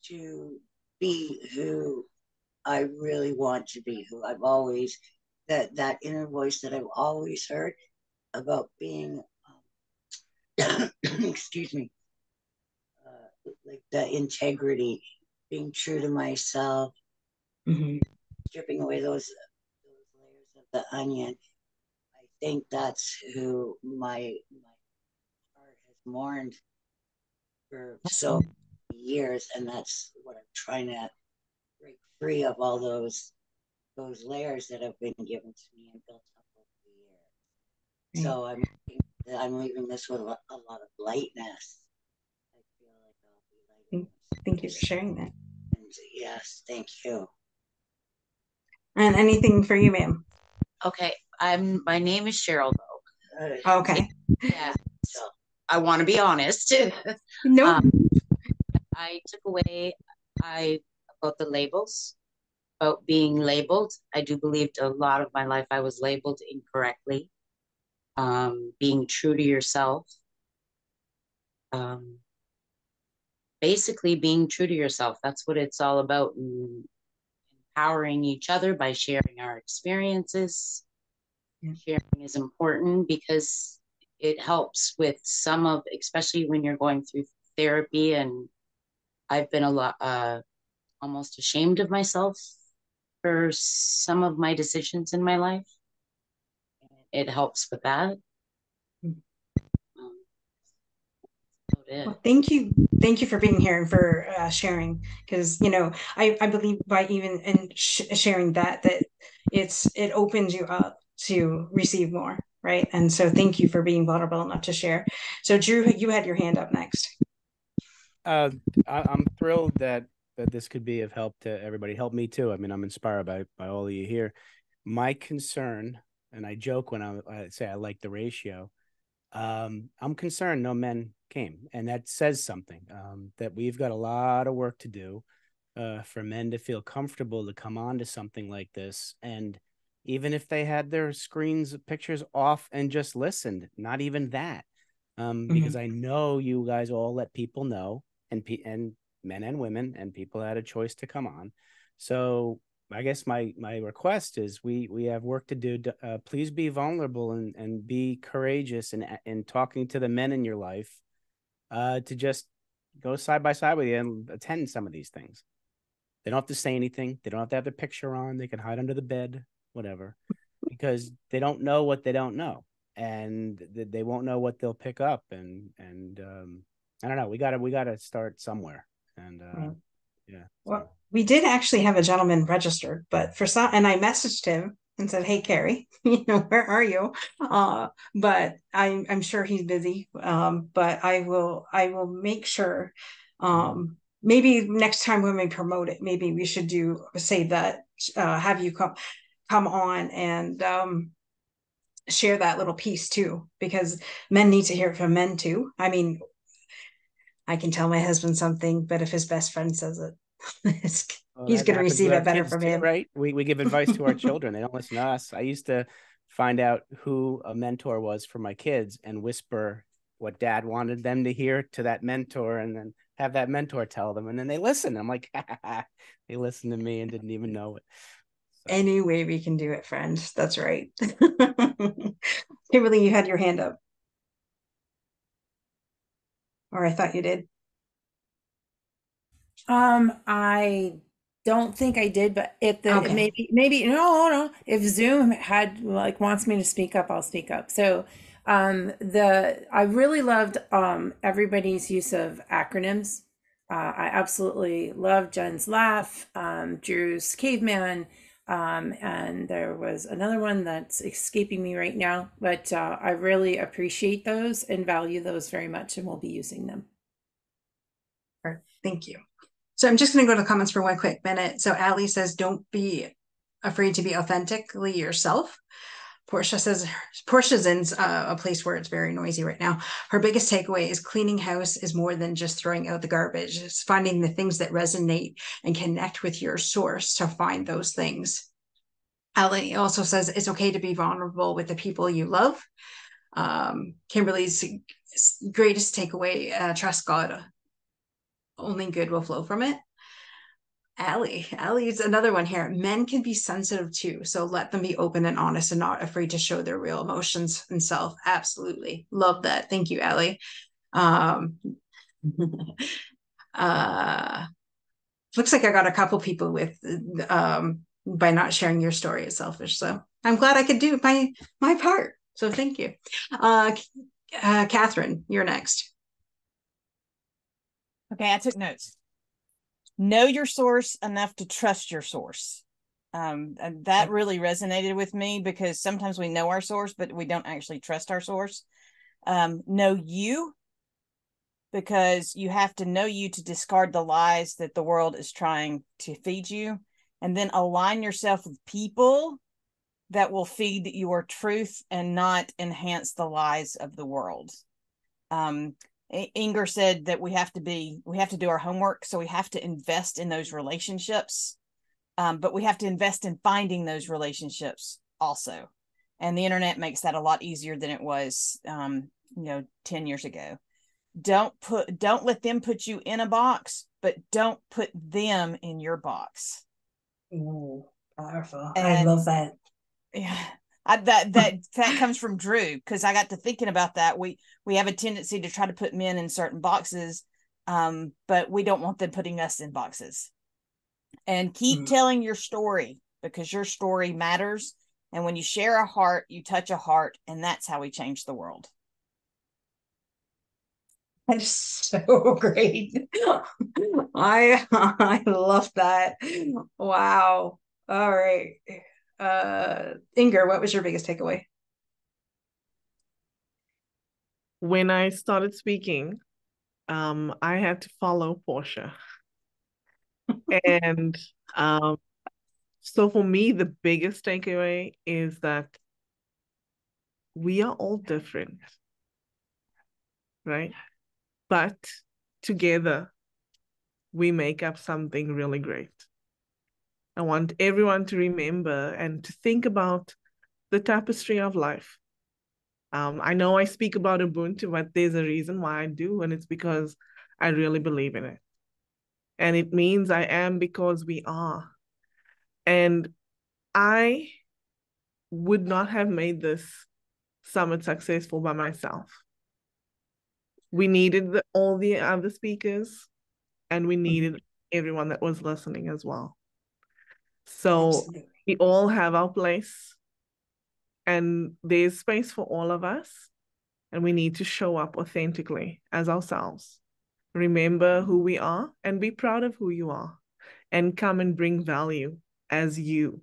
to be who I really want to be, who I've always, that inner voice that I've always heard about being, excuse me, like the integrity, being true to myself, stripping away those layers of the onion. I think that's who my heart has mourned for so many years, and that's what I'm trying to break free of, all those layers that have been given to me and built up over the years. So I'm leaving this with a lot of lightness. I feel like I'll be lighter. Thank you for sharing that. And yes, thank you. And anything for you, ma'am? Okay, my name is Cheryl though. Okay. Yeah. So I want to be honest. No. I took away about the labels, about being labeled. I do believe a lot of my life I was labeled incorrectly. Being true to yourself. Basically being true to yourself. That's what it's all about. And empowering each other by sharing our experiences. Yeah. Sharing is important because it helps with some of, especially when you're going through therapy, and I've been almost ashamed of myself for some of my decisions in my life. It helps with that. Well, thank you for being here and for sharing, because I believe by even in sharing that it opens you up to receive more, right? And so thank you for being vulnerable enough to share. So Drew, you had your hand up next. I'm thrilled that this could be of help to everybody. Help me too. I mean, I'm inspired by all of you here. My concern, and I joke when I say I like the ratio, I'm concerned no men came, and that says something, that we've got a lot of work to do for men to feel comfortable to come on to something like this. And even if they had their screens pictures off and just listened, not even that, because I know you guys all let people know, and men and women and people had a choice to come on. So I guess my request is we have work to do. Please be vulnerable and be courageous in talking to the men in your life, to just go side by side with you and attend some of these things. They don't have to say anything. They don't have to have their picture on. They can hide under the bed, whatever, because they don't know what they don't know, and they won't know what they'll pick up. And I don't know. We gotta start somewhere. And yeah. Well, we did actually have a gentleman registered, but for some, and I messaged him and said, "Hey, Carrie, where are you?" But I'm sure he's busy. But I will make sure. Maybe next time when we promote it, maybe we should say that, have you come on and share that little piece too, because men need to hear it from men too. I mean, I can tell my husband something, but if his best friend says it, he's going to receive it better from him. Right? We give advice to our children. They don't listen to us. I used to find out who a mentor was for my kids and whisper what dad wanted them to hear to that mentor, and then have that mentor tell them, and then they listen. I'm like, they listened to me and didn't even know it. So. Any way we can do it, friend. That's right. Kimberly, you had your hand up. Or I thought you did. I don't think I did, but if maybe no. If Zoom wants me to speak up, I'll speak up. So I really loved everybody's use of acronyms. I absolutely love Jen's laugh, Drew's C.A.V.E.M.A.N, and there was another one that's escaping me right now, but I really appreciate those and value those very much, and we'll be using them. All right, thank you. So I'm just going to go to comments for one quick minute. So Allie says, don't be afraid to be authentically yourself. Portia's in a place where it's very noisy right now. Her biggest takeaway is cleaning house is more than just throwing out the garbage. It's finding the things that resonate and connect with your source to find those things. Allie also says it's okay to be vulnerable with the people you love. Kimberly's greatest takeaway, trust God. Only good will flow from it. Allie's another one here. Men can be sensitive too, so let them be open and honest and not afraid to show their real emotions and self. Absolutely. Love that. Thank you, Allie. Looks like I got a couple people with by not sharing your story is selfish. So I'm glad I could do my part. So thank you. Catherine, you're next. Okay, I took notes. Know your source enough to trust your source. And that really resonated with me, because sometimes we know our source, but we don't actually trust our source. Know you, because you have to know you to discard the lies that the world is trying to feed you. And then align yourself with people that will feed your truth and not enhance the lies of the world. Ingor said that we have to do our homework. So we have to invest in those relationships, but we have to invest in finding those relationships also. And the internet makes that a lot easier than it was, 10 years ago. Don't let them put you in a box, but don't put them in your box. Ooh, powerful. I love that. Yeah. That comes from Drew, because I got to thinking about that. We have a tendency to try to put men in certain boxes, but we don't want them putting us in boxes. And keep telling your story, because your story matters. And when you share a heart, you touch a heart, and that's how we change the world. That's so great. I love that. Wow. All right. Ingor, what was your biggest takeaway? When I started speaking, I had to follow Portia. And so for me, the biggest takeaway is that we are all different, right? But together, we make up something really great. I want everyone to remember and to think about the tapestry of life. I know I speak about Ubuntu, but there's a reason why I do, and it's because I really believe in it. And it means I am because we are. And I would not have made this summit successful by myself. We needed all the other speakers, and we needed everyone that was listening as well. So Absolutely. we all have our place, and there's space for all of us, and we need to show up authentically as ourselves. Remember who we are and be proud of who you are, and come and bring value as you,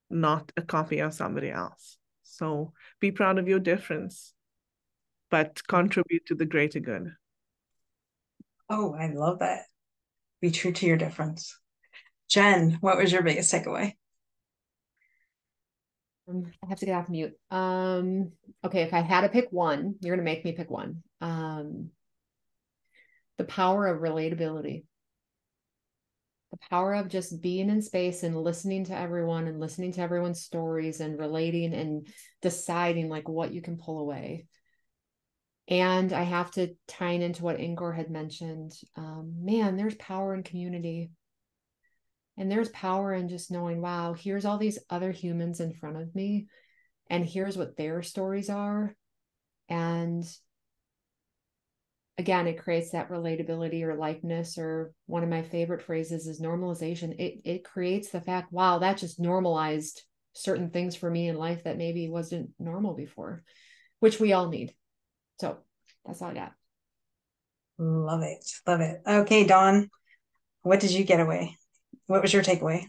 not a copy of somebody else. So be proud of your difference, but contribute to the greater good. Oh, I love that. Be true to your difference. Jen, what was your biggest takeaway? I have to get off mute. Okay, if I had to pick one, you're gonna make me pick one. The power of relatability. The power of just being in space and listening to everyone and listening to everyone's stories and relating and deciding like what you can pull away. And I have to tie into what Ingor had mentioned. Man, there's power in community. And there's power in just knowing, wow, here's all these other humans in front of me, and here's what their stories are. And again, it creates that relatability or likeness, or one of my favorite phrases is normalization. It creates the fact, wow, that just normalized certain things for me in life that maybe wasn't normal before, which we all need. So that's all I got. Love it. Love it. Okay, Dawn, what did you get away? What was your takeaway?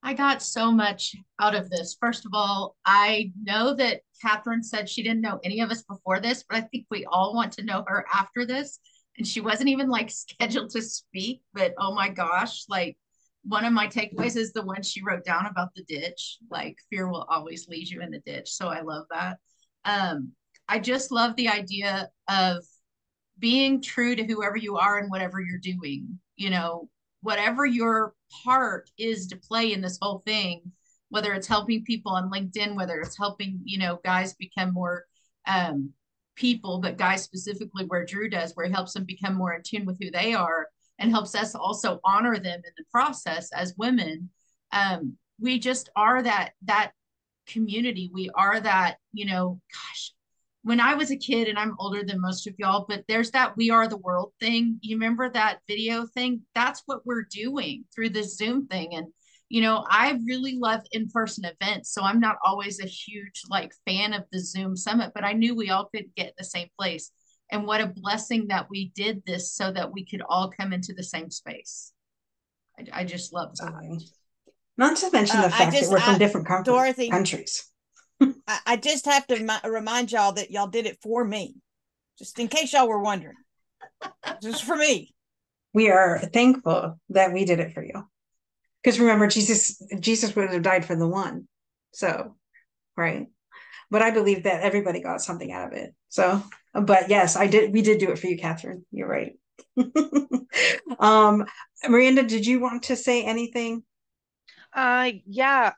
I got so much out of this. First of all, I know that Catherine said she didn't know any of us before this, but I think we all want to know her after this. And she wasn't even like scheduled to speak, but oh my gosh, like one of my takeaways is the one she wrote down about the ditch. Like fear will always lead you in the ditch. So I love that. I just love the idea of being true to whoever you are and whatever you're doing, you know, whatever your part is to play in this whole thing, whether it's helping people on LinkedIn, whether it's helping, you know, guys become more people, but guys specifically where Drew does, where he helps them become more in tune with who they are and helps us also honor them in the process as women. We just are that community. We are that, you know, gosh, when I was a kid, and I'm older than most of y'all, but there's that We Are the World thing. You remember that video thing? That's what we're doing through this Zoom thing. And, you know, I really love in-person events. So I'm not always a huge like fan of the Zoom summit, but I knew we all could get in the same place. And what a blessing that we did this so that we could all come into the same space. I just love that. Not to mention the fact that we're from different Dorothy, countries. I just have to remind y'all that y'all did it for me, just in case y'all were wondering. Just for me. We are thankful that we did it for you, because remember, Jesus would have died for the one. So, right. But I believe that everybody got something out of it. So, but yes, we did do it for you, Catherine. You're right. Miranda, did you want to say anything? Yeah.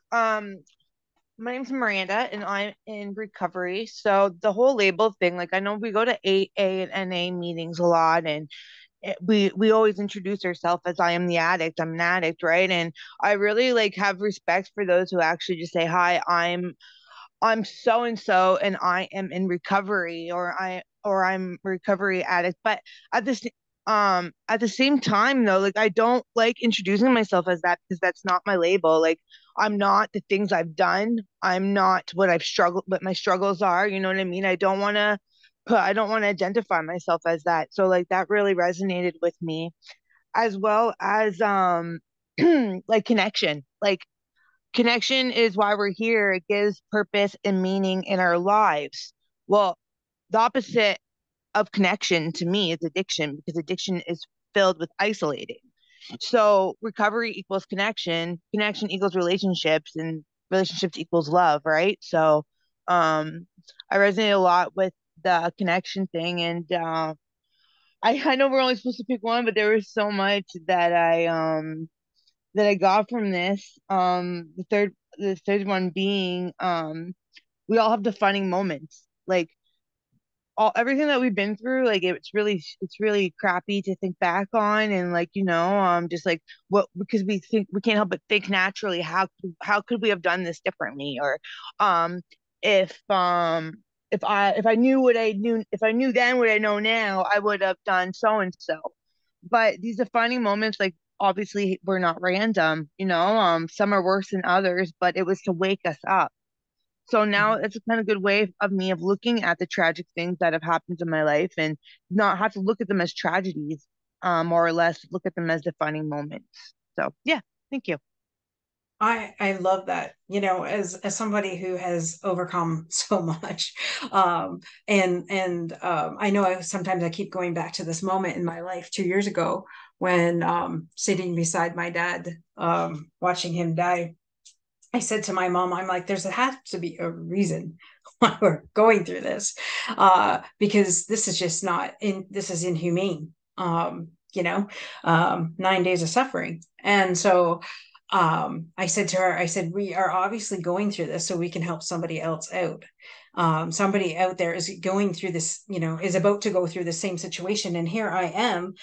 My name's Miranda and I'm in recovery. So the whole label thing, like I know we go to AA and NA meetings a lot, and we always introduce ourselves as I am the addict, I'm an addict, right? And I really like have respect for those who actually just say, hi, I'm so and so and I am in recovery, or I'm recovery addict. But at this at the same time though, like I don't like introducing myself as that, because that's not my label. Like I'm not the things I've done. I'm not what my struggles are. You know what I mean? I don't want to identify myself as that. So like that really resonated with me, as well as like connection. Like connection is why we're here. It gives purpose and meaning in our lives. Well, the opposite of connection to me is addiction, because addiction is filled with isolating. So recovery equals connection, connection equals relationships, and relationships equals love, right? So I resonate a lot with the connection thing. And I know we're only supposed to pick one, but there was so much that I got from this. The third one being we all have defining moments. Like everything that we've been through, like it's really crappy to think back on, and like, just like what, because we think, we can't help but think naturally, how could we have done this differently, or um if if I knew what I knew, if I knew then what I know now, I would have done so and so. But these defining moments, like, obviously were not random, some are worse than others, but it was to wake us up. So now it's a kind of good way of me of looking at the tragic things that have happened in my life, and not have to look at them as tragedies, more or less look at them as defining moments. So yeah, thank you. I love that, as somebody who has overcome so much. I know sometimes I keep going back to this moment in my life 2 years ago when sitting beside my dad, watching him die. I said to my mom, I'm like, there's has to be a reason why we're going through this, because this is just this is inhumane. 9 days of suffering. And so I said to her, I said, we are obviously going through this so we can help somebody else out. Somebody out there is going through this, is about to go through the same situation. And here I am,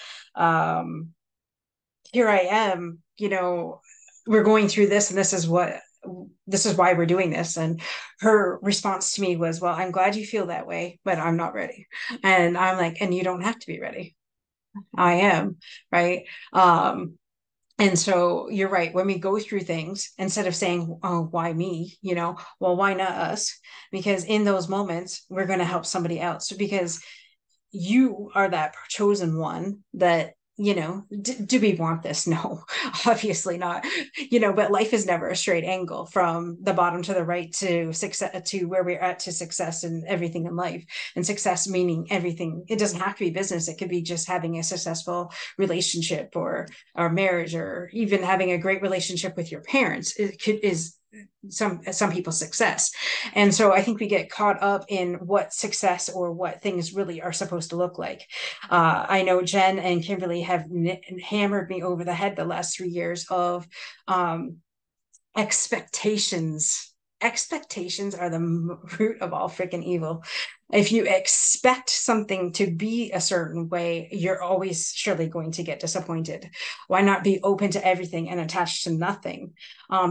we're going through this, and this is why we're doing this. And her response to me was, well, I'm glad you feel that way, but I'm not ready. And I'm like, and you don't have to be ready. I am, right? And so you're right. When we go through things, instead of saying, oh, why me? Well, why not us? Because in those moments, we're going to help somebody else, because you are that chosen one that, do we want this? No, obviously not. But life is never a straight angle from the bottom to the right to success, to where we're at, to success and everything in life. And success meaning everything. It doesn't have to be business. It could be just having a successful relationship, or marriage, or even having a great relationship with your parents. Is some people's success. And so I think we get caught up in what success or what things really are supposed to look like. I know Jen and Kimberly have hammered me over the head the last 3 years of expectations. Expectations are the root of all freaking evil. If you expect something to be a certain way, you're always surely going to get disappointed. Why not be open to everything and attached to nothing?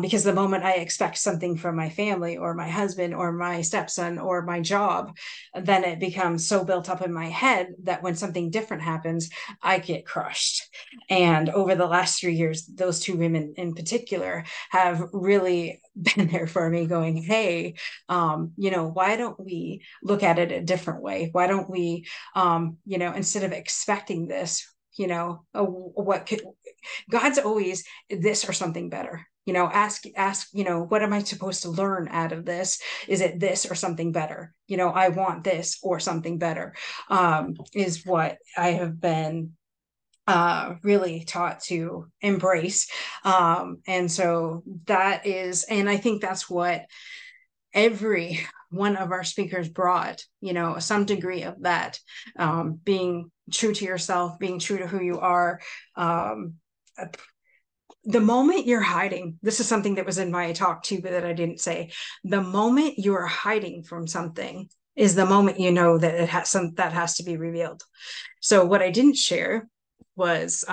Because the moment I expect something from my family or my husband or my stepson or my job, then it becomes so built up in my head that when something different happens, I get crushed. And over the last 3 years, those two women in particular have really been there for me, going, hey, why don't we look at it a different way? Why don't we, instead of expecting this, what could God's always this or something better. Ask, what am I supposed to learn out of this? Is it this or something better? I want this or something better, is what I have been really taught to embrace. And so that is, and I think that's what every one of our speakers brought, some degree of that, being true to yourself, being true to who you are. The moment you're hiding, this is something that was in my talk too, but that I didn't say. The moment you're hiding from something is the moment that it has that has to be revealed. So what I didn't share was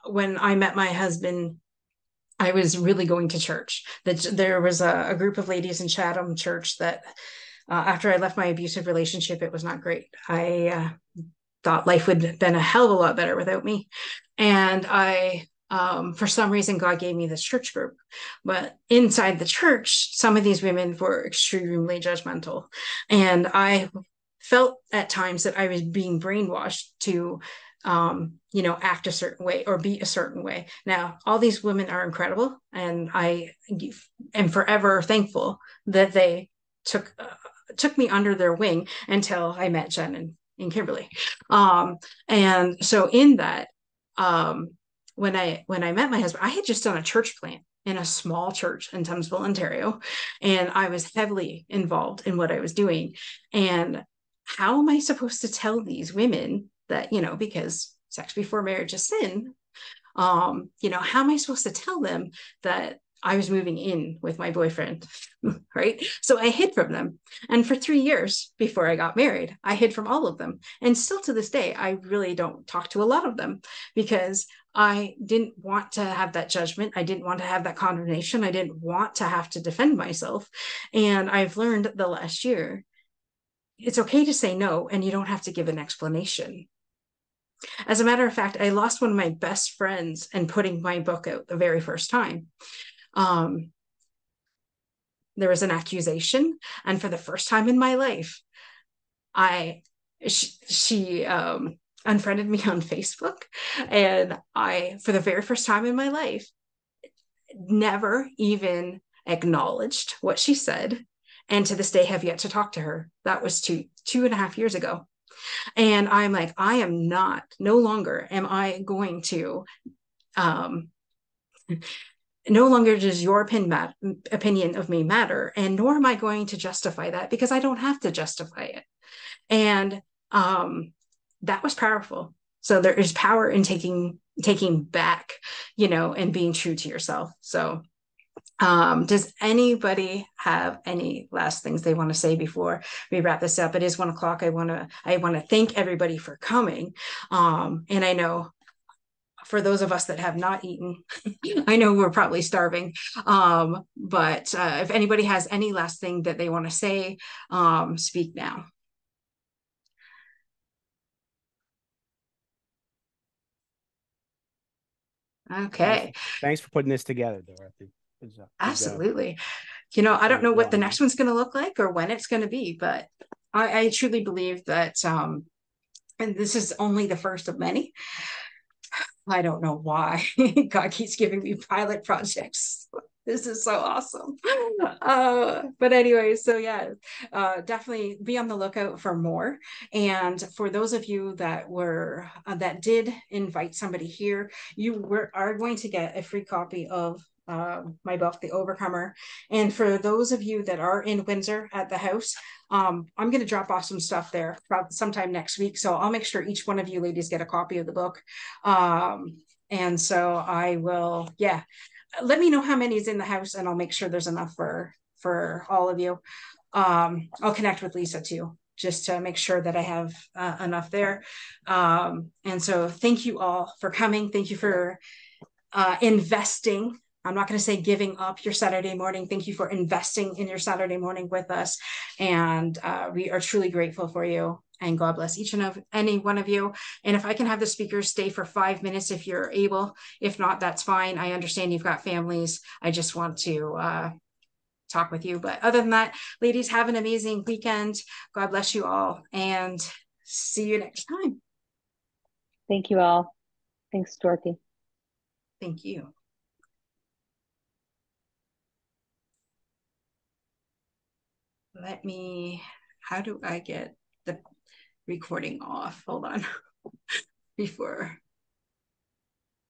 when I met my husband, I was really going to church. There was a group of ladies in Chatham church that after I left my abusive relationship, it was not great. I thought life would have been a hell of a lot better without me. And for some reason, God gave me this church group. But inside the church, some of these women were extremely judgmental. And I felt at times that I was being brainwashed to act a certain way or be a certain way. Now, all these women are incredible, and I am forever thankful that they took me under their wing until I met Jen and Kimberly. And so in that, when I met my husband, I had just done a church plant in a small church in Thamesville, Ontario, and I was heavily involved in what I was doing. And how am I supposed to tell these women that, because sex before marriage is sin, how am I supposed to tell them that I was moving in with my boyfriend, right? So I hid from them. And for 3 years before I got married, I hid from all of them. And still to this day, I really don't talk to a lot of them because I didn't want to have that judgment. I didn't want to have that condemnation. I didn't want to have to defend myself. And I've learned the last year, it's okay to say no, and you don't have to give an explanation. As a matter of fact, I lost one of my best friends in putting my book out the very first time. There was an accusation, and for the first time in my life, she unfriended me on Facebook, and I, for the very first time in my life, never even acknowledged what she said, and to this day have yet to talk to her. That was 2.5 years ago. And I'm like, I am not, no longer am I going to, no longer does your opinion of me matter, and nor am I going to justify that because I don't have to justify it. And that was powerful. So there is power in taking back, and being true to yourself. So does anybody have any last things they want to say before we wrap this up? It is 1:00. I want to thank everybody for coming. And I know for those of us that have not eaten, I know we're probably starving. But if anybody has any last thing that they want to say, speak now. Okay. Thanks for putting this together, Dorothy. Absolutely. I don't know what the next one's going to look like or when it's going to be, but I truly believe that, and this is only the first of many. I don't know why God keeps giving me pilot projects. This is so awesome. But anyway, so yeah, definitely be on the lookout for more. And for those of you that did invite somebody here, you are going to get a free copy of my book, The Overcomer. And for those of you that are in Windsor at the house, I'm going to drop off some stuff there sometime next week. So I'll make sure each one of you ladies get a copy of the book. And so I will, let me know how many is in the house and I'll make sure there's enough for all of you. I'll connect with Lisa too, just to make sure that I have enough there. And so thank you all for coming. Thank you for investing. I'm not going to say giving up your Saturday morning. Thank you for investing in your Saturday morning with us. And we are truly grateful for you. And God bless each and any one of you. And if I can have the speakers stay for 5 minutes, if you're able, if not, that's fine. I understand you've got families. I just want to talk with you. But other than that, ladies, have an amazing weekend. God bless you all and see you next time. Thank you all. Thanks, Dorothy. Thank you. How do I get the recording off? Hold on. Before.